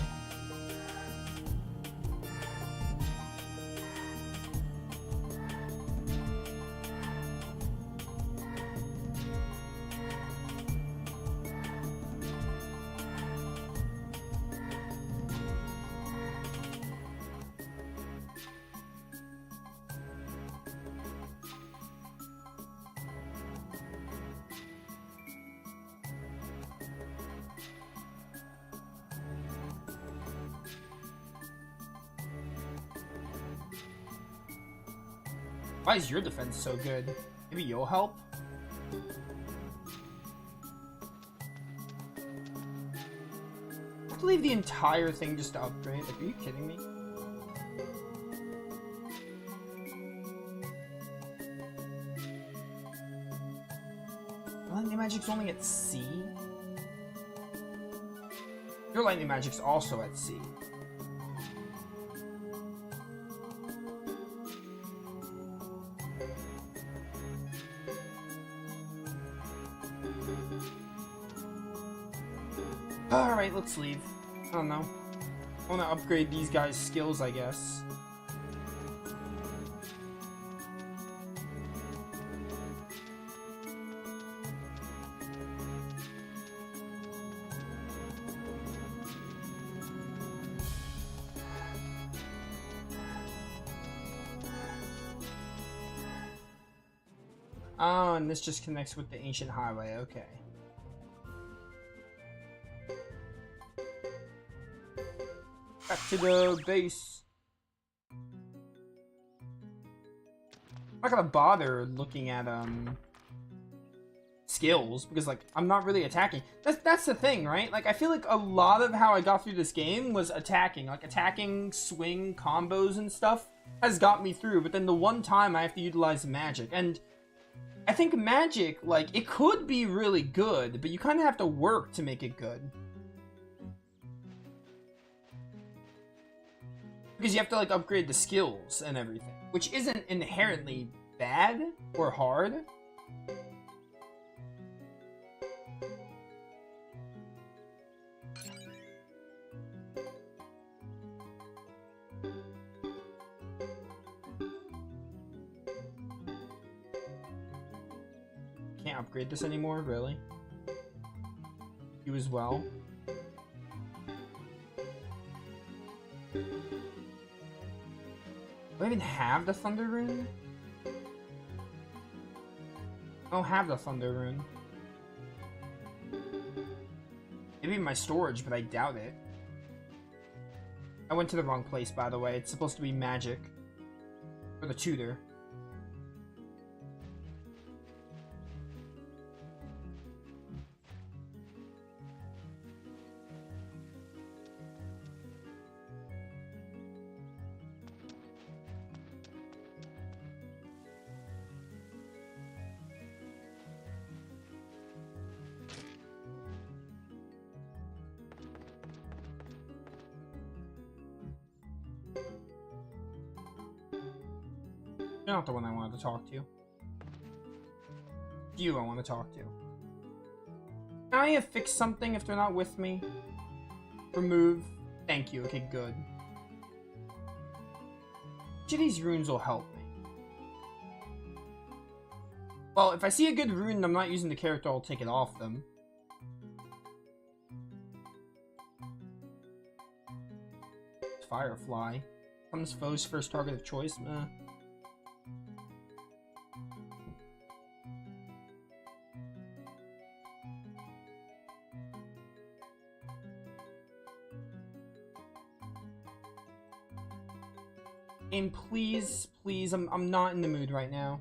Why is your defense so good? Maybe you'll help? I have to leave the entire thing just to upgrade? Like, are you kidding me? Lightning Magic's only at C? Your Lightning Magic's also at C. Alright, let's leave. I don't know. I want to upgrade these guys' skills, I guess. Oh, and this just connects with the ancient highway, okay. Back to the base. I'm not gonna bother looking at skills because like I'm not really attacking. That's the thing, right? Like I feel like a lot of how I got through this game was attacking. Like attacking, swing, combos and stuff has got me through, but then the one time I have to utilize magic, and I think magic, like, it could be really good, but you kind of have to work to make it good. Because you have to, like, upgrade the skills and everything, which isn't inherently bad or hard. upgrade this anymore, really. You as well. Do I even have the Thunder Rune? I don't have the Thunder Rune. Maybe in my storage, but I doubt it. I went to the wrong place, by the way. It's supposed to be magic. For the tutor. You're not the one I wanted to talk to. You I want to talk to. Can I affix something if they're not with me? Remove. Thank you. Okay, good. Which of these runes will help me? Well, if I see a good rune and I'm not using the character, I'll take it off them. Firefly. Becomes foe's first target of choice. Meh. And please, please, I'm not in the mood right now.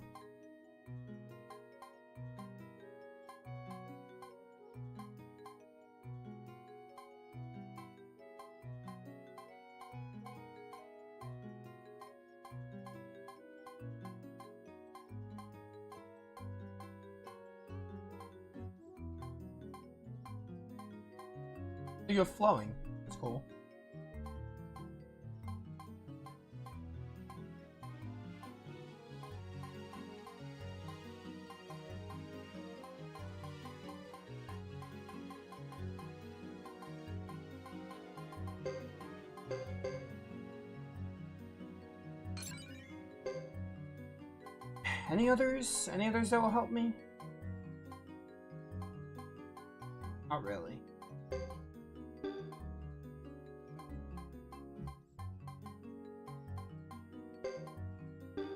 You have flowing. That's cool. Any others? Any others that will help me? Not really.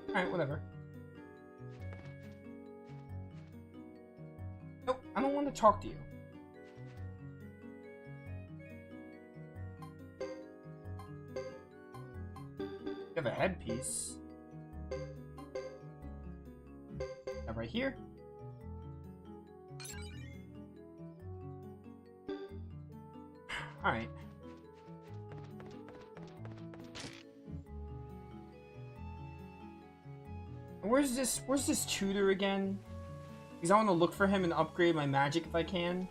Alright, whatever. Nope, I don't want to talk to you. You have a headpiece. Right here. All right. Where's this tutor again? Because I want to look for him and upgrade my magic if I can.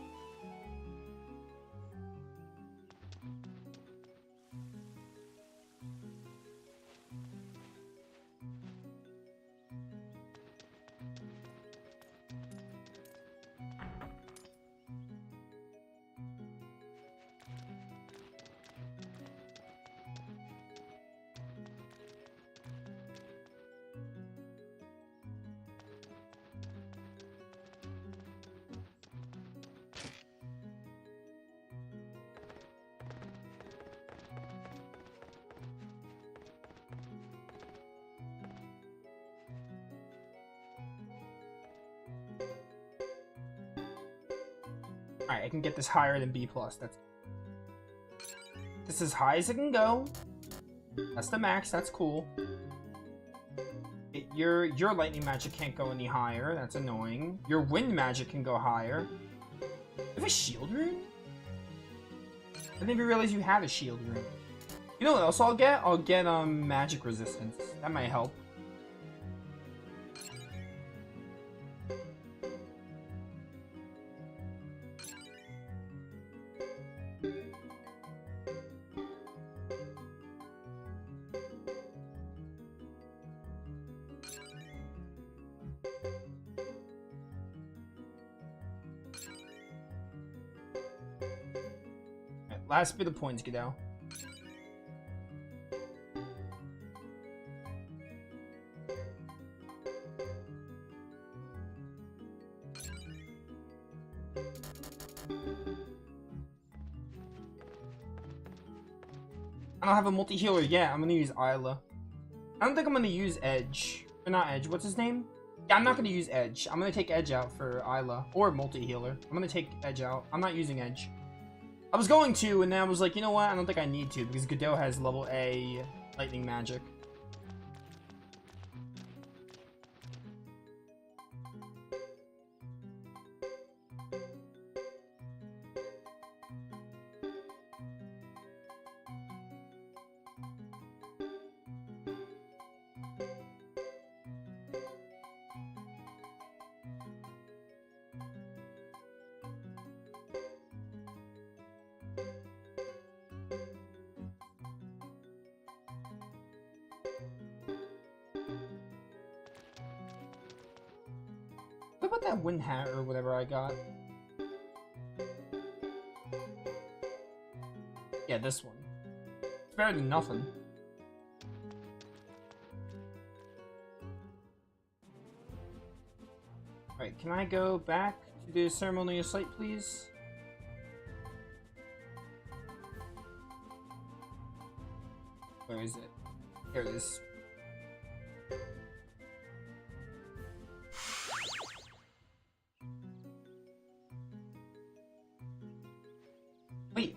Alright, I can get this higher than B+. This is as high as it can go. That's the max, that's cool. Your lightning magic can't go any higher, that's annoying. Your wind magic can go higher. You have a shield rune? I didn't even realize you had a shield rune. You know what else I'll get? I'll get magic resistance. That might help. Last bit of points, Godot. don't have a multi-healer yet. I'm gonna use Isla. I don't think I'm gonna use Edge. Or not Edge, what's his name? Yeah, I'm not gonna use Edge. I'm gonna take Edge out for Isla. Or multi-healer. I'm gonna take Edge out. I'm not using Edge. I was going to, and then I was like, you know what? I don't think I need to, because Godot has level A lightning magic. What about that wind hat or whatever I got? Yeah, this one. It's better than nothing. Alright, can I go back to the ceremonial site, please? Where is it? Here it is. Wait,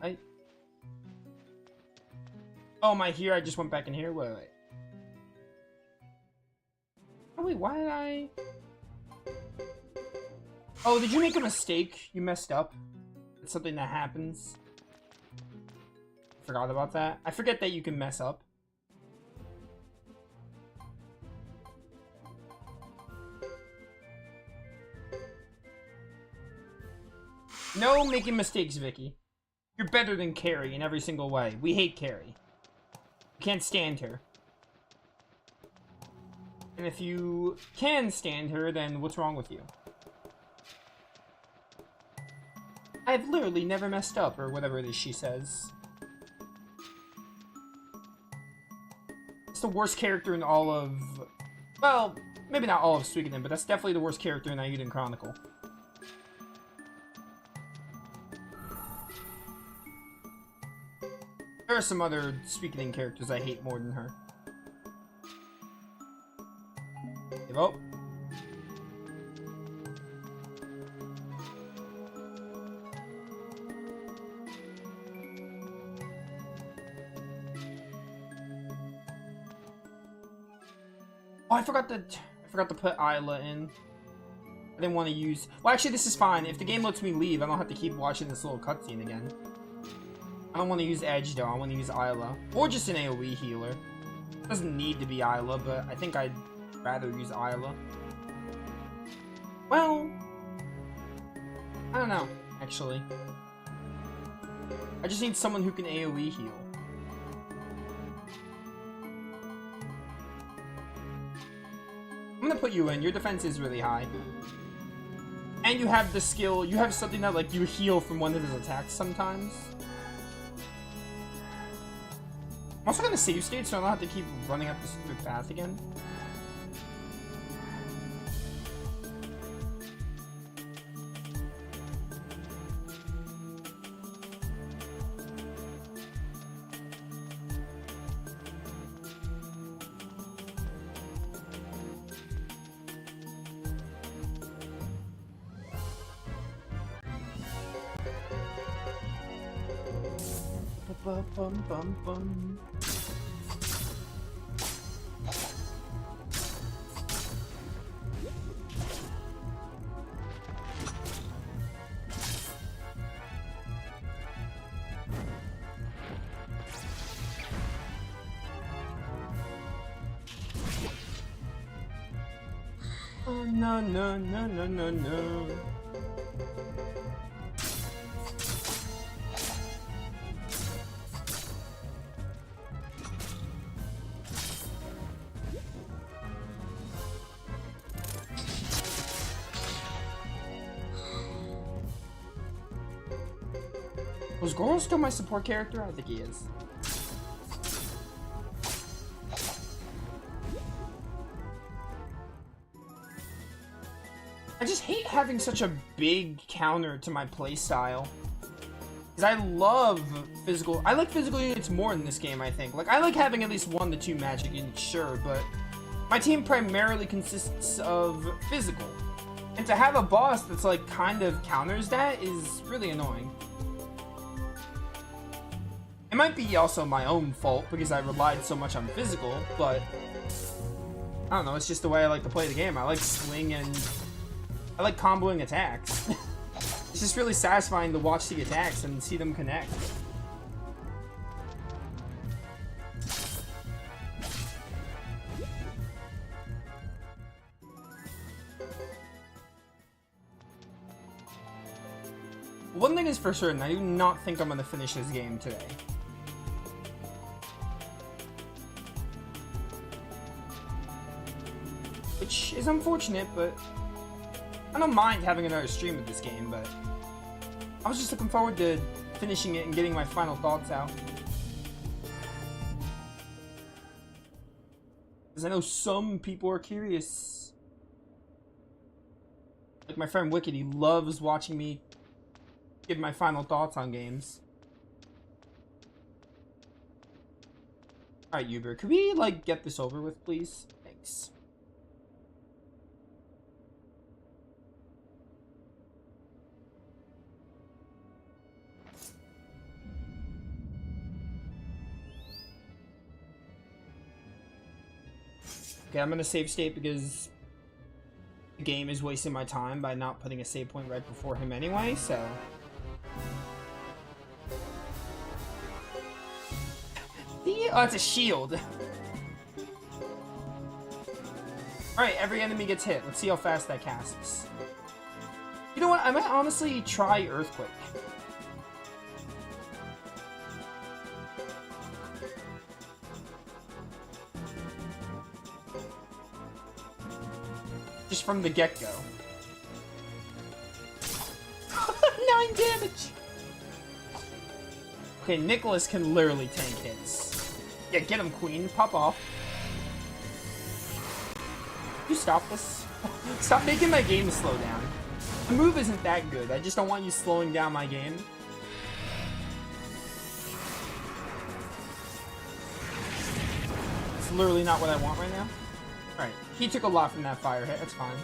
oh, am I here? I just went back in here? Wait. Oh, wait, why did I... Oh, did you make a mistake? You messed up? It's something that happens. Forgot about that. I forget that you can mess up. No making mistakes, Vicky. You're better than Carrie in every single way. We hate Carrie. We can't stand her. And if you can stand her, then what's wrong with you? I've literally never messed up, or whatever it is she says. It's the worst character in all of... Well, maybe not all of Suikoden, but that's definitely the worst character in Eiyuden Chronicle. There are some other Suikoden characters I hate more than her. Give up. Oh, I forgot to put Isla in. I didn't want to use... Well, actually, this is fine. If the game lets me leave, I don't have to keep watching this little cutscene again. I don't want to use Edge, though. I want to use Isla. Or just an AoE healer. It doesn't need to be Isla, but I think I'd rather use Isla. Well... I don't know, actually. I just need someone who can AoE heal. I'm gonna put you in. Your defense is really high. And you have the skill, you have something that, like, you heal from one of his attacks sometimes. I'm also gonna save state so I don't have to keep running up this stupid path again. Bum bum bum. Oh no no no no no no. Was Goro still my support character? I think he is. I just hate having such a big counter to my playstyle. Because I love physical... I like physical units more in this game, I think. Like, I like having at least 1 to 2 magic units, sure, but... My team primarily consists of physical. And to have a boss that's, like, kind of counters that is really annoying. It might be also my own fault, because I relied so much on physical, but... I don't know, it's just the way I like to play the game. I like swing and... I like comboing attacks. It's just really satisfying to watch the attacks and see them connect. One thing is for certain, I do not think I'm going to finish this game today. Which is unfortunate, but I don't mind having another stream of this game, but I was just looking forward to finishing it and getting my final thoughts out. Because I know some people are curious. Like my friend Wicked, he loves watching me give my final thoughts on games. Alright, Uber, could we, like, get this over with, please? Thanks. Okay, I'm gonna save state because the game is wasting my time by not putting a save point right before him anyway, so... Oh, it's a shield. Alright, every enemy gets hit. Let's see how fast that casts. You know what? I might honestly try Earthquake. Just from the get-go. 9 damage! Okay, Nicholas can literally tank hits. Yeah, get him, Queen. Pop off. Can you stop this? Stop making my game slow down. The move isn't that good. I just don't want you slowing down my game. It's literally not what I want right now. Alright, he took a lot from that fire hit. That's fine.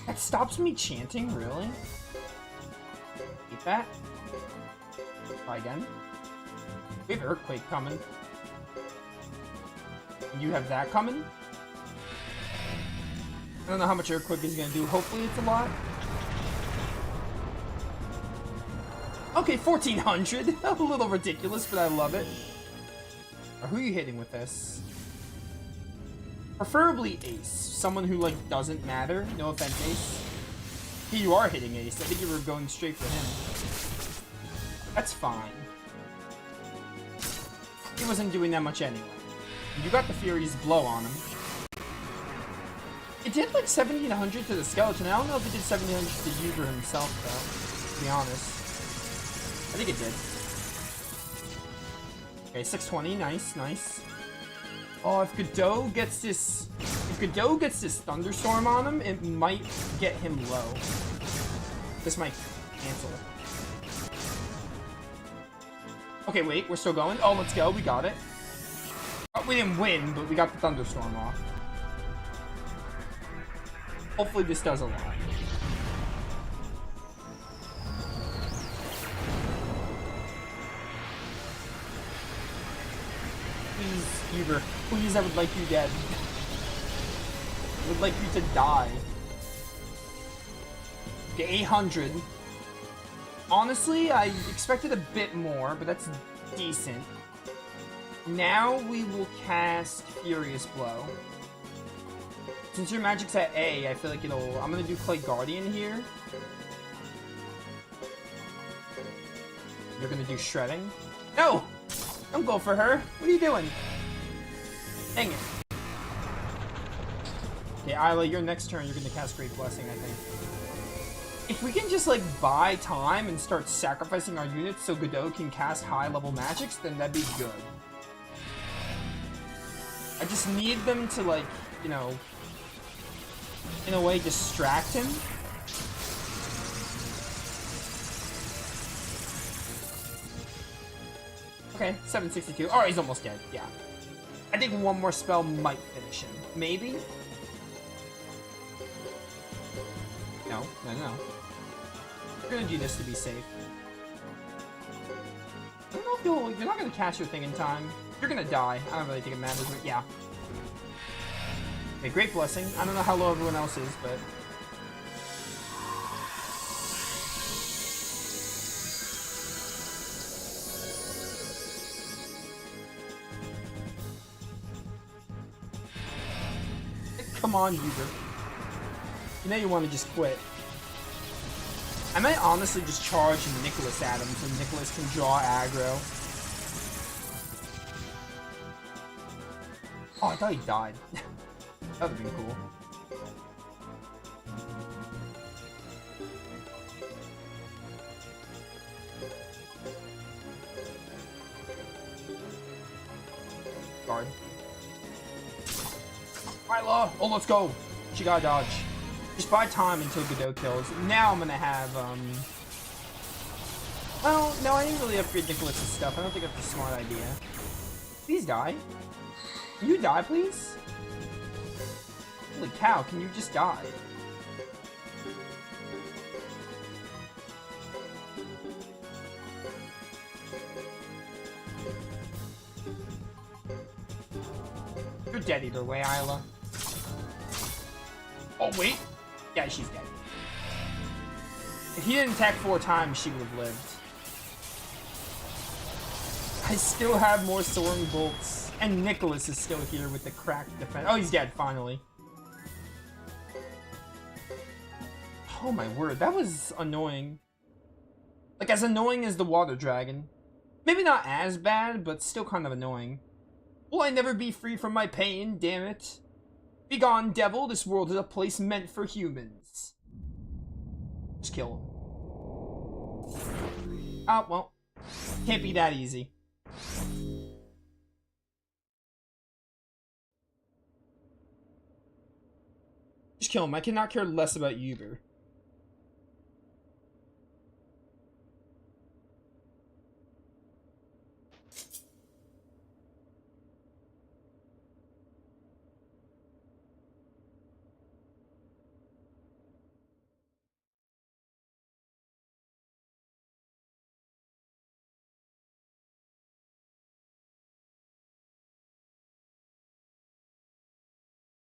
That stops me chanting, really? Keep that. Try again. We have Earthquake coming. And you have that coming? I don't know how much Earthquake is gonna do. Hopefully it's a lot. Okay, 1400. A little ridiculous, but I love it. Or who are you hitting with this? Preferably Ace. Someone who, like, doesn't matter. No offense, Ace. Here you are hitting Ace. I think you were going straight for him. That's fine. He wasn't doing that much anyway. You got the Fury's blow on him. It did, like, 1700 to the skeleton. I don't know if it did 1700 to Uber himself, though. To be honest. I think it did. Okay, 620. Nice, nice. Oh, if Godot gets this... If Godot gets this Thunderstorm on him, it might get him low. This might cancel it. Okay, wait, we're still going. Oh, let's go. We got it. Oh, we didn't win, but we got the Thunderstorm off. Hopefully this does a lot. Please, Uber. Please, I would like you dead. I would like you to die. Okay, 800. Honestly, I expected a bit more, but that's decent. Now we will cast Furious Blow. Since your magic's at A, I feel like it'll... I'm gonna do Clay Guardian here. You're gonna do Shredding. No! Don't go for her. What are you doing? Dang it. Okay, Isla, your next turn, you're gonna cast Great Blessing, I think. If we can just, like, buy time and start sacrificing our units so Godot can cast high-level magics, then that'd be good. I just need them to, like, you know, in a way, distract him. Okay, 762. Alright, he's almost dead. Yeah. I think one more spell might finish him. Maybe? No. We're gonna do this to be safe. I don't know if you're not gonna cast your thing in time. You're gonna die. I don't really think it matters, but yeah. Okay, great blessing. I don't know how low everyone else is, but... Come on, Uber. You know you want to just quit. I might honestly just charge Nicholas at him so Nicholas can draw aggro. Oh, I thought he died. That would've been cool. Guard. Lila! Oh, let's go! She gotta dodge. Just buy time until Godot kills. Now I'm gonna have, well, no, I didn't really upgrade Nicholas' stuff. I don't think that's a smart idea. Please die. Can you die, please? Holy cow, can you just die? You're dead either way, Isla. Oh, wait. Yeah, she's dead. If he didn't attack 4 times, she would have lived. I still have more soaring bolts. And Nicholas is still here with the cracked defense. Oh, he's dead, finally. Oh my word, that was annoying. Like, as annoying as the water dragon. Maybe not as bad, but still kind of annoying. Will I never be free from my pain, damn it? Begone, devil, this world is a place meant for humans. Just kill him. Oh, well. Can't be that easy. Just kill him. I cannot care less about Uber.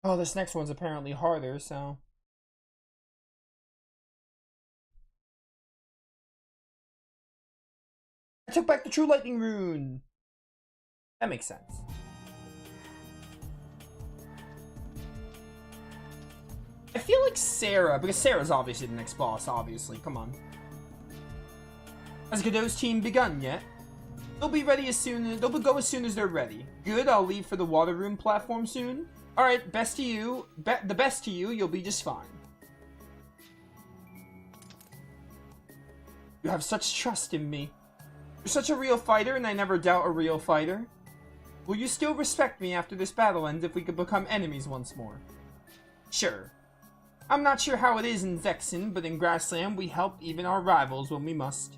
Oh, this next one's apparently harder, so... I took back the True Lightning Rune! That makes sense. I feel like Sarah, because Sarah's obviously the next boss, obviously, come on. Has Godot's team begun yet? They'll be ready as soon, they'll go as soon as they're ready. Good, I'll leave for the water room platform soon. Alright, best to you, the best to you, you'll be just fine. You have such trust in me. You're such a real fighter, and I never doubt a real fighter. Will you still respect me after this battle ends if we could become enemies once more? Sure. I'm not sure how it is in Vexen, but in Grassland we help even our rivals when we must.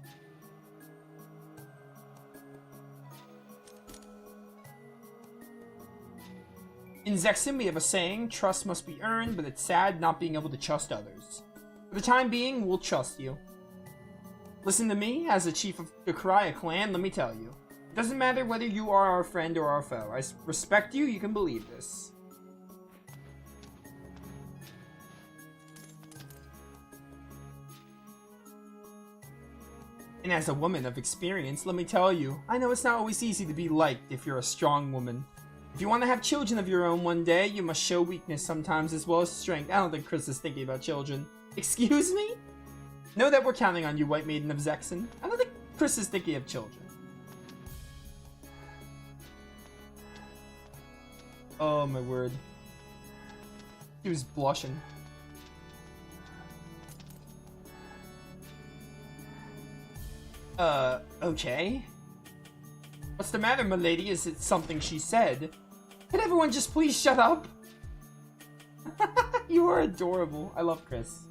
In Zexen, we have a saying, trust must be earned, but it's sad not being able to trust others. For the time being, we'll trust you. Listen to me, as the chief of the Karaya clan, let me tell you. It doesn't matter whether you are our friend or our foe. I respect you, you can believe this. And as a woman of experience, let me tell you, I know it's not always easy to be liked if you're a strong woman. If you want to have children of your own one day, you must show weakness sometimes as well as strength. I don't think Chris is thinking about children. Excuse me? Know that we're counting on you, White Maiden of Zexen. I don't think Chris is thinking of children. Oh my word. He was blushing. Okay. What's the matter, milady? Is it something she said? Can everyone just please shut up? You are adorable. I love Chris.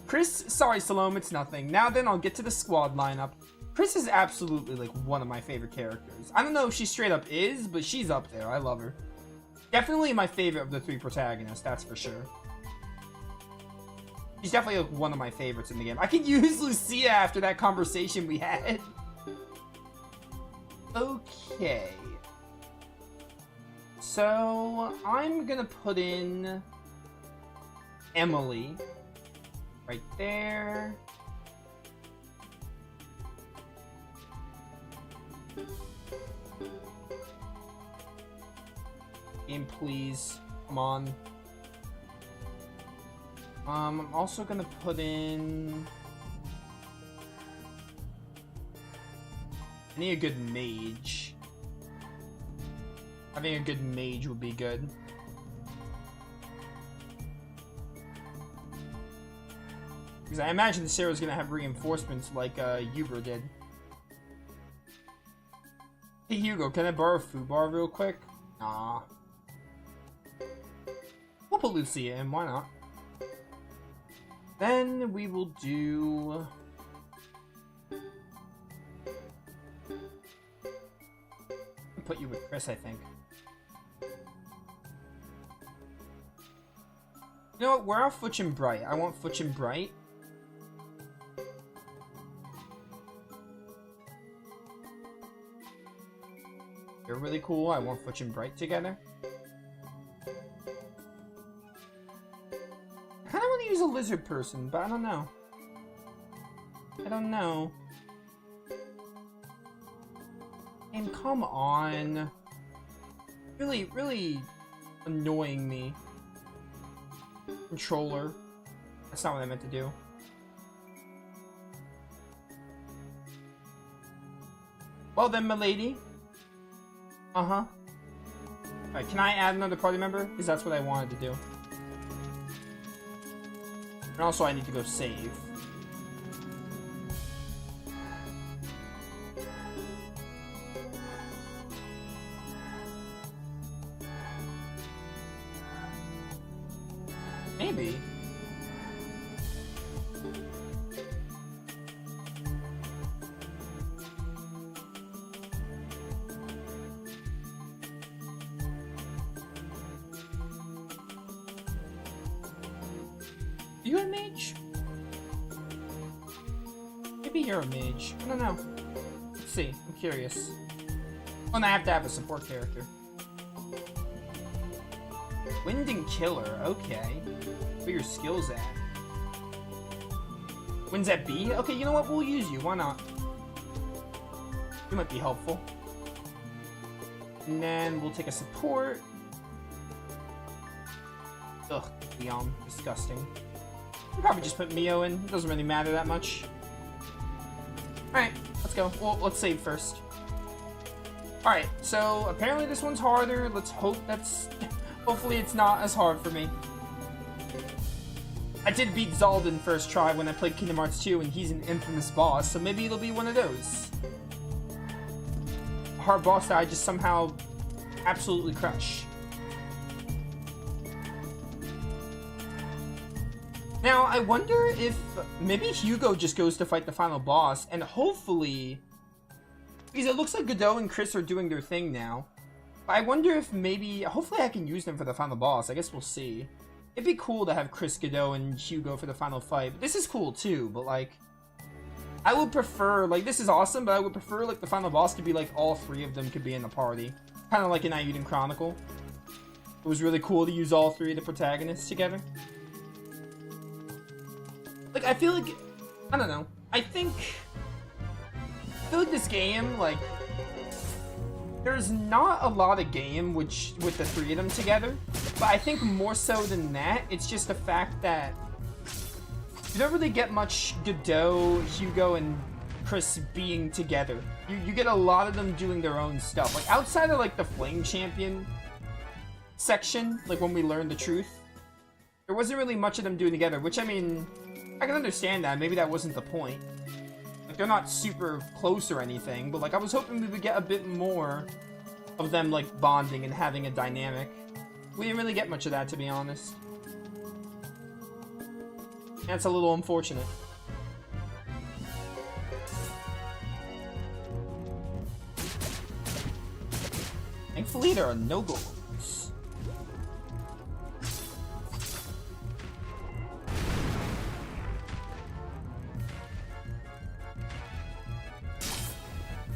Chris, sorry Salome, it's nothing. Now then, I'll get to the squad lineup. Chris is absolutely, like, one of my favorite characters. I don't know if she straight up is, but she's up there. I love her. Definitely my favorite of the 3 protagonists, that's for sure. She's definitely, like, one of my favorites in the game. I could use Lucia after that conversation we had. Okay. So, I'm gonna put in Emily right there. Game, please. Come on. I'm also gonna put in... I need a good mage. I think a good mage would be good. Because I imagine Sarah's gonna have reinforcements like Uber did. Hey Hugo, can I borrow a food bar real quick? Nah. We'll put Lucia in, why not? Then we will do... I'll put you with Chris, I think. You know what? We're off Futch and Bright. I want Futch and Bright. They're really cool. I want Futch and Bright together. I kind of want to use a lizard person, but I don't know. I don't know. And come on. Really, really annoying me. Controller. That's not what I meant to do. Well then, milady. Uh-huh. Alright, can I add another party member? Because that's what I wanted to do. And also I need to go save. Maybe. You a mage? Maybe you're a mage. I don't know. Let's see. I'm curious. Oh, and I have to have a support character. Wind and Killer. Okay. Where your skills at? Wind's at B? Okay, you know what? We'll use you. Why not? You might be helpful. And then we'll take a support. Ugh, Leon. Disgusting. We'll probably just put Mio in. It doesn't really matter that much. Alright, let's go. Well, let's save first. Alright, so apparently this one's harder. Let's hope that's... Hopefully it's not as hard for me. I did beat Zaldin first try when I played Kingdom Hearts 2, and he's an infamous boss, so maybe it'll be one of those. A hard boss that I just somehow absolutely crush. Now, I wonder if maybe Hugo just goes to fight the final boss, and hopefully... Because it looks like Godot and Chris are doing their thing now. I wonder if maybe... Hopefully I can use them for the final boss. I guess we'll see. It'd be cool to have Chris, Godot, and Hugo for the final fight. This is cool too, but like... I would prefer... Like, this is awesome, but I would prefer like the final boss to be like all 3 of them could be in the party. Kind of like in Ayuden Chronicle. It was really cool to use all 3 of the protagonists together. Like, I feel like... I don't know. I feel like this game, like... There's not a lot of game with the 3 of them together. But I think more so than that, it's just the fact that... You don't really get much Godot, Hugo, and Chris being together. You get a lot of them doing their own stuff. Like, outside of, like, the Flame Champion section, like, when we learned the truth, there wasn't really much of them doing together, which, I mean... I can understand that. Maybe that wasn't the point. Like, they're not super close or anything, but, like, I was hoping we would get a bit more of them, like, bonding and having a dynamic. We didn't really get much of that, to be honest. That's a little unfortunate. Thankfully, there are no golems.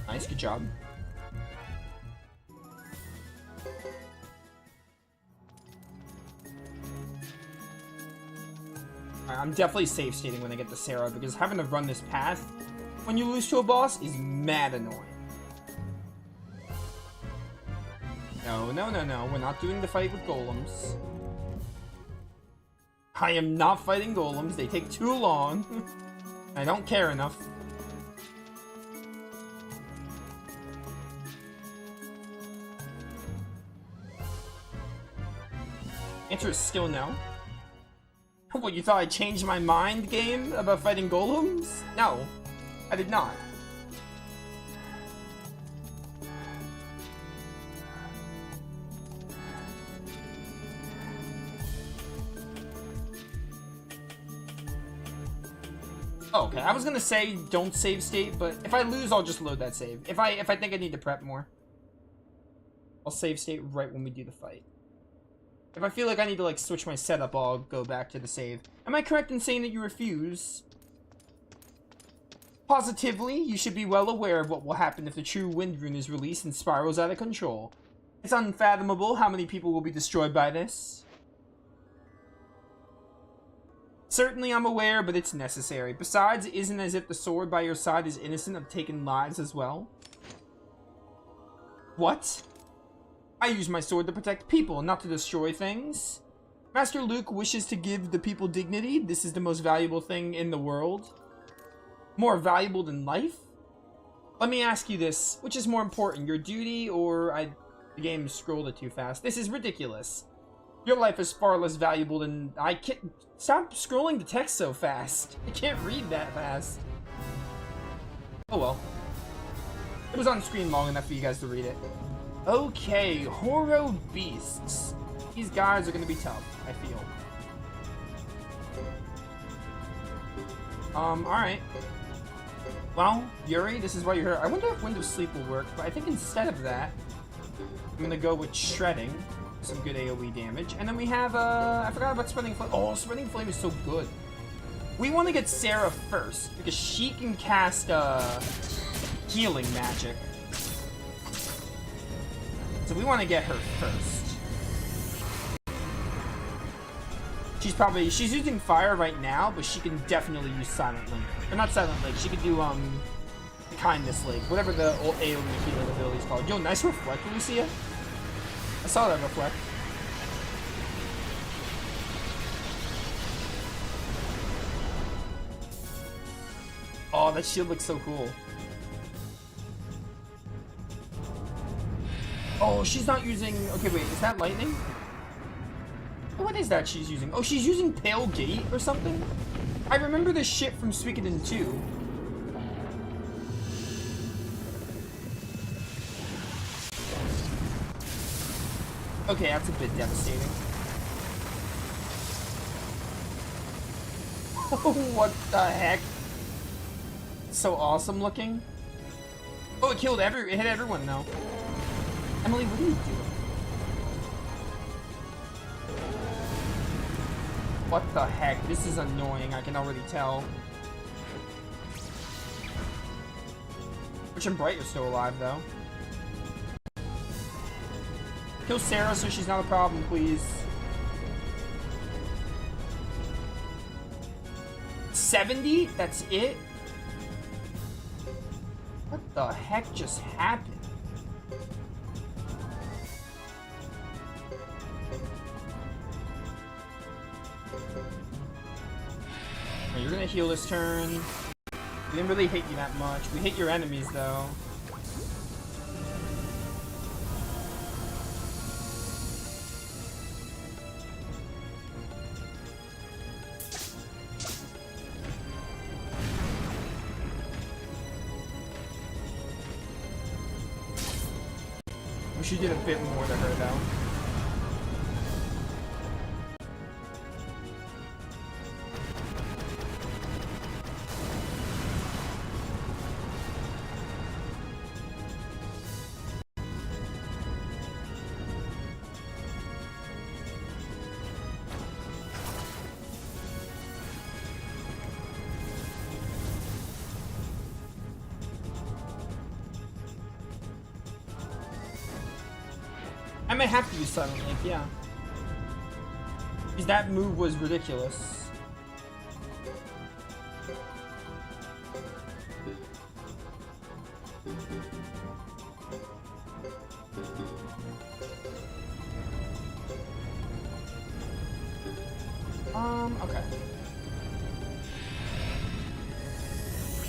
Nice, good job. I'm definitely safe stating when I get to Sarah, because having to run this path when you lose to a boss is mad annoying. No, no, no, no. We're not doing the fight with golems. I am not fighting golems. They take too long. I don't care enough. Answer is still no. What, you thought I changed my mind, game, about fighting golems? No, I did not. Oh, okay, I was gonna say don't save state, but if I lose, I'll just load that save. If I think I need to prep more, I'll save state right when we do the fight. If I feel like I need to, like, switch my setup, I'll go back to the save. Am I correct in saying that you refuse? Positively, you should be well aware of what will happen if the true wind rune is released and spirals out of control. It's unfathomable how many people will be destroyed by this. Certainly I'm aware, but it's necessary. Besides, it isn't as if the sword by your side is innocent of taking lives as well. What? I use my sword to protect people, not to destroy things. Master Luke wishes to give the people dignity. This is the most valuable thing in the world. More valuable than life? Let me ask you this. Which is more important, your duty or... The game scrolled it too fast. This is ridiculous. Your life is far less valuable than... I can't... Stop scrolling the text so fast. I can't read that fast. Oh well. It was on screen long enough for you guys to read it. Okay, Horo Beasts. These guys are gonna be tough, I feel. Alright. Well, Yuri, this is why you're here. I wonder if Wind of Sleep will work, but I think instead of that, I'm gonna go with Shredding. Some good AoE damage. And then we have, I forgot about Spreading Flame. Oh, Spreading Flame is so good. We want to get Sarah first, because she can cast, healing magic. So we want to get her first. She's using fire right now, but she can definitely use Silent Link. Or not Silent Link, she could do, Kindness Link. Whatever the old AoE healing ability is called. Yo, nice reflect, Lucia. I saw that reflect. Oh, that shield looks so cool. Oh, she's not using... Okay, wait, is that lightning? What is that she's using? Oh, she's using Pale Gate or something? I remember this shit from Suikoden 2. Okay, that's a bit devastating. Oh, what the heck? So awesome looking. Oh, it killed it hit everyone though. Emily, what are you doing? What the heck? This is annoying, I can already tell. Rich and Bright are still alive though. Kill Sarah so she's not a problem, please. 70? That's it? What the heck just happened? Oh, you're gonna heal this turn. We didn't really hit you that much. We hit your enemies though. wish you did a bit more to her, though. I might have to use Silent Link, yeah. Because that move was ridiculous. Okay.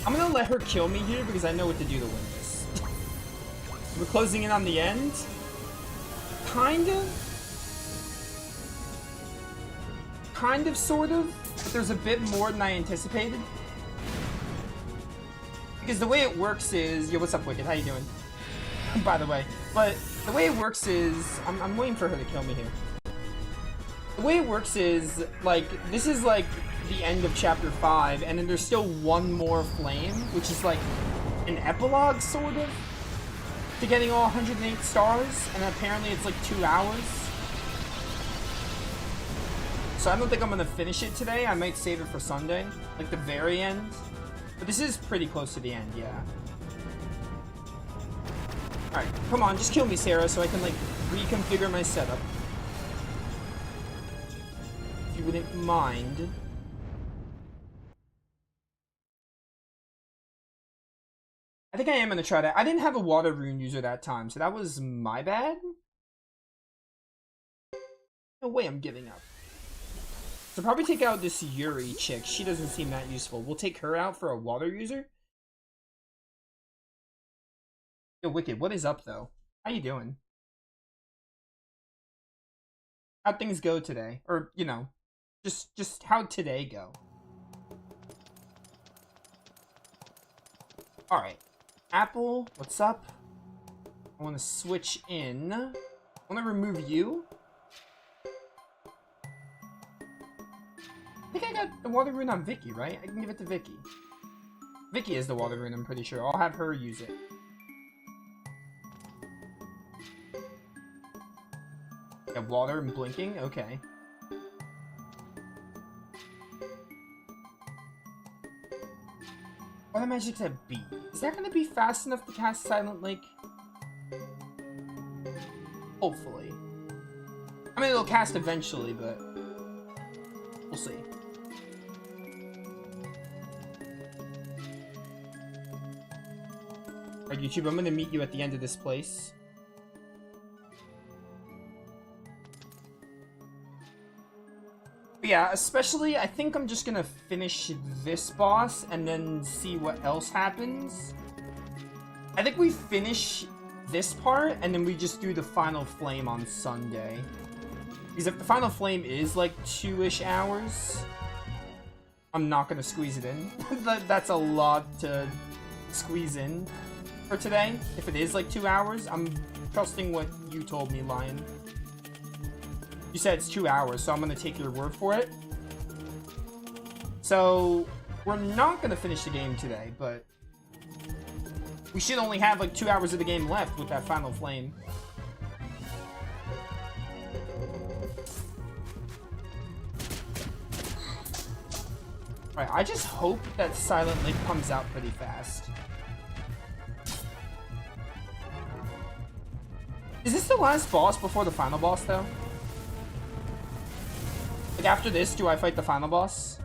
I'm gonna let her kill me here because I know what to do to win this. We're closing in on the end. Kind of, sort of, but there's a bit more than I anticipated. Because the way it works is... Yo, what's up, Wicked? How you doing? By the way. But the way it works is... I'm waiting for her to kill me here. The way it works is, like, this is, like, the end of Chapter 5, and then there's still one more flame, which is, like, an epilogue, sort of, to getting all 108 stars, and apparently it's, like, 2 hours. So I don't think I'm gonna finish it today. I might save it for Sunday, like the very end. But this is pretty close to the end, yeah. Alright, come on, just kill me, Sarah, so I can, like, reconfigure my setup. If you wouldn't mind. I think I am gonna try that. I didn't have a water rune user that time, so that was my bad. No way I'm giving up. So probably take out this Yuri chick. She doesn't seem that useful. We'll take her out for a water user. Yo, Wicked, what is up, though? How you doing? How'd things go today? Or, you know, just how'd today go? Alright. Apple, what's up? I want to switch in. I want to remove you. I think I got the water rune on Vicky, right? I can give it to Vicky. Vicky is the water rune, I'm pretty sure. I'll have her use it. Yeah, water and blinking? Okay. Water magic's at B. Is that gonna be fast enough to cast Silent Link? Hopefully. I mean, it'll cast eventually, but we'll see. Alright, YouTube, I'm gonna meet you at the end of this place. But yeah, especially, I think I'm just gonna finish this boss and then see what else happens. I think we finish this part and then we just do the final flame on Sunday. Because if the final flame is like 2-ish hours, I'm not gonna squeeze it in. That's a lot to squeeze in for today. If it is like 2 hours, I'm trusting what you told me, Lion. You said it's 2 hours, so I'm gonna take your word for it. So we're not gonna finish the game today, but we should only have like 2 hours of the game left with that final flame. Alright, I just hope that Silent Link comes out pretty fast. Is this the last boss before the final boss, though? Like, after this, do I fight the final boss?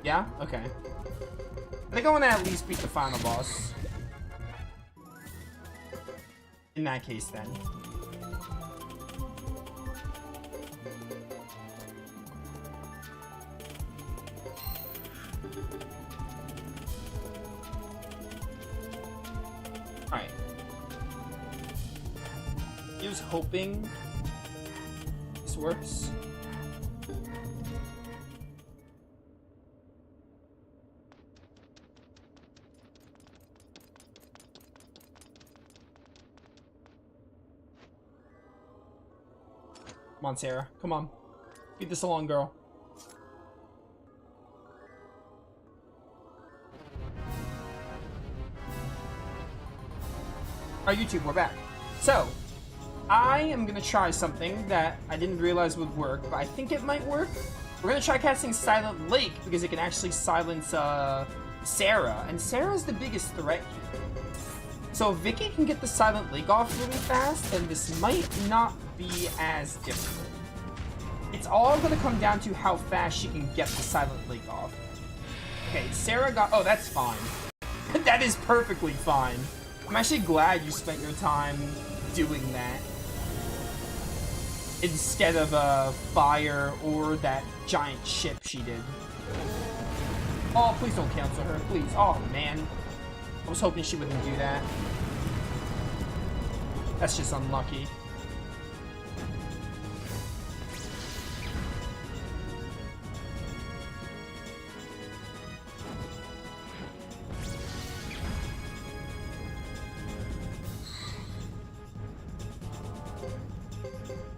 Yeah? Okay. I think I want to at least beat the final boss. In that case, then. Alright. He was hoping this works. Come on, Sarah. Come on. Beat this along, girl. Alright, YouTube, we're back. So, I am gonna try something that I didn't realize would work, but I think it might work. We're gonna try casting Silent Lake, because it can actually silence, Sarah, and Sarah's the biggest threat here. So if Vicky can get the Silent Lake off really fast, then this might not be as difficult. It's all gonna come down to how fast she can get the Silent Lake off. Okay, Sarah got... Oh, that's fine. That is perfectly fine. I'm actually glad you spent your time doing that. Instead of, fire or that giant ship she did. Oh, please don't cancel her, please. Oh, man. I was hoping she wouldn't do that. That's just unlucky.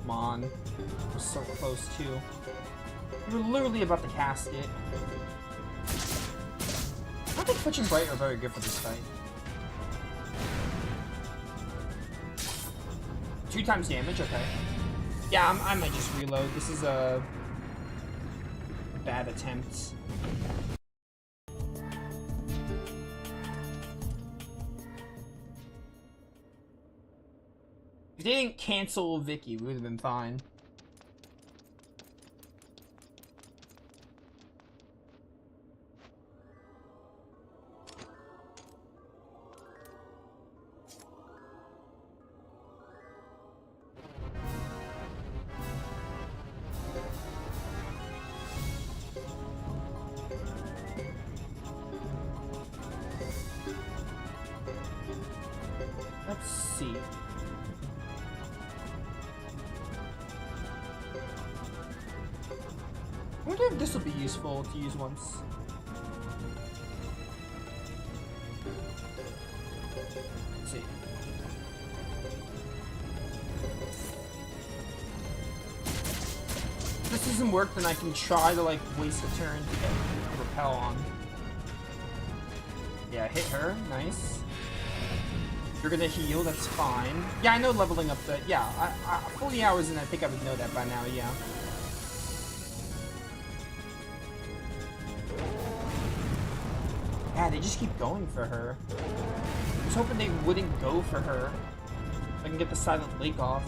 Come on. We're so close, too. We were literally about to cast it. I don't think Twitch and Bright are very good for this fight. 2 times damage, okay. Yeah, I might just reload. This is a bad attempt. If they didn't cancel Vicky, we would have been fine. Let's see. I wonder if this will be useful to use once. Let's see. If this doesn't work, then I can try to, like, waste a turn to get a repel on. Yeah, hit her. Nice. You're gonna heal, that's fine. Yeah, I know leveling up the... Yeah, 40 hours in, I think I would know that by now, yeah. Yeah, they just keep going for her. I was hoping they wouldn't go for her. I can get the Silent Lake off.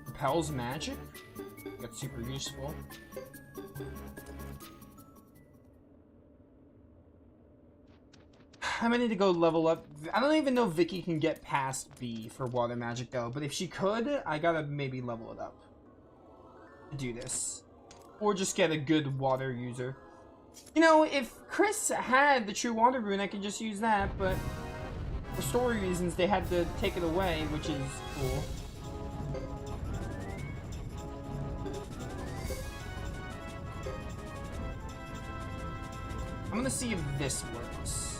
Repel's magic? That's super useful. I might need to go level up. I don't even know if Vicky can get past B for water magic though, but if she could, I gotta maybe level it up to do this. Or just get a good water user. You know, if Chris had the true water rune, I could just use that, but for story reasons, they had to take it away, which is cool. I'm gonna see if this works.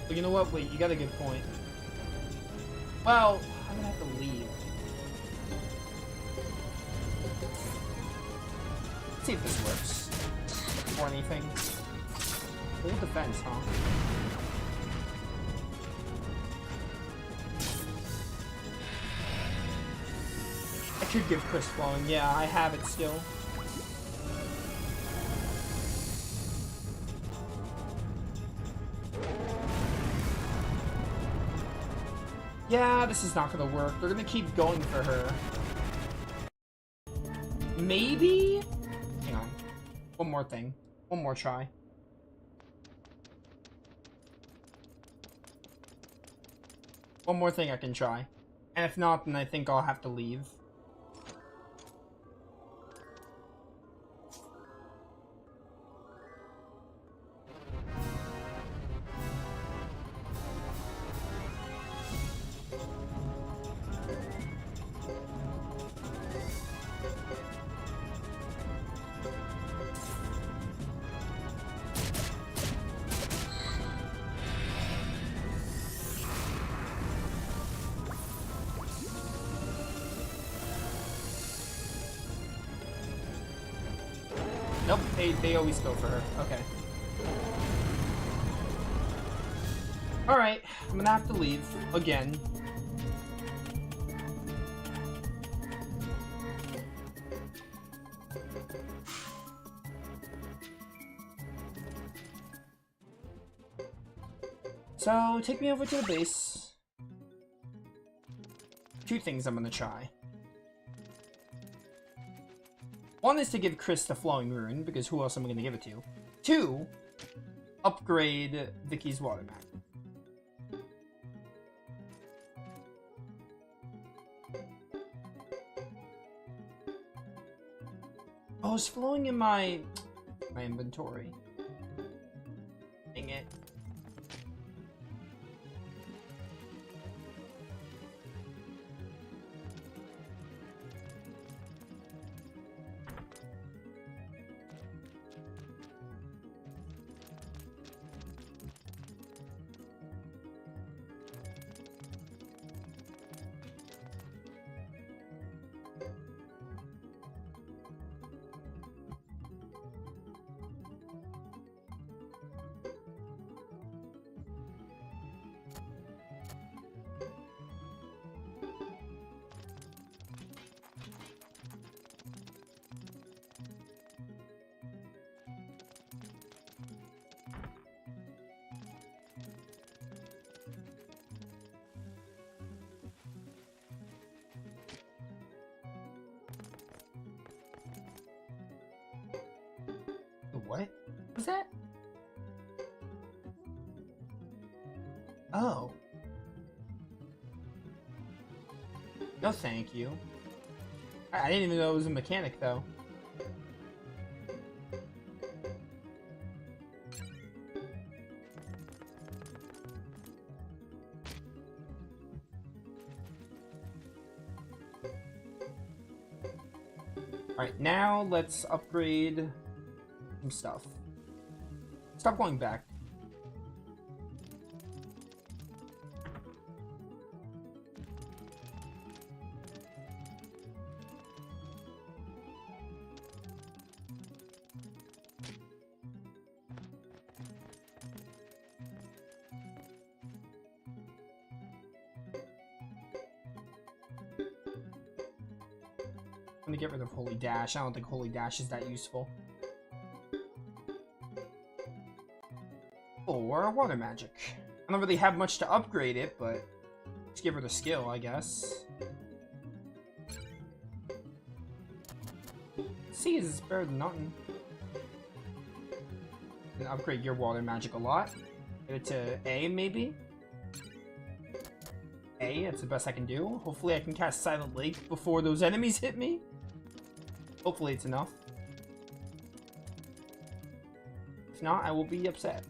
But you know what? Wait, you got a good point. Well, I'm gonna have to leave. Let's see if this works. Or anything. Full defense, huh? I could give Chris flowing. Yeah, I have it still. Yeah, this is not gonna work. They're gonna keep going for her. Maybe? Hang on. One more thing. One more try. One more thing I can try. And if not, then I think I'll have to leave. Nope, they always go for her. Okay. Alright, I'm gonna have to leave. Again. So, take me over to the base. Two things I'm gonna try. One is to give Chris the Flowing Rune, because who else am I gonna give it to? Two, upgrade Vicky's water mat. Oh, it's flowing in my inventory. Dang it. What was that? Oh. No, thank you. I didn't even know it was a mechanic, though. Alright, now let's upgrade some stuff. Stop going back. I'm gonna get rid of Holy Dash. I don't think Holy Dash is that useful. Or water magic. I don't really have much to upgrade it, but just give her the skill, I guess. C is better than nothing. And upgrade your water magic a lot. Get it to A, maybe? A, that's the best I can do. Hopefully I can cast Silent Lake before those enemies hit me. Hopefully it's enough. If not, I will be upset.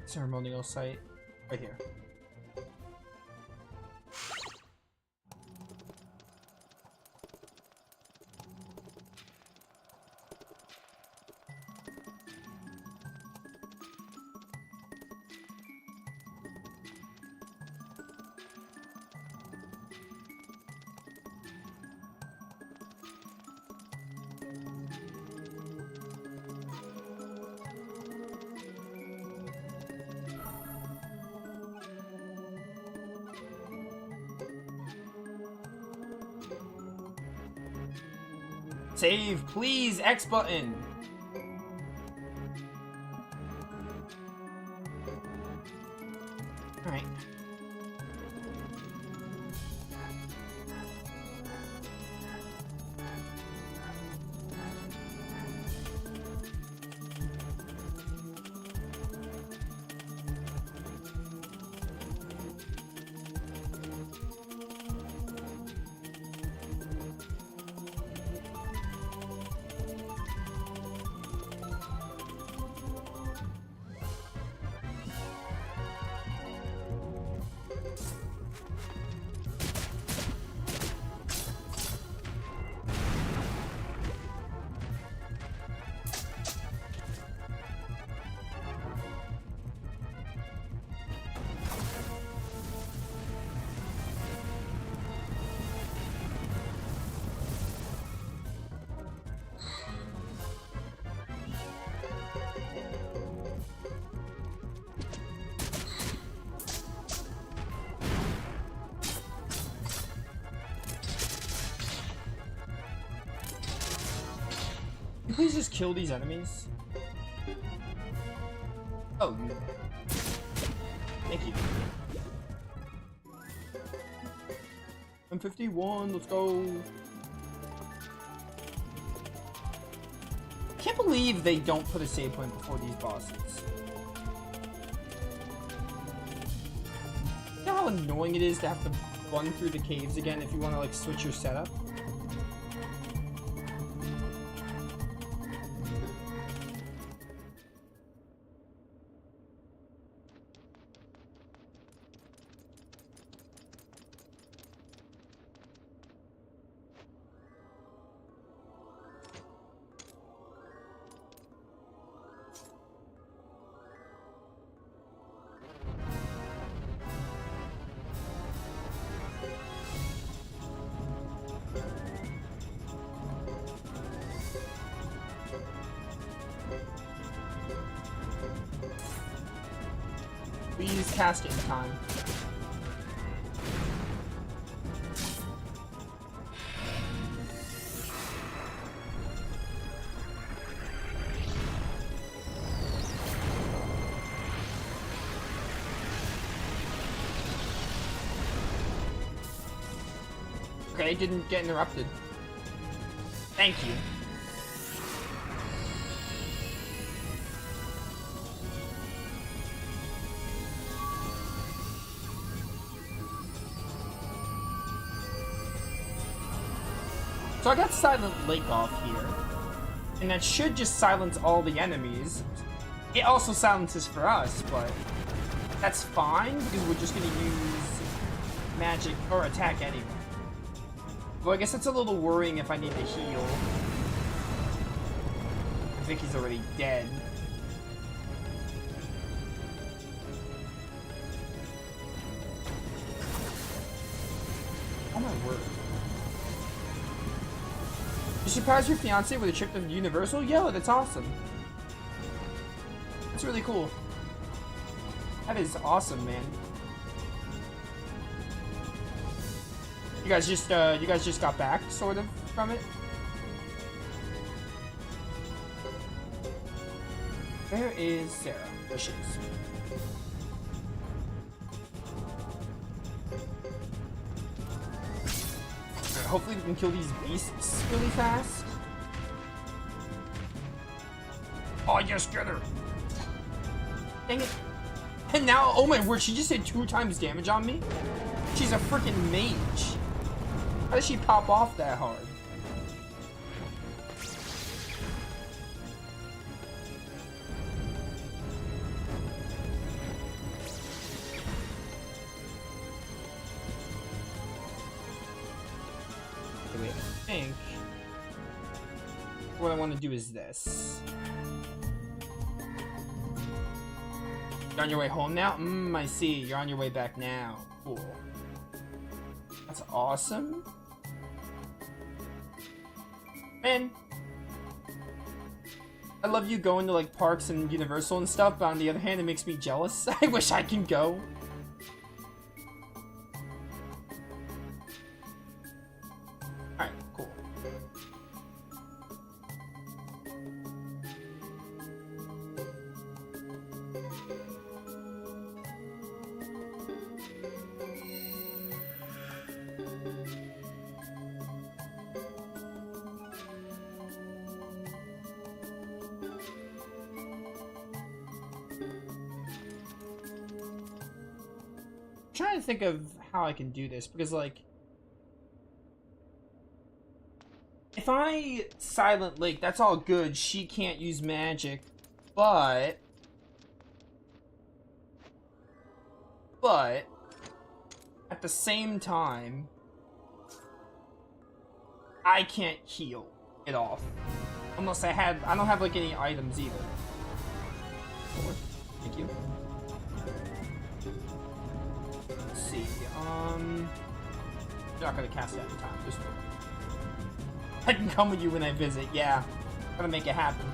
Ceremonial site right here. Save, please, X button. All right. you please just kill these enemies? Oh, no. Thank you. M51, let's go. I can't believe they don't put a save point before these bosses. You know how annoying it is to have to run through the caves again if you want to like switch your setup? Please cast it in time. Okay, didn't get interrupted. Thank you. So I got Silent Lake off here, and that should just silence all the enemies. It also silences for us, but that's fine because we're just gonna use magic or attack anyway. Well, I guess it's a little worrying if I need to heal. Vicky's already dead. Oh my word. You surprised your fiance with a trip to Universal? Yo, that's awesome. That's really cool. That is awesome, man. You guys just got back, sort of, from it? Where is Sarah? There she is. Hopefully we can kill these beasts really fast. Oh yes, get her! Dang it. And now, oh my word, she just did 2 times damage on me? She's a freaking mage. How does she pop off that hard? Wait, I think what I want to do is this. You're on your way home now? I see. You're on your way back now. Cool. That's awesome. Man, I love you going to like parks and Universal and stuff, but on the other hand, it makes me jealous. I wish I can go. Alright, cool. Trying to think of how I can do this because like if I Silent Lake, that's all good. She can't use magic, but at the same time I can't heal it off unless I don't have like any items either. Thank you. See, you're not gonna cast that in time. Just I can come with you when I visit. Yeah, gotta make it happen.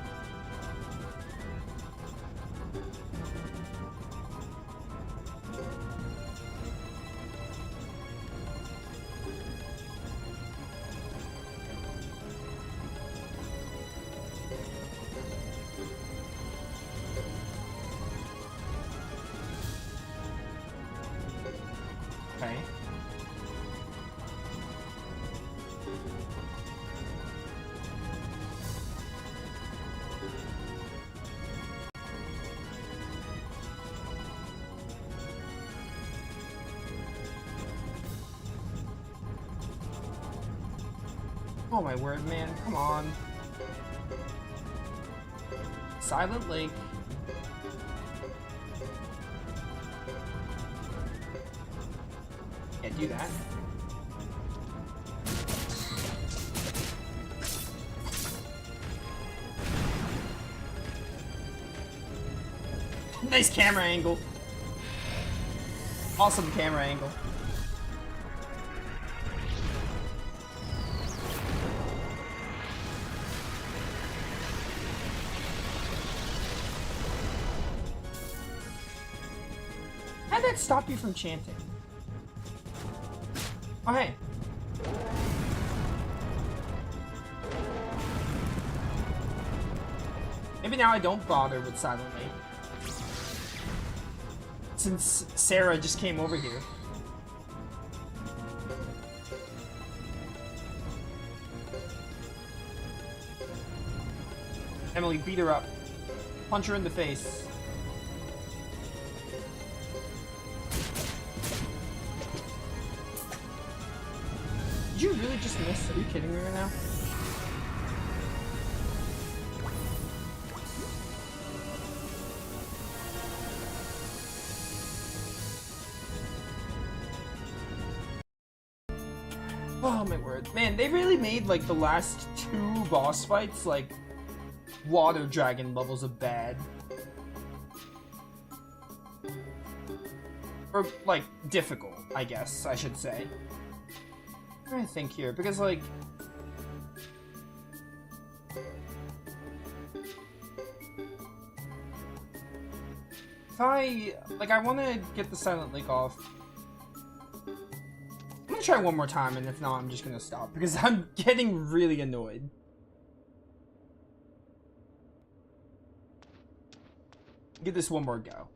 Oh my word, man. Come on. Silent Lake. Yeah, do that. Nice camera angle. Awesome camera angle. How'd that stop you from chanting? Oh, hey. Maybe now I don't bother with Silent Lake. Since Sarah just came over here. Emily, beat her up. Punch her in the face. Did you really just miss? Are you kidding me right now? Oh my word. Man, they really made like the last 2 boss fights like water dragon levels of bad. Or like difficult, I guess I should say. I'm trying to think here, because like if I want to get the Silent Lake off. I'm gonna try one more time, and if not, I'm just gonna stop because I'm getting really annoyed. Give this one more go.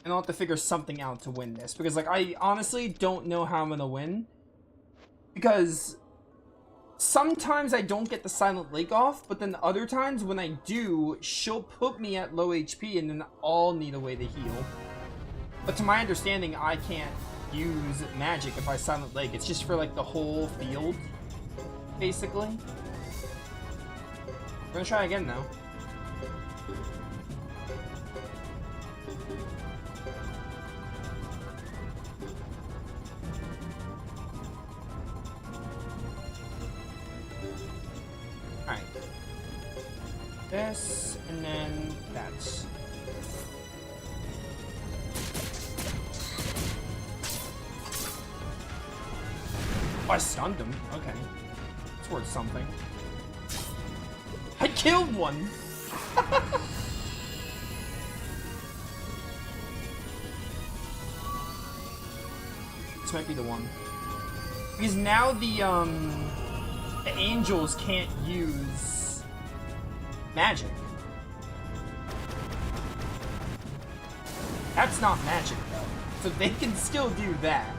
And I'll have to figure something out to win this because like I honestly don't know how I'm gonna win. Because sometimes I don't get the Silent Lake off, but then other times when I do, she'll put me at low HP and then I'll need a way to heal. But to my understanding, I can't use magic if I Silent Lake. It's just for like the whole field, basically. We're gonna try again though. Alright. This, and then that. Oh, I stunned him. Okay. It's worth something. I killed one! This might be the one. Because now the angels can't use magic. That's not magic, though. So they can still do that.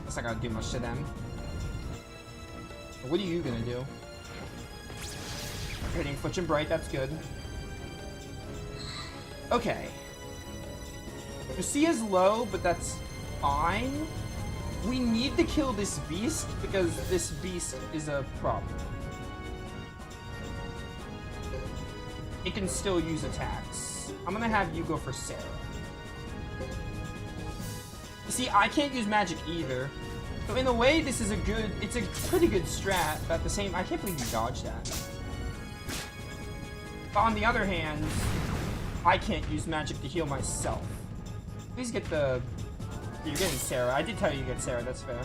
That's not gonna do much to them. What are you gonna do? Hitting Fletch and Bright, that's good. Okay. Lucia's low, but that's fine. We need to kill this beast because this beast is a problem. It can still use attacks. I'm gonna have you go for Sarah. You see, I can't use magic either. So in a way, this is it's a pretty good strat, but at the same, I can't believe you dodged that. But on the other hand, I can't use magic to heal myself. Please get the... You're getting Sarah. I did tell you to get Sarah, that's fair.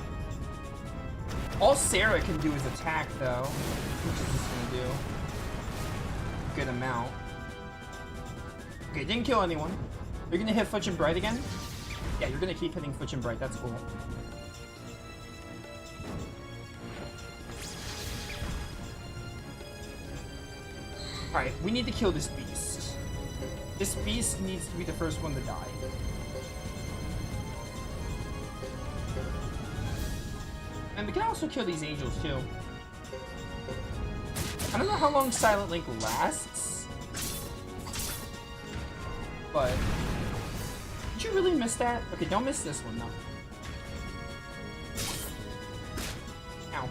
All Sarah can do is attack, though. Which is just gonna do a good amount. Okay, didn't kill anyone. You're gonna hit Fletch and Bright again? Yeah, you're gonna keep hitting Fletch and Bright, that's cool. Alright, we need to kill this beast. This beast needs to be the first one to die. And we can also kill these angels, too. I don't know how long Silent Link lasts. But... Did you really miss that? Okay, don't miss this one, though. Ow.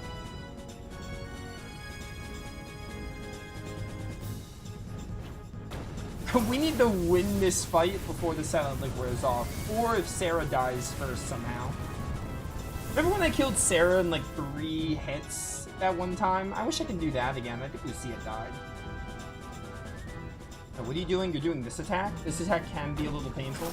We need to win this fight before the Silent Link wears off. Or if Sarah dies first somehow. Remember when I killed Sarah in like 3 hits that one time? I wish I could do that again. I think Lucia died. Now, what are you doing? You're doing this attack? This attack can be a little painful.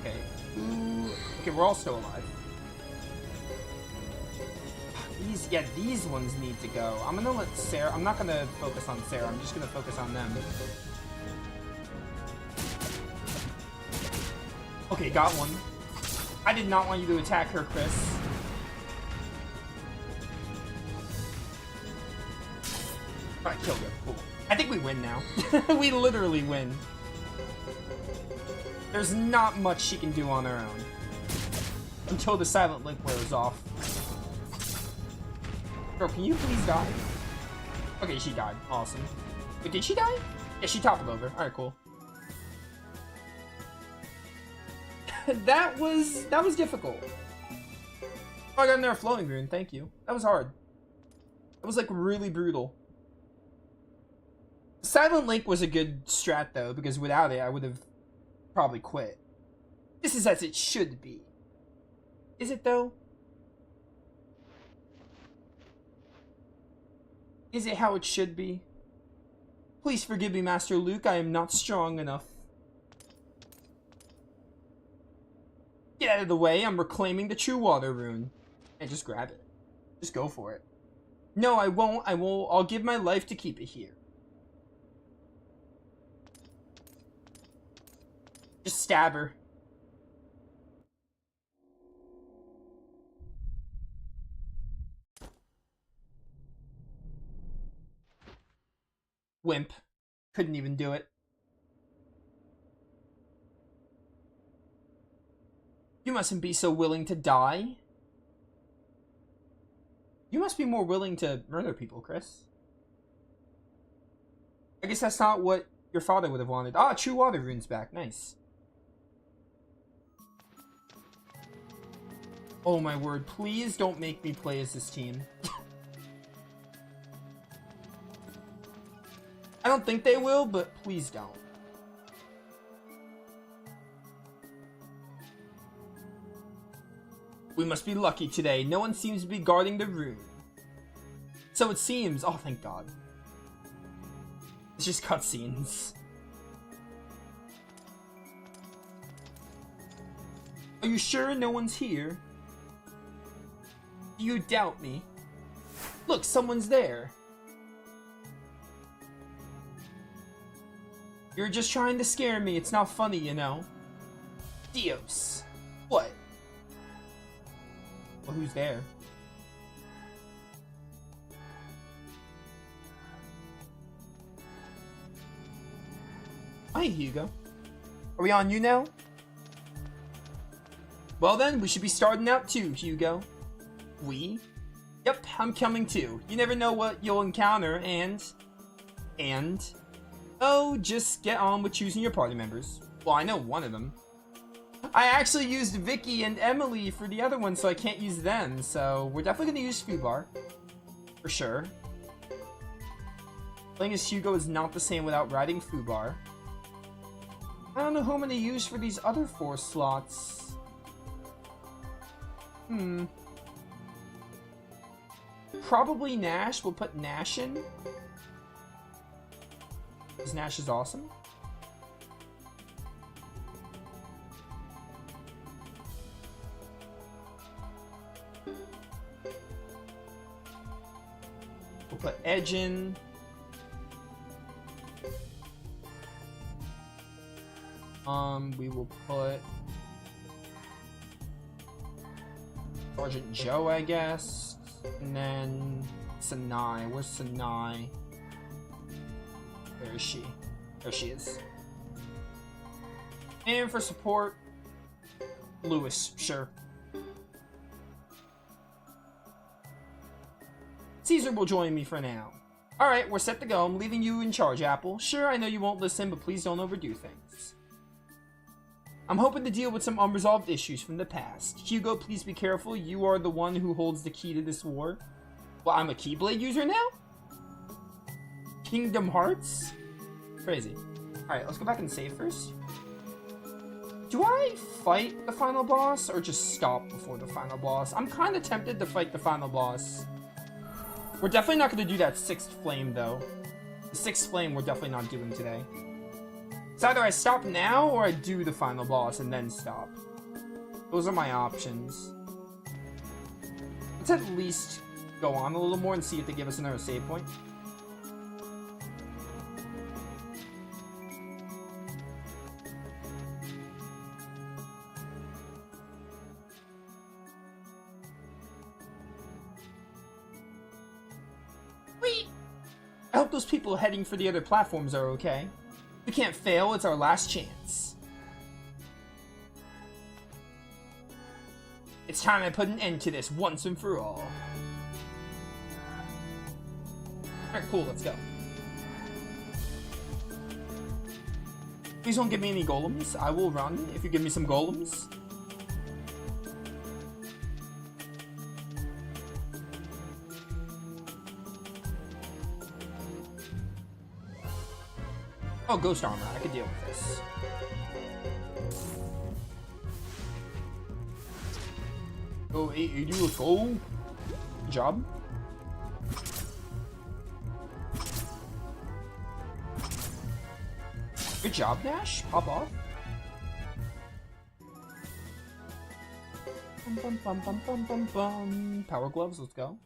Okay. Ooh. Okay, we're all still alive. These ones need to go. I'm gonna let Sarah... I'm not gonna focus on Sarah. I'm just gonna focus on them. Okay, got one. I did not want you to attack her, Chris. Alright, killed her. Cool. I think we win now. We literally win. There's not much she can do on her own. Until the Silent Link wears off. Bro, can you please die? Okay, she died. Awesome. Wait, did she die? Yeah, she toppled over. Alright, cool. That was difficult. Oh, I got another flowing rune. Thank you. That was hard. That was, like, really brutal. Silent Link was a good strat, though, because without it, I would have probably quit. This is as it should be. Is it, though? Is it how it should be? Please forgive me, Master Luke. I am not strong enough. Get out of the way. I'm reclaiming the True Water rune. And just grab it. Just go for it. No, I won't. I'll give my life to keep it here. Just stab her. Wimp. Couldn't even do it. You mustn't be so willing to die. You must be more willing to murder people, Chris. I guess that's not what your father would have wanted. Ah, True Water rune's back. Nice. Oh my word, please don't make me play as this team. I don't think they will, but please don't. We must be lucky today. No one seems to be guarding the rune. So it seems. Oh, thank God. It's just cutscenes. Are you sure no one's here? Do you doubt me? Look, someone's there. You're just trying to scare me. It's not funny, you know. Dios. What? Well, who's there? Hi, Hugo. Are we on you now? Well then, we should be starting out too, Hugo. We? Yep, I'm coming too. You never know what you'll encounter, and... Oh, just get on with choosing your party members. Well, I know one of them. I actually used Vicky and Emily for the other one, so I can't use them, so we're definitely going to use Fubar. For sure. Playing as Hugo is not the same without riding Fubar. I don't know who I'm going to use for these other 4 slots. Probably Nash. We'll put Nash in. Because Nash is awesome. We'll put Edge in. We will put Sergeant Joe, I guess. And then Sanai. Where's Sanai? Where is she? There she is. And for support, Lewis, sure. Caesar will join me for now. Alright, we're set to go. I'm leaving you in charge, Apple. Sure, I know you won't listen, but please don't overdo things. I'm hoping to deal with some unresolved issues from the past. Hugo, please be careful. You are the one who holds the key to this war. Well, I'm a Keyblade user now? Kingdom Hearts? Crazy. Alright, let's go back and save first. Do I fight the final boss or just stop before the final boss? I'm kind of tempted to fight the final boss. We're definitely not going to do that 6th flame, though. The 6th flame we're definitely not doing today. It's either I stop now or I do the final boss and then stop. Those are my options. Let's at least go on a little more and see if they give us another save point. Wait! I hope those people heading for the other platforms are okay. We can't fail, it's our last chance. It's time I put an end to this once and for all. Alright, cool, let's go. Please don't give me any golems. I will run if you give me some golems. Oh, Ghost Armor. I could deal with this. Oh, 880, let's go. Good job. Good job, Nash. Pop off. Bum, bum, bum, bum, bum, bum, bum. Power Gloves, let's go.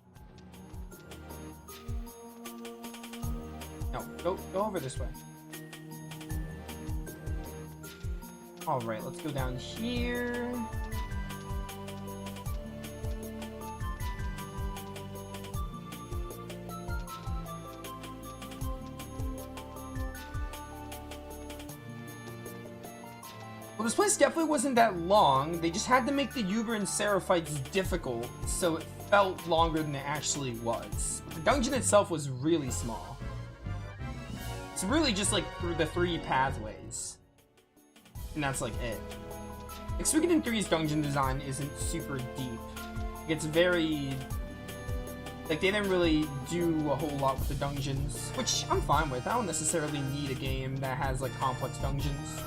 No, go over this way. Alright, let's go down here. Well, this place definitely wasn't that long. They just had to make the Uber and Sarah fights difficult, so it felt longer than it actually was. But the dungeon itself was really small. It's really just like through the 3 pathways. And that's like it. Like, Suikoden 3's dungeon design isn't super deep. It's very... like, they didn't really do a whole lot with the dungeons, which I'm fine with. I don't necessarily need a game that has, like, complex dungeons.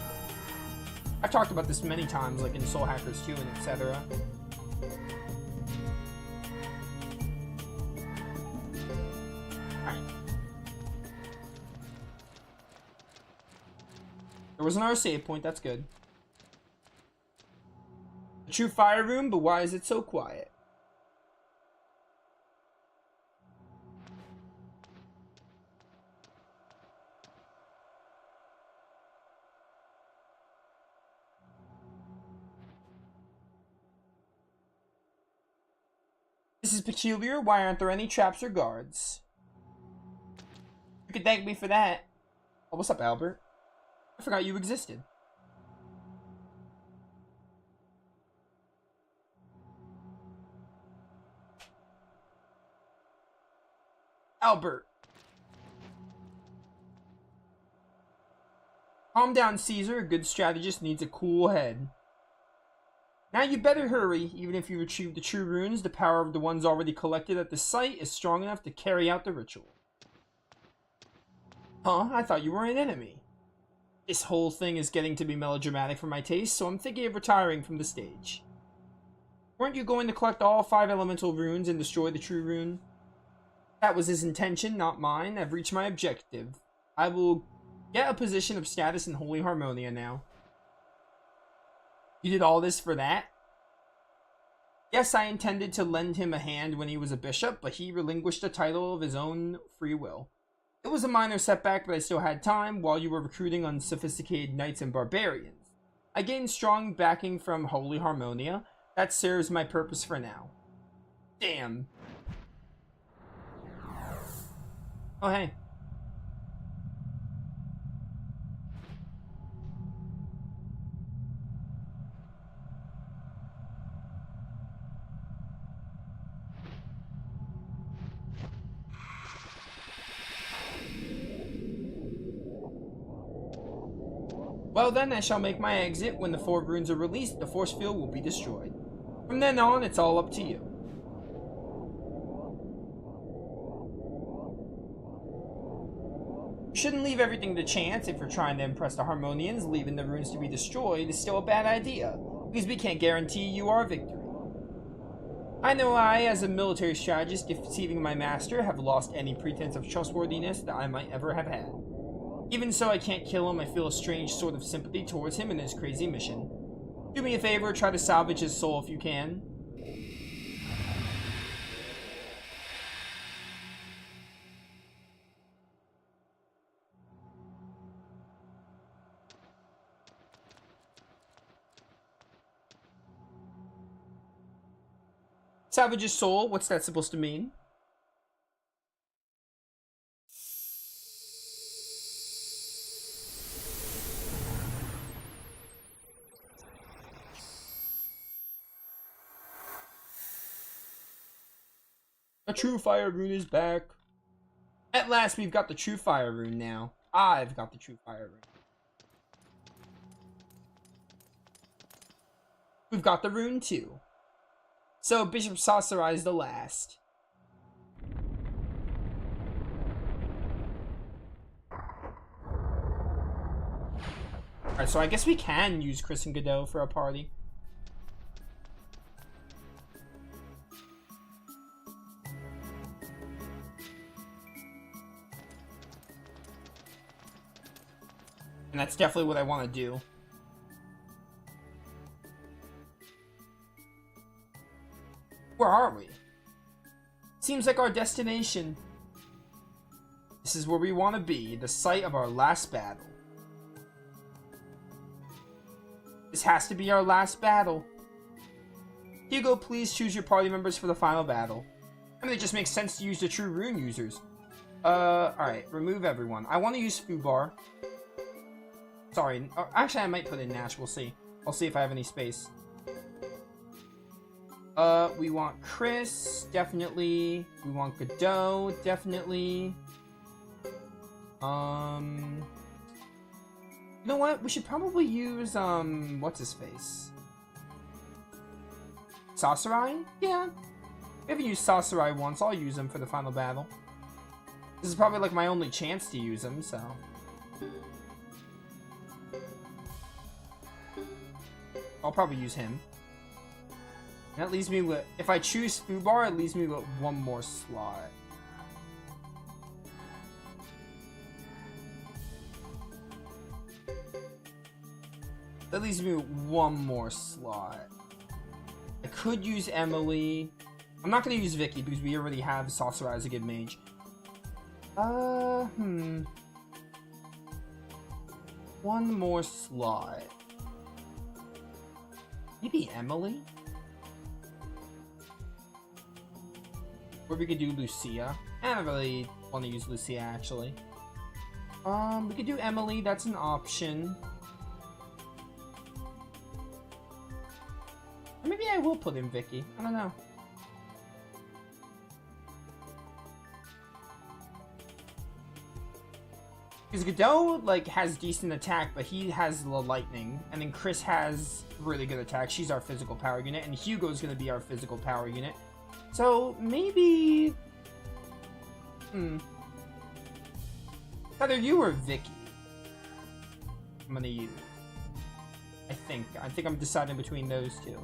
I've talked about this many times, like in Soul Hackers 2 and etc. Alright. There was another save point, that's good. A true fire room, but why is it so quiet? This is peculiar. Why aren't there any traps or guards? You could thank me for that. Oh, what's up, Albert? I forgot you existed. Albert. Calm down, Caesar. A good strategist needs a cool head. Now you better hurry. Even if you retrieve the true runes, the power of the ones already collected at the site is strong enough to carry out the ritual. Huh? I thought you were an enemy. This whole thing is getting to be melodramatic for my taste, so I'm thinking of retiring from the stage. Weren't you going to collect all 5 elemental runes and destroy the true rune? That was his intention, not mine. I've reached my objective. I will get a position of status in Holy Harmonia now. You did all this for that? Yes, I intended to lend him a hand when he was a bishop, but he relinquished the title of his own free will. It was a minor setback, but I still had time while you were recruiting unsophisticated knights and barbarians. I gained strong backing from Holy Harmonia. That serves my purpose for now. Damn. Oh, hey. Well then, I shall make my exit. When the 4 runes are released, the force field will be destroyed. From then on, it's all up to you. You shouldn't leave everything to chance. If you're trying to impress the Harmonians, leaving the runes to be destroyed is still a bad idea, because we can't guarantee you our victory. I know I, as a military strategist deceiving my master, have lost any pretense of trustworthiness that I might ever have had. Even so, I can't kill him. I feel a strange sort of sympathy towards him and his crazy mission. Do me a favor, try to salvage his soul if you can. Salvage his soul? What's that supposed to mean? The true fire rune is back. At last, we've got the true fire rune now. I've got the true fire rune. We've got the rune too. So, Bishop Sasori is the last. Alright, so I guess we can use Chris and Godot for a party. And that's definitely what I want to do. Where are we? Seems like our destination. This is where we want to be, the site of our last battle. This has to be our last battle. Hugo, please choose your party members for the final battle. I mean, it just makes sense to use the true rune users. Alright, remove everyone. I want to use Fubar. Sorry, actually I might put in Nash, we'll see. I'll see if I have any space. We want Chris, definitely. We want Godot, definitely. You know what? We should probably use, what's his face? Sasori? Yeah. We haven't used Sasori once, I'll use him for the final battle. This is probably like my only chance to use him, so. I'll probably use him. And that leaves me with, if I choose Fubar, it leaves me with one more slot. That leaves me with one more slot. I could use Emily. I'm not going to use Vicky because we already have Sasori as a good mage. One more slot. Maybe Emily? Or we could do Lucia. I don't really want to use Lucia, actually. We could do Emily, that's an option. Or maybe I will put in Vicky. I don't know. Because Godot, like, has decent attack, but he has the lightning. And then Chris has really good attack. She's our physical power unit. And Hugo's going to be our physical power unit. So, maybe... Either you or Vicky. I'm going to use. I think I'm deciding between those two.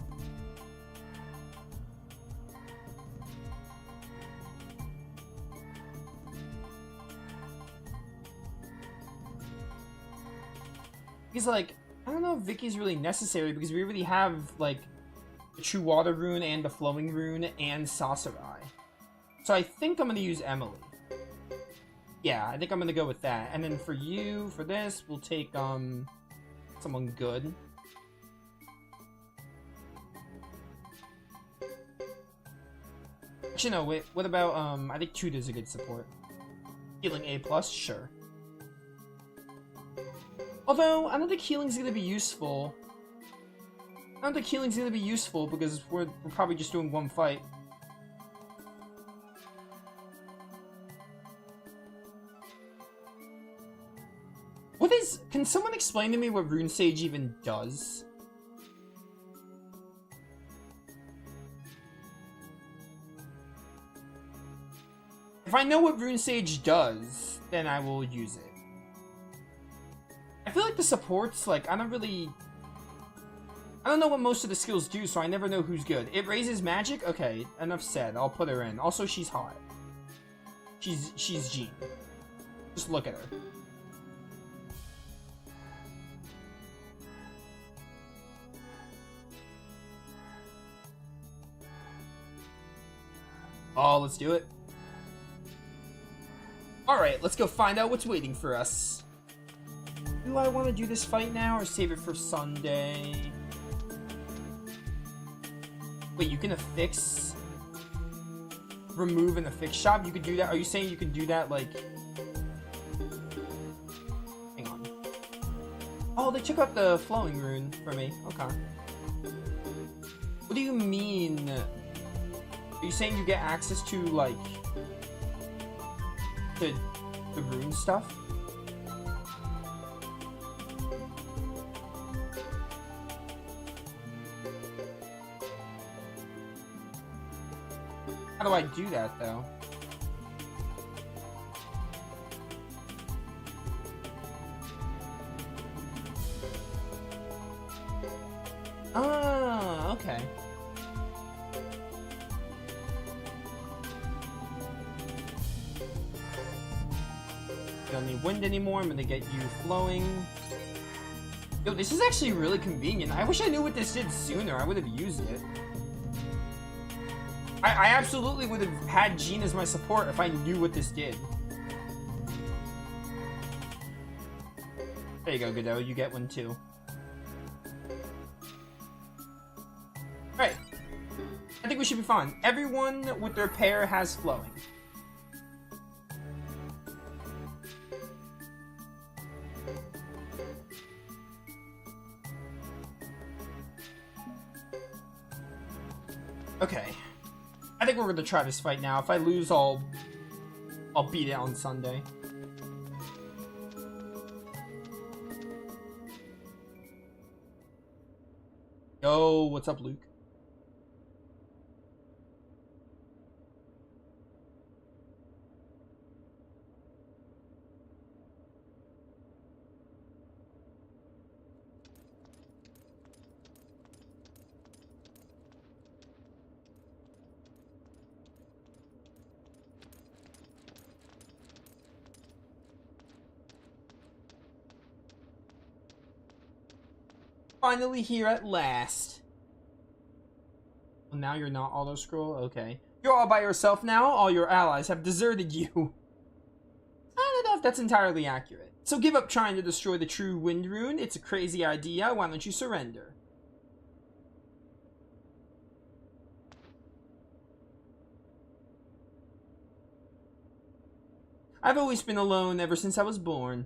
Because, like, I don't know if Vicky's really necessary because we already have, like, the True Water Rune and the Flowing Rune and Sasori. So I think I'm going to use Emily. Yeah, I think I'm going to go with that. And then for you, for this, we'll take, someone good. Actually, no, wait, what about, I think Tuda's a good support. Healing A+, sure. Although, I don't think healing's going to be useful. I don't think healing's going to be useful because we're probably just doing one fight. Can someone explain to me what Rune Sage even does? If I know what Rune Sage does, then I will use it. I feel like the supports, like, I don't know what most of the skills do, so I never know who's good. It raises magic? Okay, enough said. I'll put her in. Also, she's hot. She's Jean. Just look at her. Oh, let's do it. Alright, let's go find out what's waiting for us. Do I want to do this fight now or save it for Sunday? Wait, you can affix... remove in the fix shop? You could do that? Are you saying you can do that, like... Hang on. Oh, they took out the flowing rune for me. Okay. What do you mean? Are you saying you get access to, like... the rune stuff? How do I do that, though? Ah, okay. Don't need wind anymore. I'm gonna get you flowing. Yo, this is actually really convenient. I wish I knew what this did sooner. I would have used it. I absolutely would have had Jean as my support if I knew what this did. There you go, Godot. You get one too. Alright. I think we should be fine. Everyone with their pair has flowing. Okay. I think we're gonna try this fight now. If I lose, I'll beat it on Sunday. Yo, what's up, Luke? Finally here at last. Well, now you're not auto-scroll? Okay. You're all by yourself now? All your allies have deserted you. I don't know if that's entirely accurate. So give up trying to destroy the true wind rune. It's a crazy idea. Why don't you surrender? I've always been alone ever since I was born.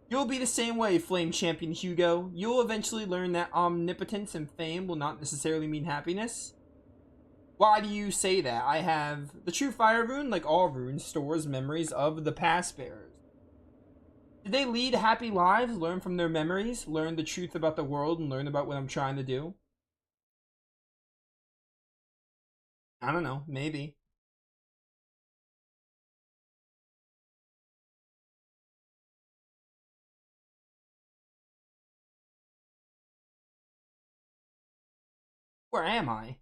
You'll be the same way, Flame Champion Hugo. You'll eventually learn that omnipotence and fame will not necessarily mean happiness. Why do you say that? I have the true fire rune, like all runes, stores memories of the past bearers. Did they lead happy lives, learn from their memories, learn the truth about the world, and learn about what I'm trying to do? I don't know, maybe. Where am I?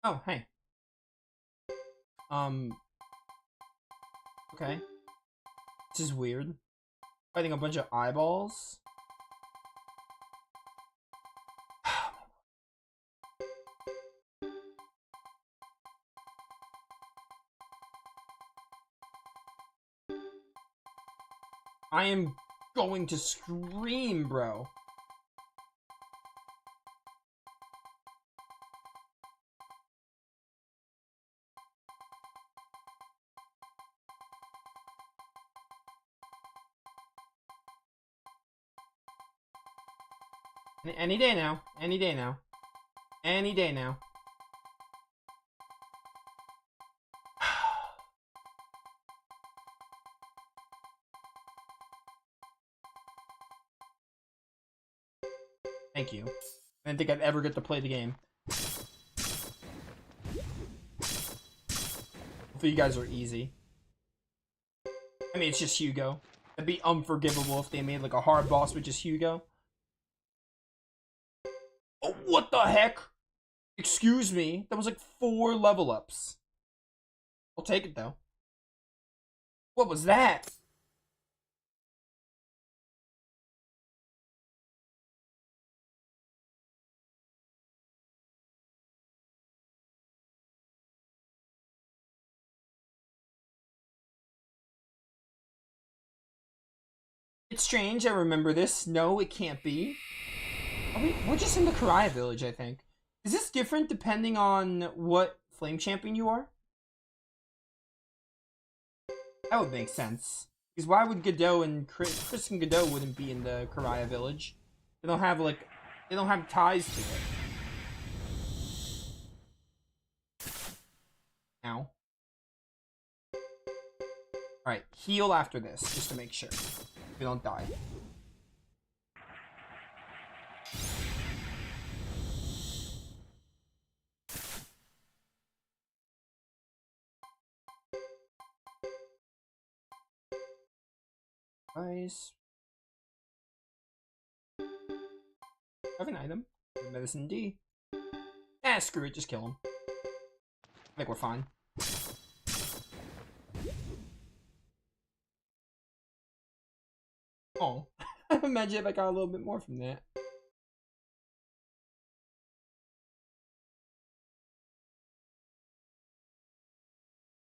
Oh, hey. Okay. This is weird. Fighting a bunch of eyeballs. I am going to scream, bro. Any day now. Any day now. Any day now. Thank you. I didn't think I'd ever get to play the game. Hopefully you guys are easy. I mean, it's just Hugo. It'd be unforgivable if they made like a hard boss with just Hugo. Oh, what the heck? Excuse me. That was like 4 level ups. I'll take it though. What was that? It's strange. I remember this. No, it can't be. We're just in the Karaya village, I think. Is this different depending on what flame champion you are? That would make sense. Because why would Godot and Chris and Godot wouldn't be in the Karaya village? They don't have like, they don't have ties to it. Ow. Alright, heal after this, just to make sure we don't die. Nice. Have an item. Medicine D. Ah, screw it, just kill him. I think we're fine. Oh. Imagine if I got a little bit more from that.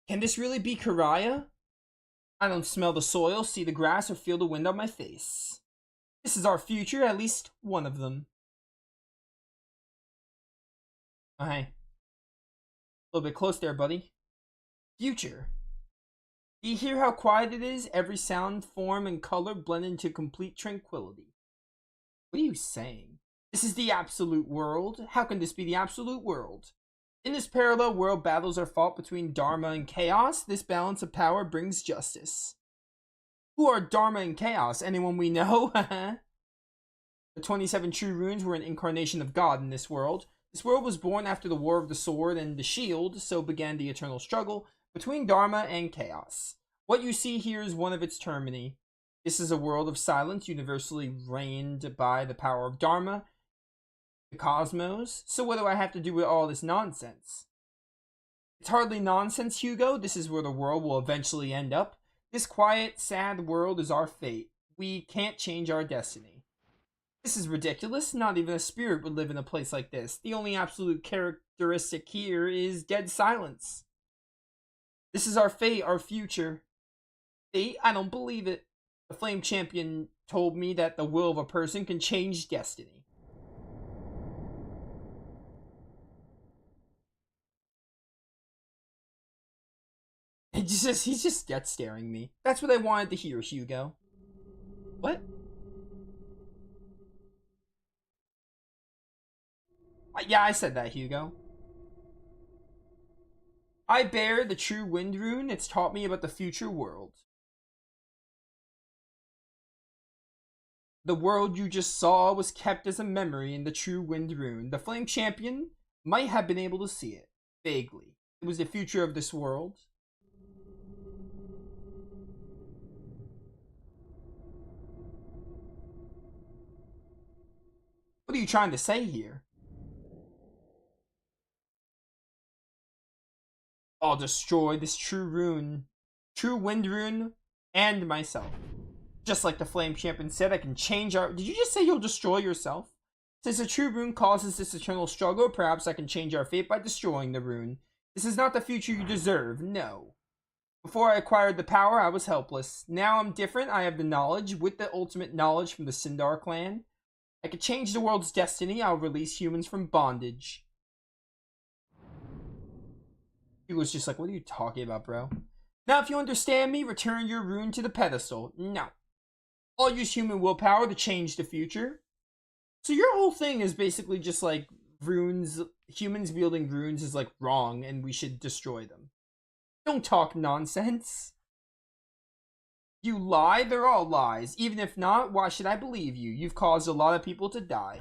Can this really be Karaya? I don't smell the soil, see the grass, or feel the wind on my face. This is our future, at least one of them. Oh, hey. A little bit close there, buddy. Future. Do you hear how quiet it is? Every sound, form, and color blend into complete tranquility. What are you saying? This is the absolute world? How can this be the absolute world? In this parallel world, battles are fought between Dharma and Chaos. This balance of power brings justice. Who are Dharma and Chaos? Anyone we know? The 27 true runes were an incarnation of God in this world. This world was born after the War of the Sword and the Shield, so began the eternal struggle between Dharma and Chaos. What you see here is one of its termini. This is a world of silence, universally reigned by the power of Dharma, the cosmos. So what do I have to do with all this nonsense? It's hardly nonsense, Hugo. This is where the world will eventually end up. This quiet, sad world is our fate. We can't change our destiny. This is ridiculous. Not even a spirit would live in a place like this. The only absolute characteristic here is dead silence. This is our fate, our future. Fate? I don't believe it. The Flame Champion told me that the will of a person can change destiny. He's just death staring me. That's what I wanted to hear, Hugo. What? Yeah, I said that, Hugo. I bear the true wind rune. It's taught me about the future world. The world you just saw was kept as a memory in the true wind rune. The Flame Champion might have been able to see it. Vaguely. It was the future of this world. What are you trying to say here? I'll destroy this true rune, true wind rune, and myself. Just like the Flame Champion said, I can change our... Did you just say you'll destroy yourself? Since the true rune causes this eternal struggle, perhaps I can change our fate by destroying the rune. This is not the future you deserve, no. Before I acquired the power, I was helpless. Now I'm different, I have the knowledge. With the ultimate knowledge from the Sindar clan, I could change the world's destiny. I'll release humans from bondage. He was just like, what are you talking about, bro? Now, if you understand me, return your rune to the pedestal. No. I'll use human willpower to change the future. So your whole thing is basically just like runes, humans wielding runes is like wrong and we should destroy them. Don't talk nonsense. You lie, they're all lies. Even if not, why should I believe you? You've caused a lot of people to die.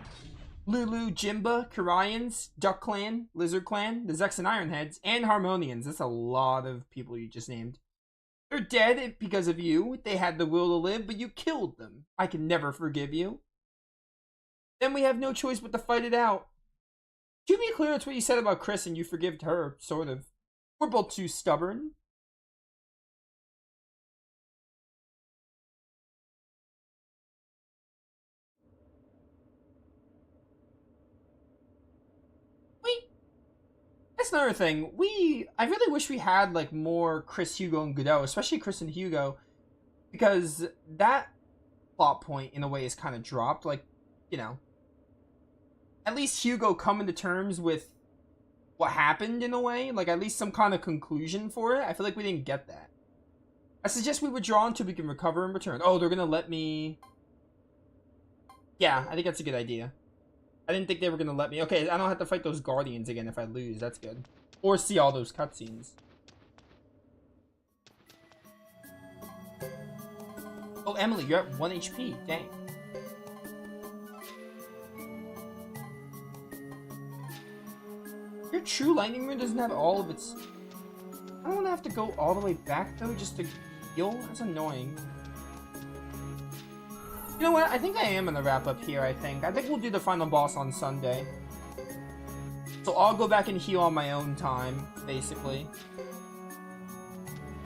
Lulu, Jimba, Karians, Duck Clan, Lizard Clan, the Zex and Ironheads, and Harmonians. That's a lot of people you just named. They're dead because of you. They had the will to live, but you killed them. I can never forgive you. Then we have no choice but to fight it out. To be clear, that's what you said about Chris and you forgave her, sort of. We're both too stubborn. That's another thing. I really wish we had like more Chris, Hugo, and Godot, especially Chris and Hugo, because that plot point in a way is kind of dropped. Like, you know, at least Hugo coming to terms with what happened in a way, like at least some kind of conclusion for it. I feel like we didn't get that. I suggest we withdraw until we can recover and return. Oh, they're gonna let me. Yeah, I think that's a good idea. I didn't think they were gonna let me. Okay, I don't have to fight those guardians again if I lose. That's good. Or see all those cutscenes. Oh, Emily, you're at 1 HP. Dang. Your true lightning rune doesn't have all of its... I don't want to have to go all the way back, though, just to heal. That's annoying. You know what? I think I am going to wrap up here, I think. I think we'll do the final boss on Sunday. So I'll go back and heal on my own time, basically.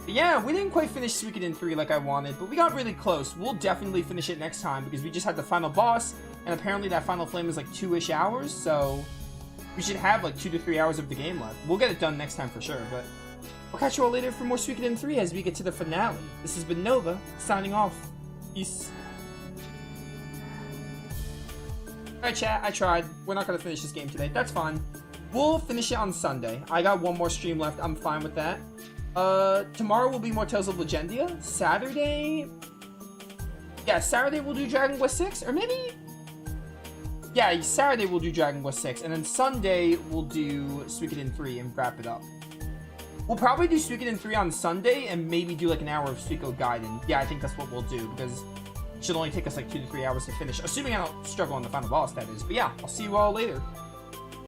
But yeah, we didn't quite finish Suikoden 3 like I wanted, but we got really close. We'll definitely finish it next time, because we just had the final boss, and apparently that final flame is like 2-ish hours, so we should have like 2 to 3 hours of the game left. We'll get it done next time for sure, but I'll catch you all later for more Suikoden 3 as we get to the finale. This has been Nova, signing off. Peace. Alright chat, I tried. We're not going to finish this game today. That's fine. We'll finish it on Sunday. I got one more stream left. I'm fine with that. Tomorrow will be more Tales of Legendia. Saturday... Yeah, Saturday we'll do Dragon Quest 6. Or maybe... Yeah, Saturday we'll do Dragon Quest 6. And then Sunday we'll do Suikoden 3 and wrap it up. We'll probably do Suikoden 3 on Sunday and maybe do like an hour of Suikoden. Yeah, I think that's what we'll do because... Should only take us like 2 to 3 hours to finish, assuming I don't struggle on the final boss, that is. But yeah, I'll see you all later.